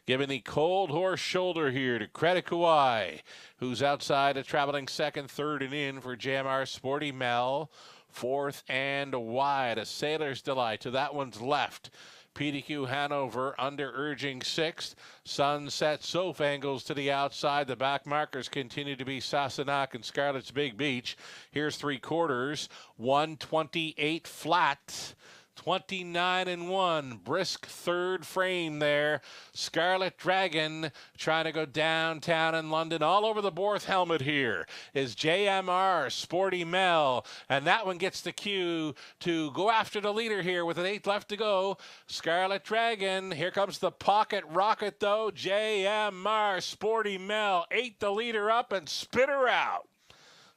giving the cold horse shoulder here to Credit Kawhi, who's outside of traveling second, third, and in for JMR Sporty Mel. 4th and wide, a Sailor's Delight to that one's left. PDQ Hanover under urging 6th. Sunset Soph angles to the outside. The back markers continue to be Sassenach and Scarlet's Big Beach. Here's 3/4. 128 flat. 29-1, brisk third frame there. Scarlet Dragon trying to go downtown in London. All over the Borth helmet here is JMR Sporty Mel, and that one gets the cue to go after the leader here with an 8 left to go. Scarlet Dragon, here comes the pocket rocket though. JMR Sporty Mel, 8 the leader up and spit her out.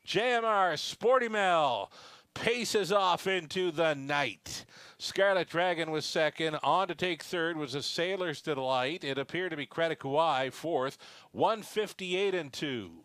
JMR Sporty Mel paces off into the night. Scarlet Dragon was second. On to take third was a Sailor's Delight. It appeared to be Credit Kawhi fourth. 158-2.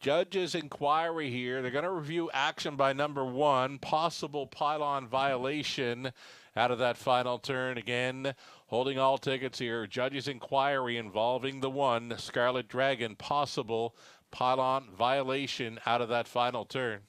Judge's inquiry here. They're going to review action by number 1. Possible pylon violation out of that final turn. Again, holding all tickets here. Judge's inquiry involving the 1 Scarlet Dragon. Possible pylon violation out of that final turn.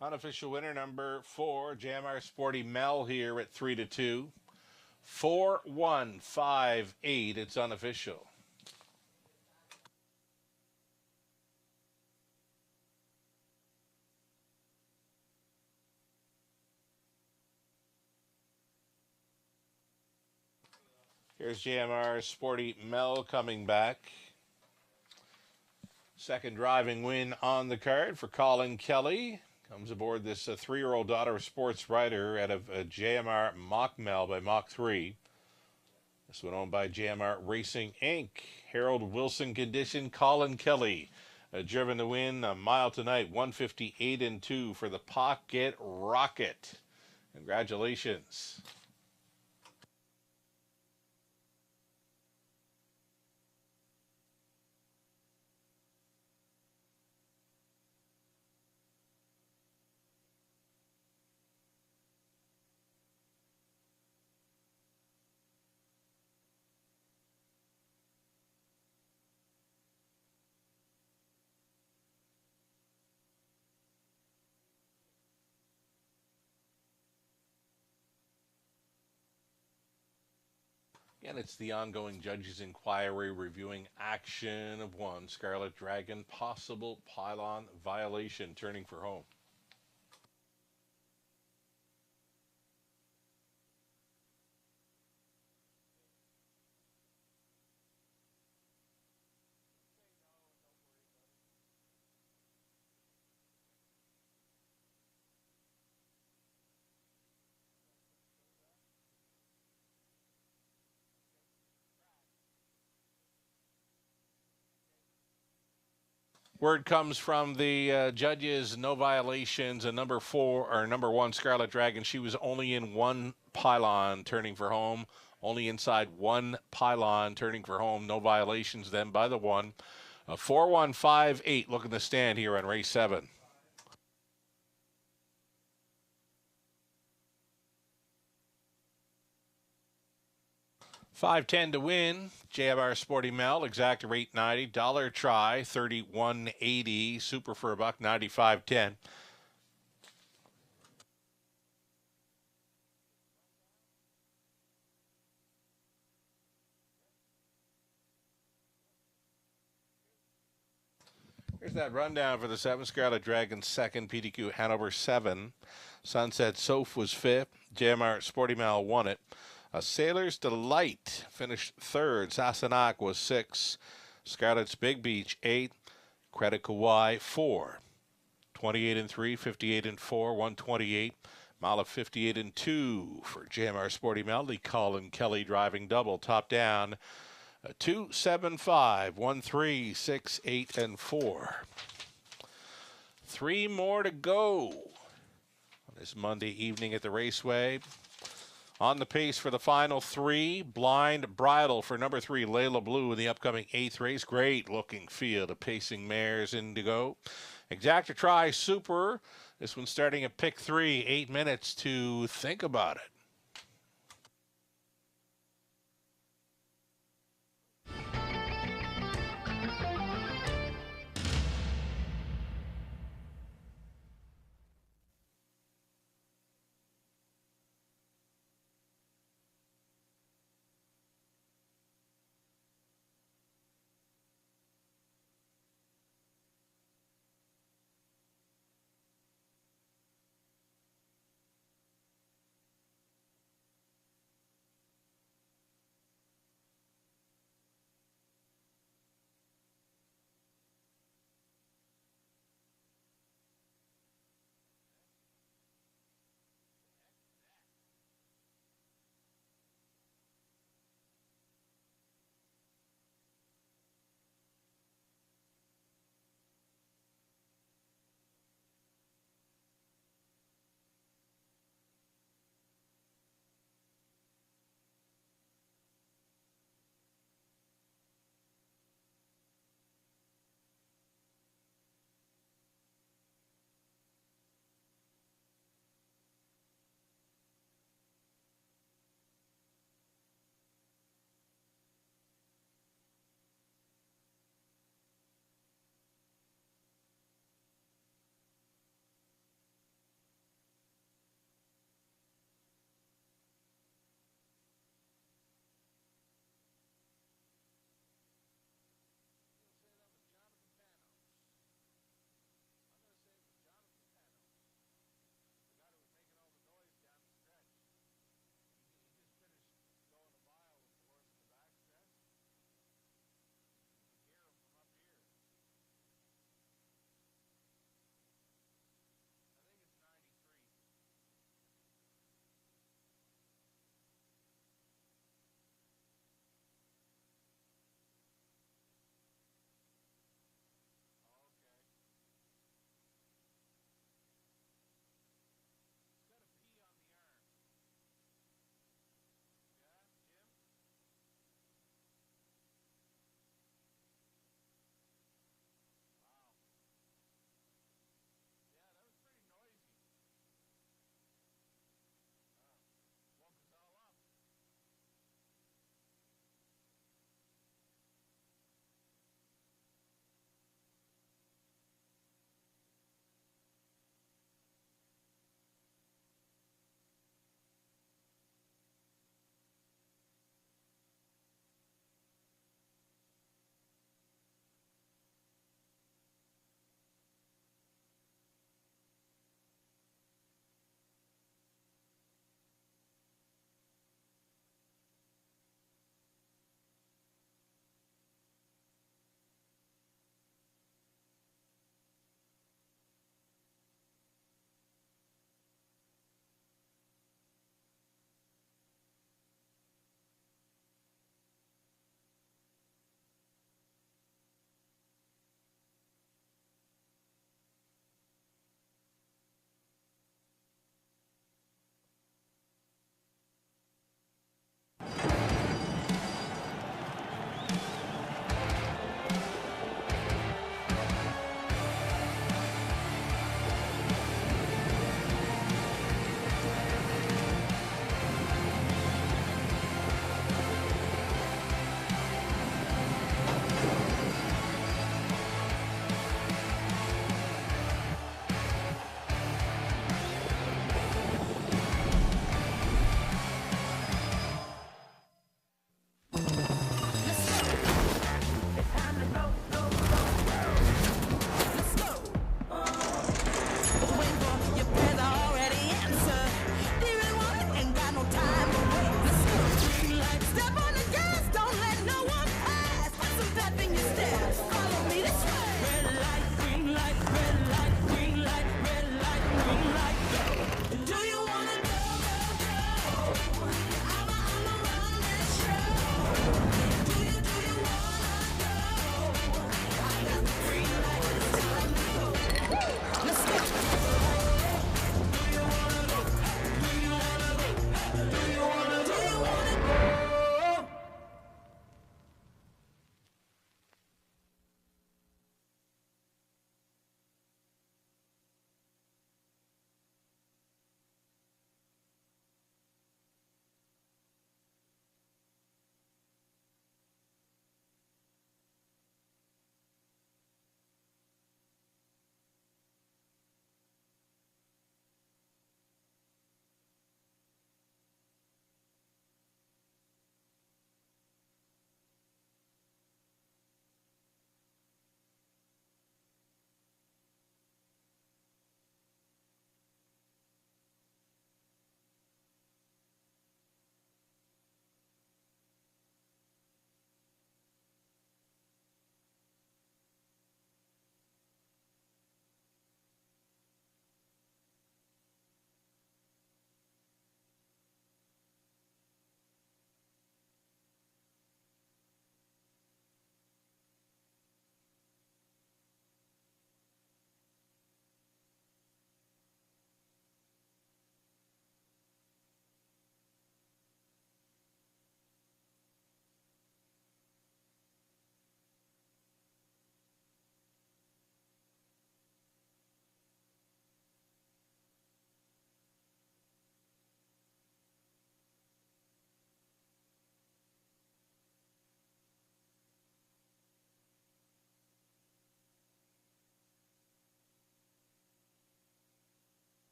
Unofficial winner number 4, JMR Sporty Mel here at 3-2. 4-1-5-8. It's unofficial. Here's JMR Sporty Mel coming back. Second driving win on the card for Colin Kelly. Comes aboard this 3-year-old daughter of sports writer out of JMR Mach Mel by Mach 3. This one owned by JMR Racing Inc. Harold Wilson condition, Colin Kelly. Driven to win a mile tonight, 158-2 for the Pocket Rocket. Congratulations. Again, it's the ongoing judge's inquiry reviewing action of one Scarlet Dragon possible pylon violation turning for home. Word comes from the judges, no violations. And number 1, Scarlet Dragon, she was only in one pylon turning for home. Only inside one pylon turning for home. No violations then by the 1. 4-1-5-8. Look in the stand here on race 7. $5.10 to win. JMR Sporty Mel, exacta rate $90. Dollar try, $31.80. Super for $1, $95.10. Here's that rundown for the 7. Scarlet Dragon 2nd, PDQ Hanover 7. Sunset Soph was 5th. JMR Sporty Mel won it. Sailor's Delight finished 3rd. Sassenach was 6th. Scarlet's Big Beach 8th. Credit Kauai 4. 28-3, 58-4, 128. Mile of 58-2 for JMR Sporty Mel. Lee Colin Kelly driving double. Top down 2, 7, 5, 1, 3, 6, 8, and 4. 3 more to go on this Monday evening at the Raceway. On the pace for the final 3, Blind Bridle for number 3, Layla Blue in the upcoming 8th race. Great looking field of pacing mares in to go. Exacta Try Super. This one starting at pick 3, 8 minutes to think about it.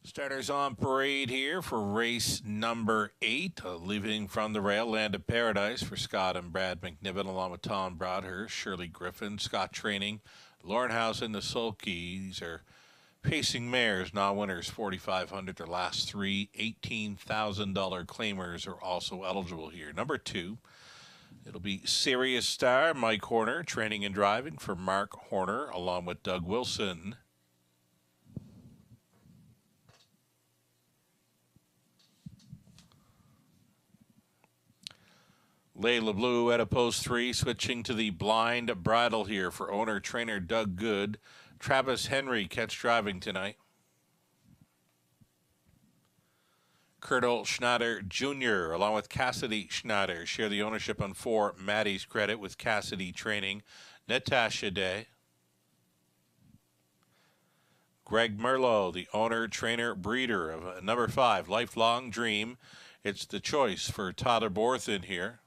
Starters on parade here for race number 8, leaving from the rail, Land of Paradise for Scott and Brad McNiven, along with Tom Broadhurst, Shirley Griffin, Scott Training, Lauren House, and the Sulky. These are pacing mares, non-winners, 4,500. Their last three, $18,000 claimers are also eligible here. Number 2, it'll be Serious Star, Mike Horner, training and driving for Mark Horner, along with Doug Wilson. Layla Blue at a post 3, switching to the blind bridle here for owner-trainer Doug Good. Travis Henry catch driving tonight. Kurtle Schneider Jr. along with Cassidy Schneider share the ownership on 4, Maddie's Credit, with Cassidy training Natasha Day. Greg Merlot, the owner-trainer breeder of number 5, Lifelong Dream. It's the choice for Tyler Borthen here.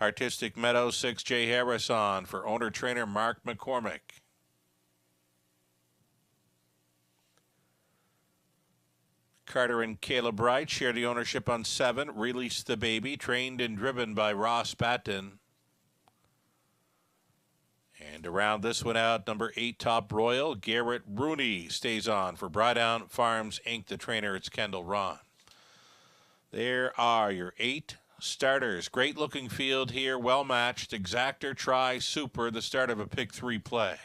Artistic Meadow 6, Jay Harrison for owner-trainer Mark McCormick. Carter and Caleb Wright share the ownership on 7, Release the Baby, trained and driven by Ross Batten. And to round this one out, number 8, Top Royal, Garrett Rooney stays on for Brydown Farms Inc., the trainer. It's Kendall Ron. There are your 8 starters. Great looking field here, well matched. Exactor, Try, Super, the start of a pick 3 play.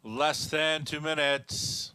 Less than 2 minutes.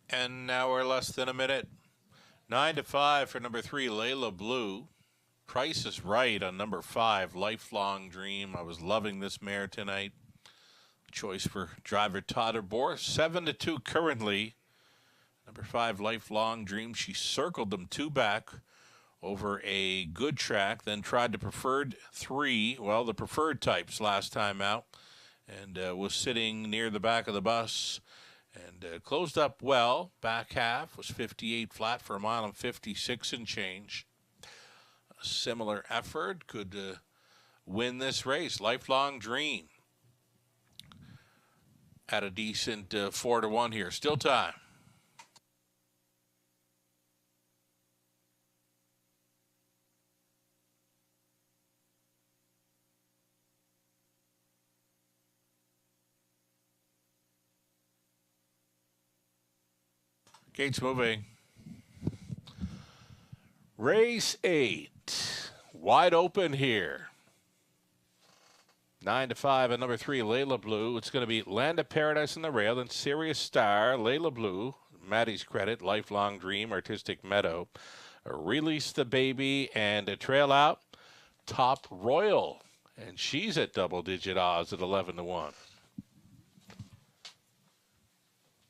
And now we're less than a minute. 9-5 for number 3, Layla Blue. Price is right on number 5, Lifelong Dream. I was loving this mare tonight. Choice for driver Todd Bohr. 7-2 currently. Number 5, Lifelong Dream. She circled them 2 back over a good track, then tried the preferred 3, well, the preferred types last time out, and was sitting near the back of the bus and closed up well. Back half was 58 flat for a mile and 56 and change. A similar effort could win this race. Lifelong Dream at a decent 4-1 here. Still time. Gates moving. Race 8. Wide open here. 9-5 and number 3, Layla Blue. It's going to be Land of Paradise on the rail, then Serious Star, Layla Blue, Maddie's Credit, Lifelong Dream, Artistic Meadow, Release the Baby, and a trail out, Top Royal. And she's at double-digit odds at 11-1.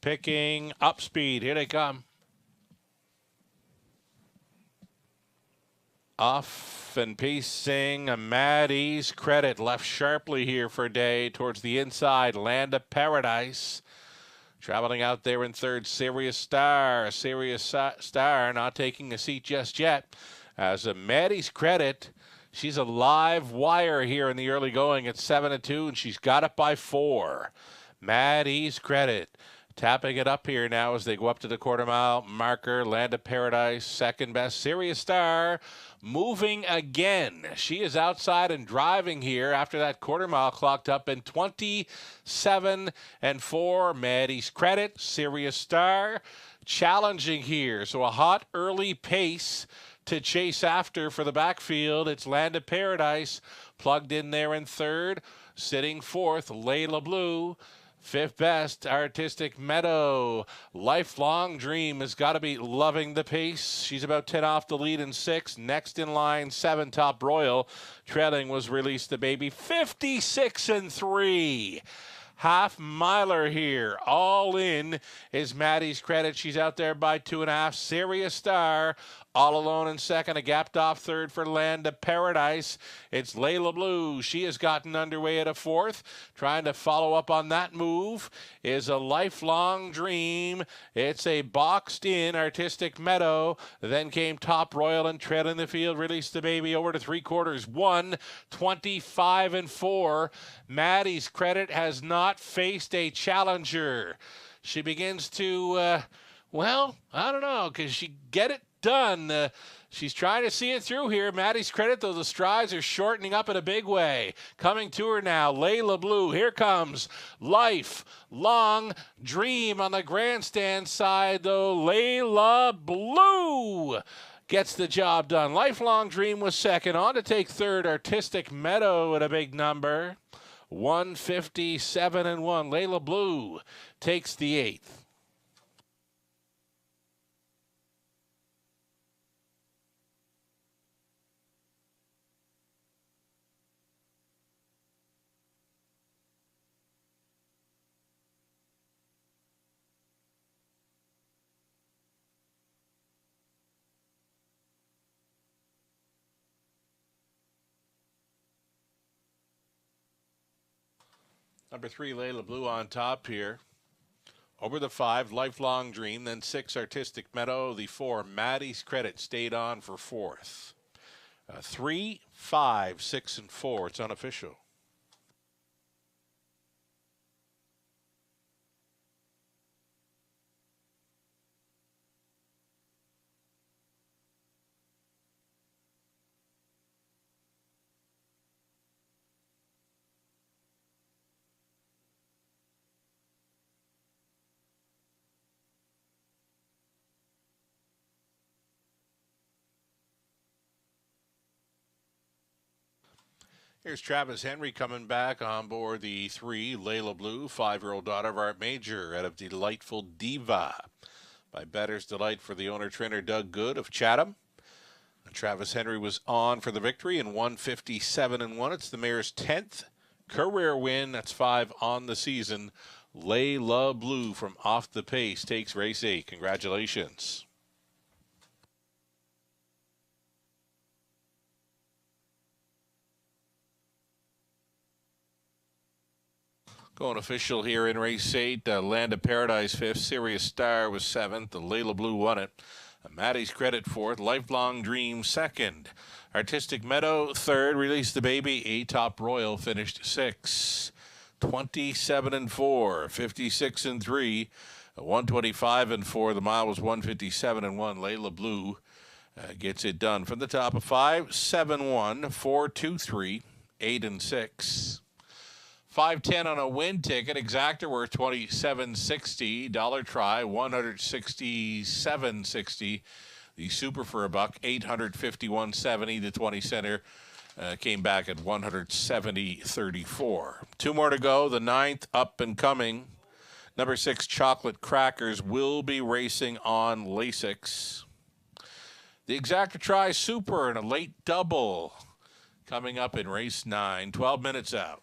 Picking up speed. Here they come. Off and pacing, Maddie's Credit left sharply here for a day towards the inside. Land of Paradise. Traveling out there in third, Serious Star. Serious Star not taking a seat just yet. As a Maddie's Credit, she's a live wire here in the early going at 7-2, and she's got it by 4. Maddie's Credit tapping it up here now as they go up to the quarter-mile marker. Land of Paradise, second best. Serious Star moving again. She is outside and driving here after that quarter-mile clocked up in 27-4. Maddie's Credit, Serious Star challenging here. So a hot early pace to chase after for the backfield. It's Land of Paradise plugged in there in third. Sitting fourth, Layla Blue. Fifth best, Artistic Meadow. Lifelong Dream has got to be loving the pace. She's about 10 off the lead in 6. Next in line, 7, Top Royal. Trailing was Release the Baby. 56-3. Half miler here. All in is Maddie's Credit. She's out there by 2.5. Serious Star all alone in second. A gapped off third for Land of Paradise. It's Layla Blue. She has gotten underway at a fourth. Trying to follow up on that move is a Lifelong Dream. It's a boxed in Artistic Meadow. Then came Top Royal and trailing the field. Release the Baby over to 3/4. 1:25-4. Maddie's Credit has not faced a challenger. She begins to, well, I don't know, because she get it done. She's trying to see it through here. Maddie's Credit, though, the strides are shortening up in a big way. Coming to her now, Layla Blue. Here comes Lifelong Dream on the grandstand side, though. Layla Blue gets the job done. Lifelong Dream was second. On to take third, Artistic Meadow at a big number. 157-1. Layla Blue takes the 8th. Number 3, Layla Blue on top here. Over the 5, Lifelong Dream. Then 6, Artistic Meadow. The 4, Maddie's Credit stayed on for 4th. 3, 5, 6, and 4. It's unofficial. Here's Travis Henry coming back on board the 3, Layla Blue, 5-year-old daughter of Art Major out of Delightful Diva. by Bettor's Delight for the owner-trainer Doug Good of Chatham. Travis Henry was on for the victory in 157-1. It's the mare's 10th career win. That's 5 on the season. Layla Blue from Off the Pace takes race 8. Congratulations. Going official here in race 8. Land of Paradise 5th. Serious Star was 7th. The Layla Blue won it. Maddie's Credit 4th. Lifelong Dream 2nd. Artistic Meadow 3rd. Release the Baby. A-Top Royal finished 6th. 27-4. 56-3. 125-4. The mile was 157-1. Layla Blue gets it done. From the top of 5, 7-1, 4-2-3, 8-6. 510 on a win ticket. Exactor worth $27.60. Dollar try $167.60. The super for $1 $851.70. The 20 center came back at $170.34. 2 more to go. The 9th up and coming. Number 6 Chocolate Crackers will be racing on Lasix. The Exactor try super and a late double coming up in race 9. 12 minutes out.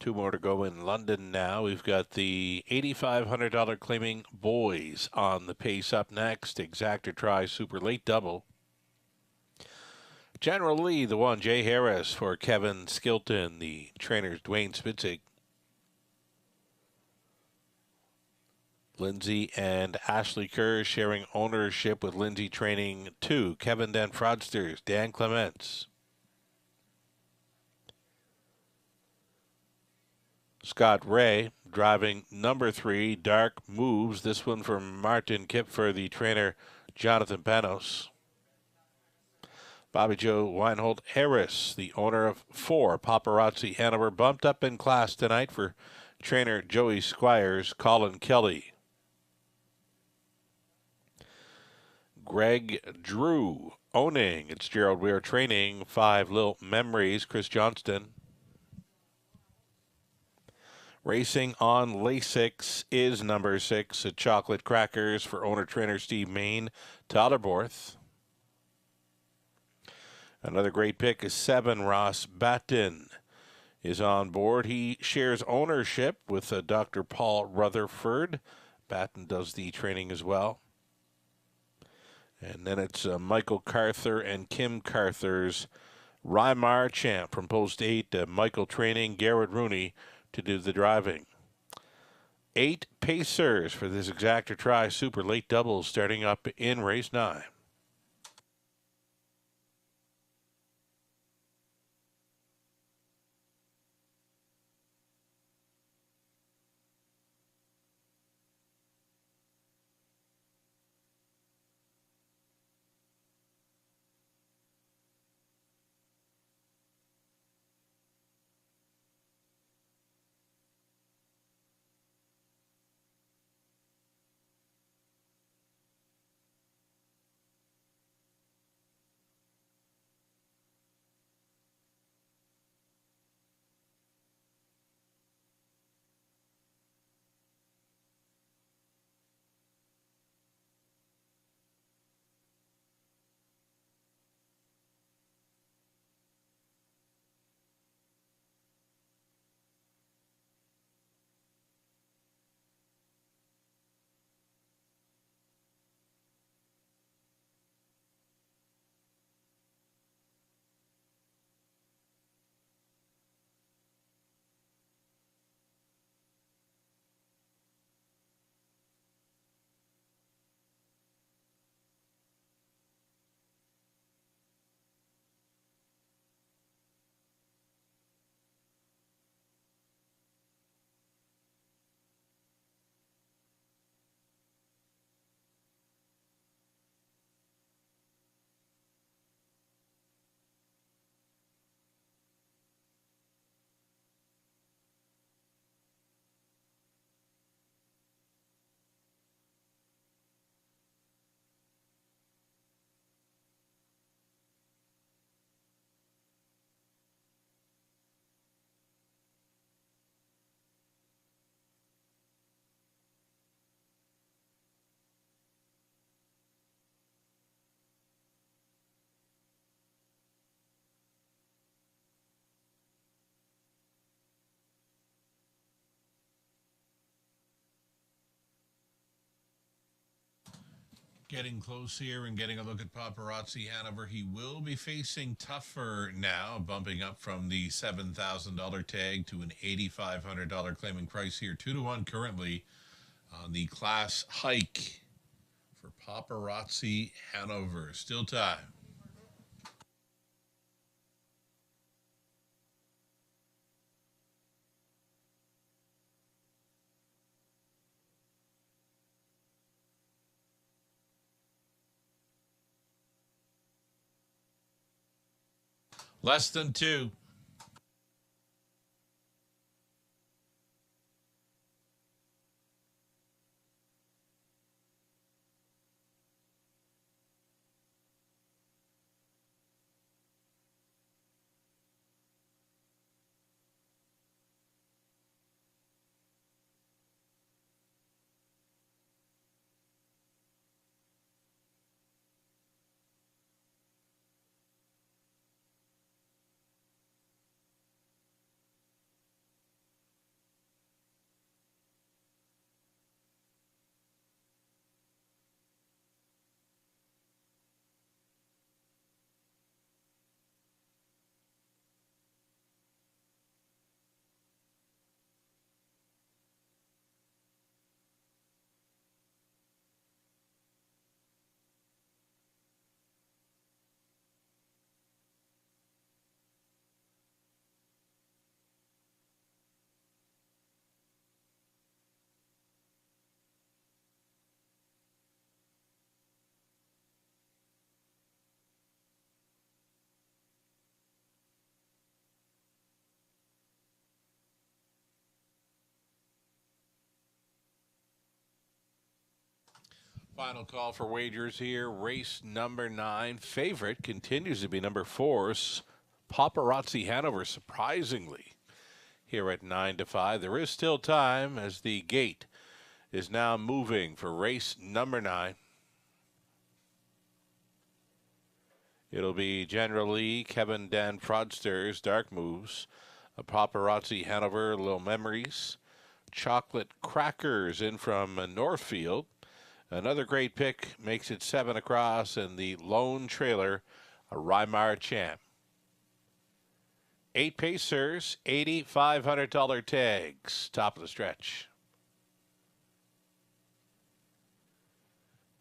Two more to go in London now. We've got the $8,500 claiming boys on the pace up next. Exactor try super late double. General Lee, the one. Jay Harris for Kevin Skilton. The trainers Dwayne Spitzig. Lindsay and Ashley Kerr sharing ownership with Lindsay Training 2. Kevin Dan Fraudsters, Dan Clements. Scott Ray driving number 3, Dark Moves. This one from Martin Kipfer, the trainer Jonathan Panos. Bobby Joe Weinhold Harris, the owner of 4, Paparazzi Hanover, bumped up in class tonight for trainer Joey Squires, Colin Kelly. Greg Drew owning. It's Gerald Weir training 5, Lil Memories, Chris Johnston. Racing on Lasix is number 6, Chocolate Crackers for owner-trainer Steve Main, Totterborth. Another great pick is 7, Ross Batten is on board. He shares ownership with Dr. Paul Rutherford. Batten does the training as well. And then it's Michael Carther and Kim Carther's Rymar Champ from Post 8, Michael training Garrett Rooney to do the driving. 8 pacers for this Exactor try super late doubles starting up in race 9. Getting close here and getting a look at Paparazzi Hanover. He will be facing tougher now, bumping up from the $7,000 tag to an $8,500 claiming price here. 2-1 currently on the class hike for Paparazzi Hanover. Still time. Less than 2. Final call for wagers here. Race number 9. Favorite continues to be number 4's Paparazzi Hanover, surprisingly, here at 9-5. There is still time as the gate is now moving for race number 9. It'll be General Lee, Kevin Dan Fraudsters, Dark Moves, a Paparazzi Hanover, Little Memories, Chocolate Crackers in from Northfield. Another great pick makes it 7 across, and the lone trailer, a Rymar Champ. 8 Pacers, $8,500 tags, top of the stretch.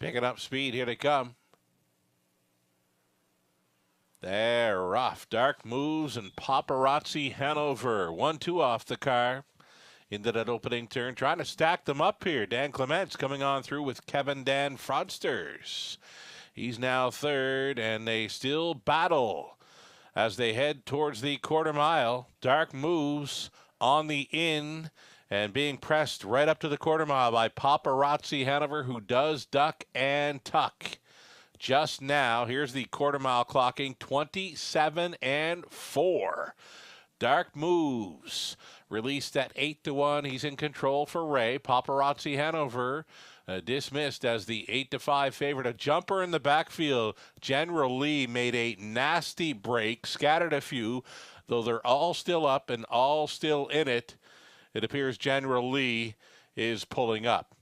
Picking up speed, here they come. They're off. Dark Moves and Paparazzi Hanover. 1-2 off the car into that opening turn. Trying to stack them up here. Dan Clements coming on through with Kevin Dan Fraudsters. He's now third, and they still battle as they head towards the quarter mile. Dark Moves on the in and being pressed right up to the quarter mile by Paparazzi Hanover, who does duck and tuck. Just now, here's the quarter mile clocking, 27-4. Dark Moves released at 8-1. He's in control for Ray. Paparazzi Hanover dismissed as the 8-5 favorite. A jumper in the backfield. General Lee made a nasty break, scattered a few, though they're all still up and all still in it. It appears General Lee is pulling up.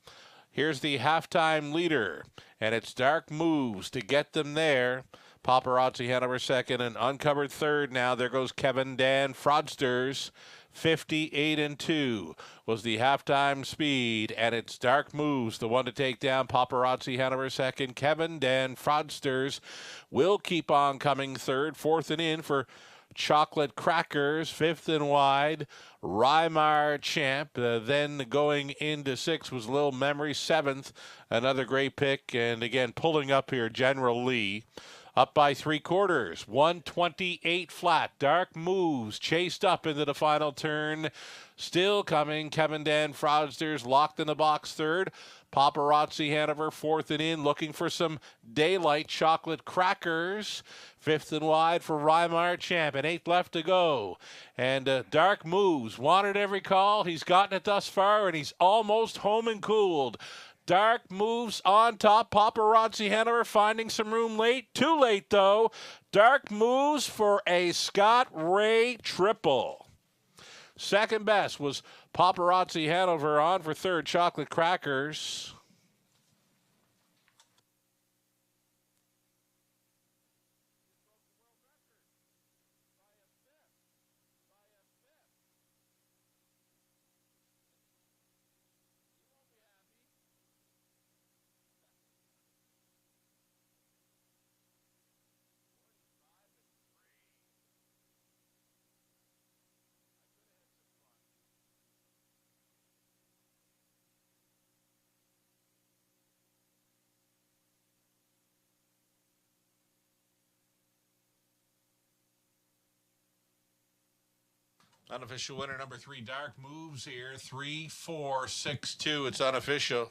Here's the halftime leader, and it's Dark Moves to get them there. Paparazzi Hanover second and uncovered third now. There goes Kevin Dan Fraudsters. 58-2 was the halftime speed, and it's Dark Moves, the one to take down Paparazzi Hanover second. Kevin Dan Fraudsters will keep on coming third. Fourth and in for Chocolate Crackers, fifth and wide. Rymar Champ, then going into sixth was Little Memory, seventh. Another great pick, and again pulling up here, General Lee. Up by 3/4, 128 flat. Dark Moves chased up into the final turn. Still coming, Kevin Dan Fraudsters locked in the box third. Paparazzi Hanover fourth and in, looking for some daylight. Chocolate Crackers, fifth and wide for Rymar Champ, and 8 left to go. And Dark Moves wanted every call. He's gotten it thus far, and he's almost home and cooled. Dark Moves on top. Paparazzi Hanover finding some room late. Too late, though. Dark Moves for a Scott Ray triple. Second best was Paparazzi Hanover. On for third, Chocolate Crackers. Unofficial winner number 3, Dark Moves here. 3-4-6-2. It's unofficial.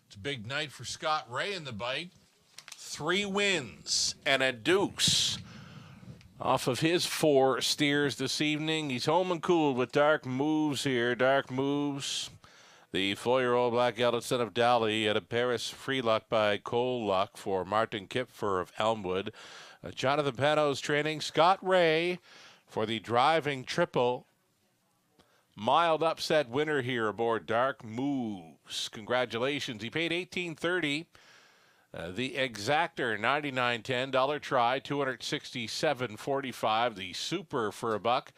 It's a big night for Scott Ray in the bite. 3 wins and a deuce off of his 4 steers this evening. He's home and cool with Dark Moves here. Dark Moves, the 4-year-old black gelded son of Dally at a Paris free luck by Cole Luck for Martin Kipfer of Elmwood. Jonathan Pano's training Scott Ray for the driving triple. Mild upset winner here aboard Dark Moves. Congratulations. He paid $18.30. The Exactor, $99.10 try, $267.45. The Super for a buck,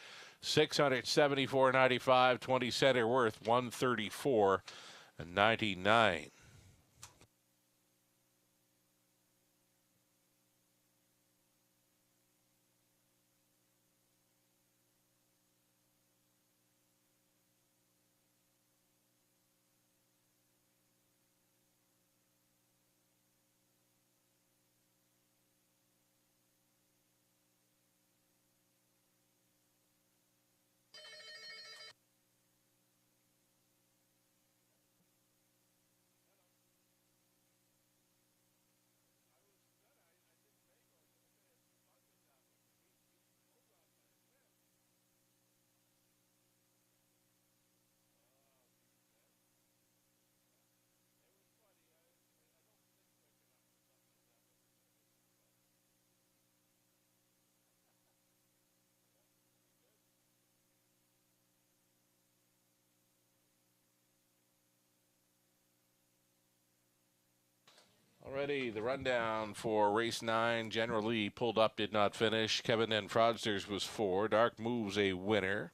$674.95. 20 center worth, $134.99. Already the rundown for race 9. General Lee pulled up, did not finish. Kevin and Fraudsters was 4. Dark Moves a winner.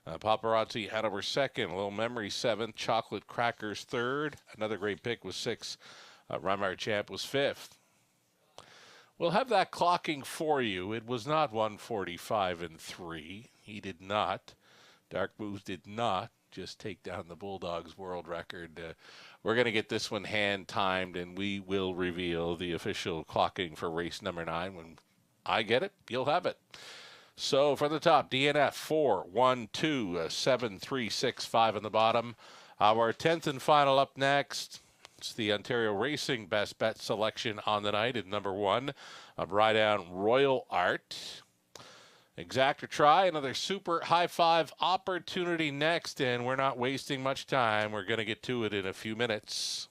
Paparazzi Hanover 2nd. Little Memory 7th. Chocolate Crackers 3rd. Another great pick was 6. Rymar Champ was 5th. We'll have that clocking for you. It was not 145 and 3. He did not. Dark Moves did not just take down the Bulldogs world record. We're going to get this one hand-timed, and we will reveal the official clocking for race number 9. When I get it, you'll have it. So for the top, DNF 4, 1, 2, 7, 3, 6, 5 on the bottom. Our 10th and final up next. It's the Ontario Racing Best Bet selection on the night at number 1. Ride down Royal Art. Exactor try, another super high five opportunity next, and we're not wasting much time. We're going to get to it in a few minutes.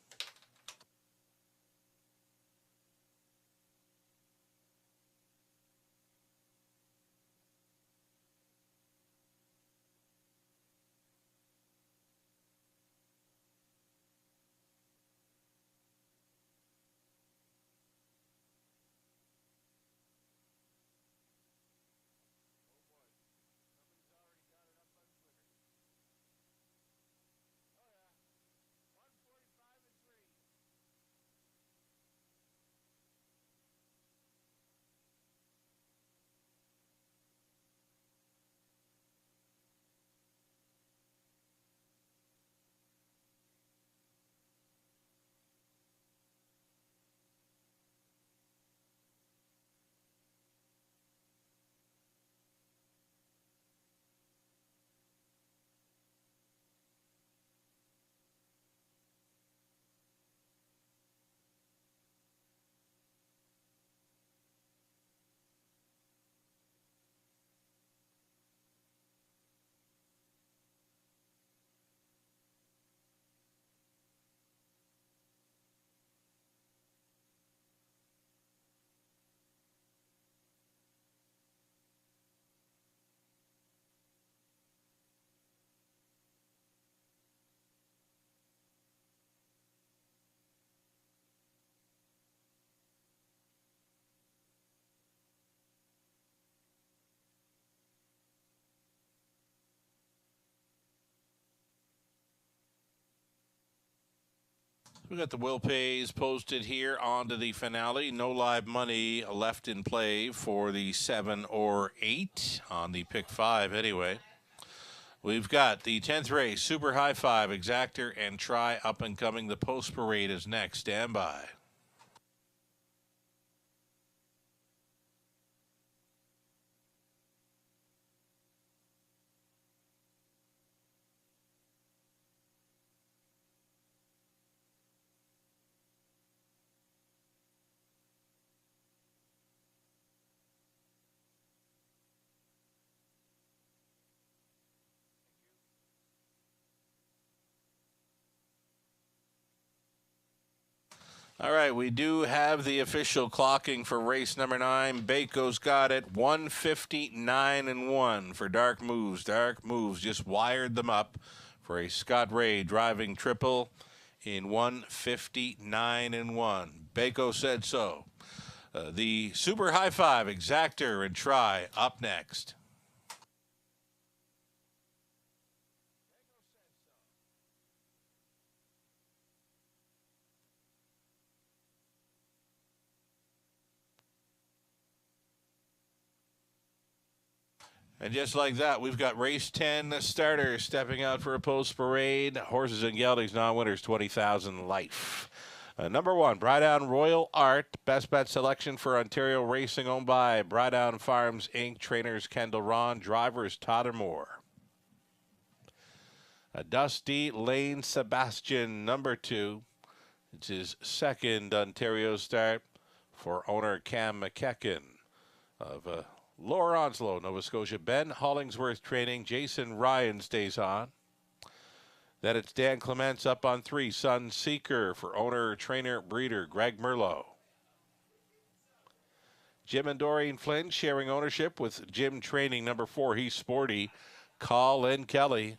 We got the will pays posted here onto the finale. No live money left in play for the 7 or 8 on the pick 5 anyway. We've got the 10th race, Super High 5, Exactor, and Try up and coming. The post parade is next. Stand by. All right, we do have the official clocking for race number 9. Baco's got it 159 and 1 for Dark Moves. Dark Moves just wired them up for a Scott Ray driving triple in 159 and 1. Baco said so. The Super High Five Exactor and Try up next. And just like that, we've got race 10 starters stepping out for a post parade. Horses and Geldings non-winners, 20,000 life. Number 1, Brydown Royal Art. Best bet selection for Ontario Racing, owned by Brydown Farms Inc. Trainers Kendall Ron. Drivers Todd Moore. Dusty Lane Sebastian, number 2. It's his second Ontario start for owner Cam McKecken of Lower Onslow, Nova Scotia. Ben Hollingsworth training. Jason Ryan stays on. Then it's Dan Clements up on 3. Sun Seeker for owner, trainer, breeder Greg Merlot. Jim and Doreen Flynn sharing ownership with Jim training. Number 4, he's sporty. Colin Kelly.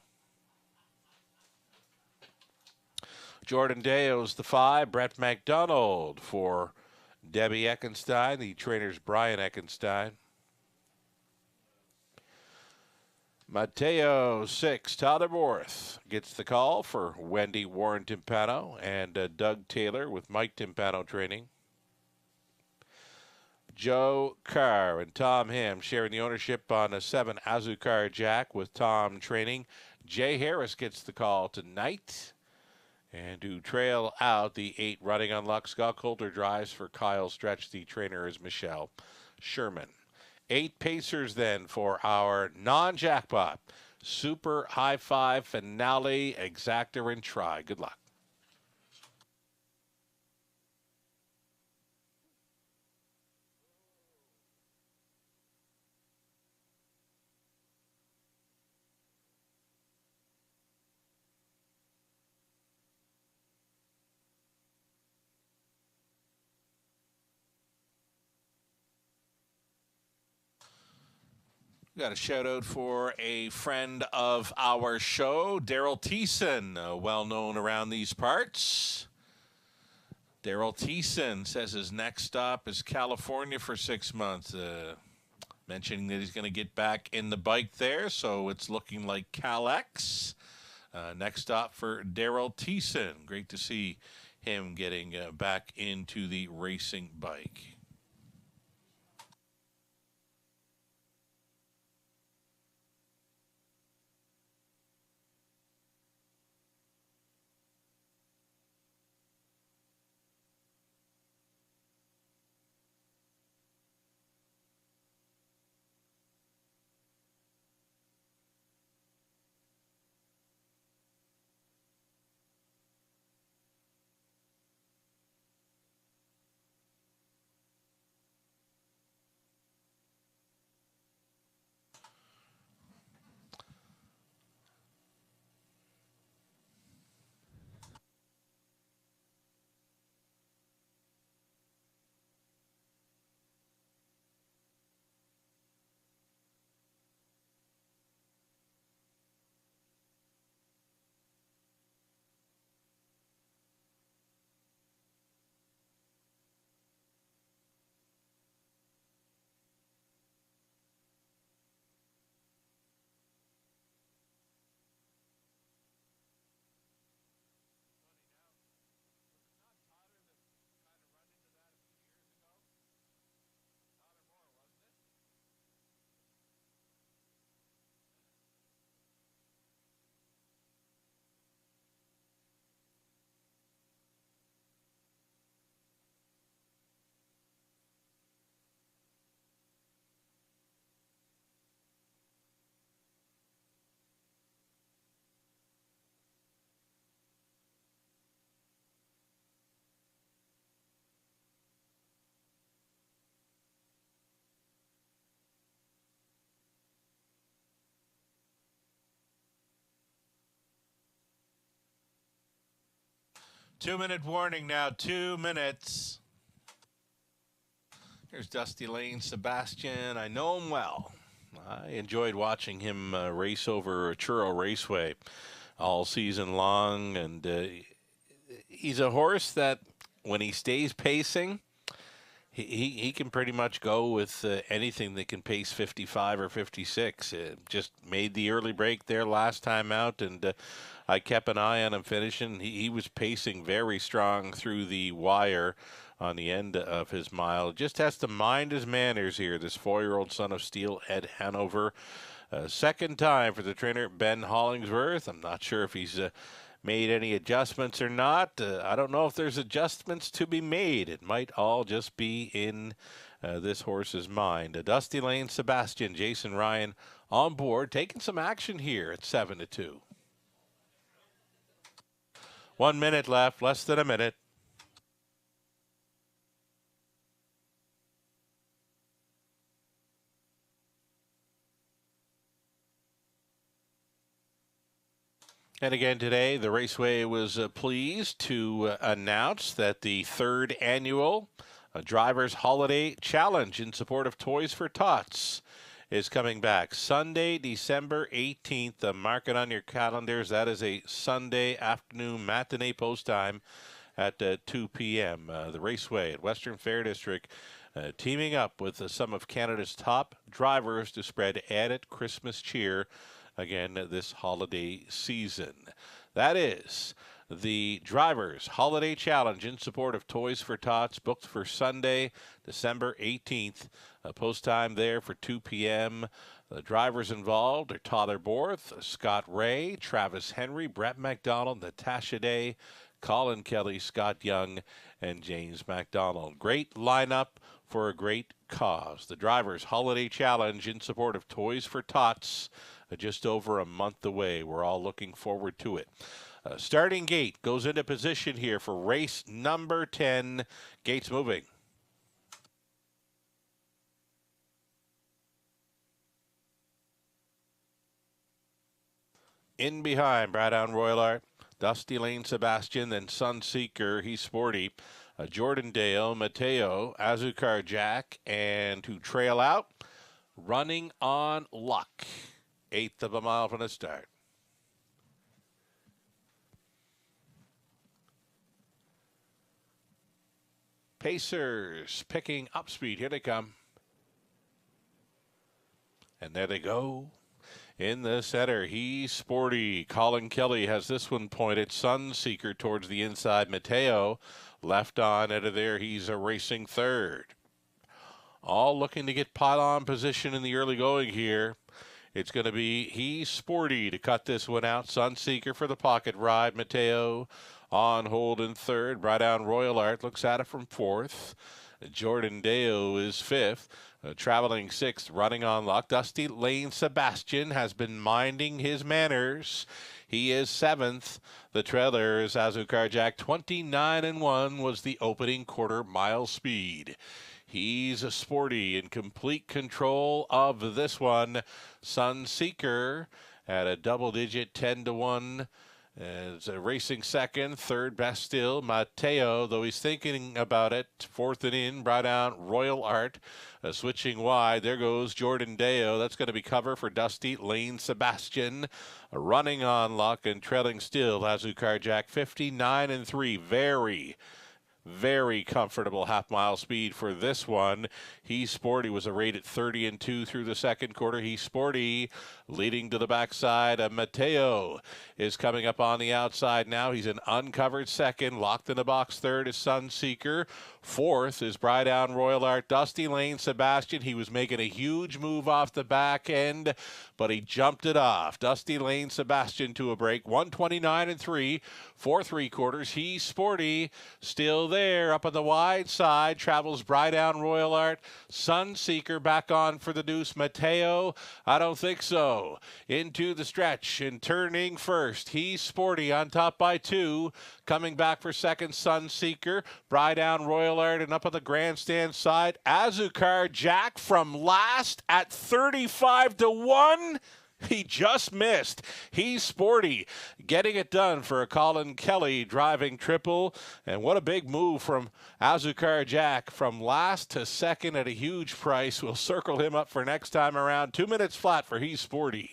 Jordan Deo's the 5. Brett McDonald for Debbie Eckenstein. The trainer's Brian Eckenstein. Mateo 6, Tyler Borth gets the call for Wendy Warren Timpano and Doug Taylor with Mike Timpano training. Joe Carr and Tom Ham sharing the ownership on a 7, Azucar Jack with Tom training. Jay Harris gets the call tonight. And to trail out the 8, Running on Luck, Scott Coulter drives for Kyle Stretch. The trainer is Michelle Sherman. 8 pacers then for our non-jackpot Super High Five Finale Exactor and Try. Good luck. Got a shout out for a friend of our show, Daryl Thiessen, well known around these parts. Daryl Thiessen says his next stop is California for 6 months. Mentioning that he's going to get back in the bike there, so it's looking like CalX. Next stop for Daryl Thiessen. Great to see him getting back into the racing bike. 2-minute warning now, 2 minutes. Here's Dusty Lane Sebastian. I know him well. I enjoyed watching him race over Churro Raceway all season long, and he's a horse that when he stays pacing, he can pretty much go with anything that can pace 55 or 56. Just made the early break there last time out, and I kept an eye on him finishing. He was pacing very strong through the wire on the end of his mile. Just has to mind his manners here, this 4-year-old son of steel, Ed Hanover. Second time for the trainer, Ben Hollingsworth. I'm not sure if he's made any adjustments or not. I don't know if there's adjustments to be made. It might all just be in this horse's mind. Dusty Lane Sebastian, Jason Ryan on board, taking some action here at 7-2. 1 minute left, less than a minute. And again today, the Raceway was pleased to announce that the third annual Drivers Holiday Challenge in support of Toys for Tots is coming back Sunday, December 18th. Mark it on your calendars. That is a Sunday afternoon matinee post time at 2 p.m. The Raceway at Western Fair District teaming up with some of Canada's top drivers to spread added Christmas cheer again this holiday season. That is the Drivers Holiday Challenge in support of Toys for Tots, booked for Sunday, December 18th. Post time there for 2 p.m. The drivers involved are Tyler Borth, Scott Ray, Travis Henry, Brett McDonald, Natasha Day, Colin Kelly, Scott Young, and James McDonald. Great lineup for a great cause. The Drivers Holiday Challenge in support of Toys for Tots, just over a month away. We're all looking forward to it. Starting gate goes into position here for race number 10. Gates moving. In behind, Brad Royal Art, Dusty Lane Sebastian, then Sunseeker, he's sporty. Jordan Dale, Mateo, Azucar Jack, and to trail out, Running on Luck. 1/8 of a mile from the start. Pacers picking up speed. Here they come. And there they go. In the center, he's sporty. Colin Kelly has this one pointed. Sunseeker towards the inside. Mateo left on out of there. He's a racing third. All looking to get pylon position in the early going here. It's going to be He's Sporty to cut this one out. Sunseeker for the pocket ride. Mateo on hold in third. Brightdown Royal Art looks at it from fourth. Jordan Deo is fifth. Traveling sixth, Running on Luck. Dusty Lane Sebastian has been minding his manners. He is seventh. The trailer is Azucar Jack. 29-1 was the opening quarter mile speed. He's a sporty in complete control of this one. Sunseeker at a double-digit 10-1. As racing second, third best still, Mateo, though he's thinking about it. Fourth and in, brought out Royal Art. Switching wide, there goes Jordan Deo. That's going to be cover for Dusty Lane Sebastian. Running on Luck and trailing still, Azucar Jack. 59-3, very comfortable half-mile speed for this one. He's Sporty was a rated 30-2 through the second quarter. He's Sporty leading to the backside. Mateo is coming up on the outside now. He's an uncovered second. Locked in the box third is Sunseeker. Fourth is Brightdown Royal Art. Dusty Lane Sebastian. He was making a huge move off the back end, but he jumped it off. Dusty Lane Sebastian to a break. 129-3 for 3/4. He's Sporty still there up on the wide side. Travels Brightdown Royal Art. Sunseeker back on for the deuce. Mateo, I don't think so. Into the stretch and turning first. He's Sporty on top by 2. Coming back for second, Sunseeker. Brightdown Royal Art, and up on the grandstand side, Azucar Jack from last at 35-1. He just missed. He's Sporty, getting it done for a Colin Kelly driving triple. And what a big move from Azukar Jack from last to second at a huge price. We'll circle him up for next time around. 2 minutes flat for He's Sporty.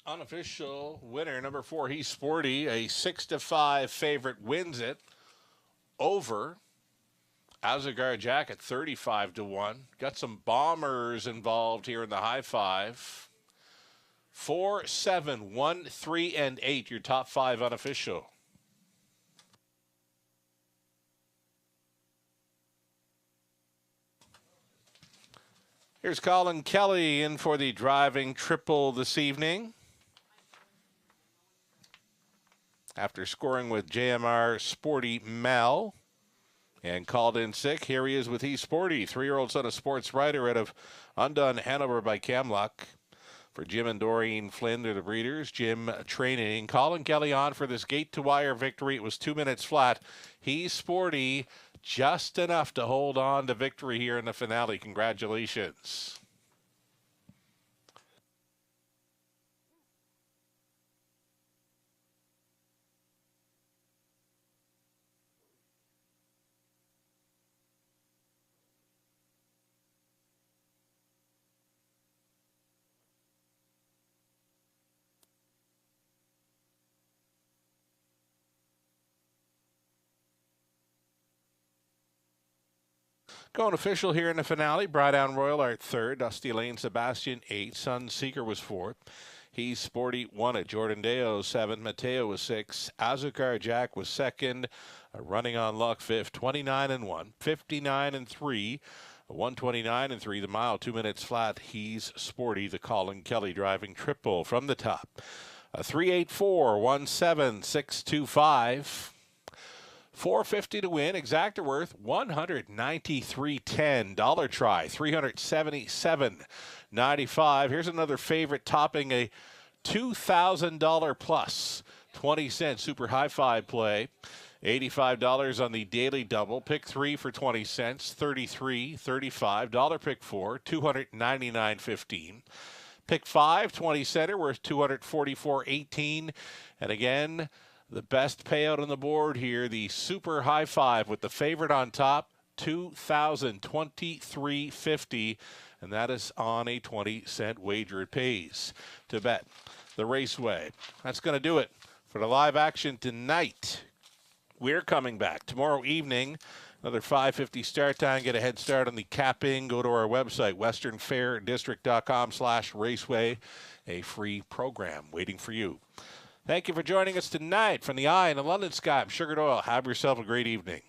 Unofficial winner, number 4, He's Sporty. A 6-5 favorite wins it over Azagar Jack at 35-1. Got some bombers involved here in the high five. 4, 7, 1, 3, and 8, your top 5 unofficial. Here's Colin Kelly in for the driving triple this evening. After scoring with JMR Sporty Mel and called in sick, here he is with He's Sporty, 3-year-old son of sports writer out of Undone, Hanover by Camluck. For Jim and Doreen Flynn, they're the breeders. Jim training. Colin Kelly on for this gate-to-wire victory. It was 2 minutes flat. He's Sporty, just enough to hold on to victory here in the finale. Congratulations. Going official here in the finale. Brydown Royal Art 3rd. Dusty Lane Sebastian 8th. Sunseeker was 4th. He's Sporty 1 at Jordan Deo 7th. Mateo was 6th. Azukar Jack was 2nd. Running on Luck 5th. 29-1. 59-3. 129-3. The mile 2 minutes flat. He's Sporty. The Colin Kelly driving triple from the top. 384-17625. $450 to win. Exacta worth $193.10. Dollar try $377.95. Here's another favorite topping a $2,000 plus 20-cent super high five play. $85 on the daily double. Pick 3 for 20 cents. $33, $35. Dollar pick 4, $299.15. Pick 5, 20 center worth $244.18. And again, the best payout on the board here, the super high five with the favorite on top, $2,023.50, and that is on a 20-cent wager. It pays to bet the Raceway. That's going to do it for the live action tonight. We're coming back tomorrow evening, another 5:50 start time. Get a head start on the capping. Go to our website, westernfairdistrict.com/raceway, a free program waiting for you. Thank you for joining us tonight from the eye in the London sky. I'm Sugar Doyle. Have yourself a great evening.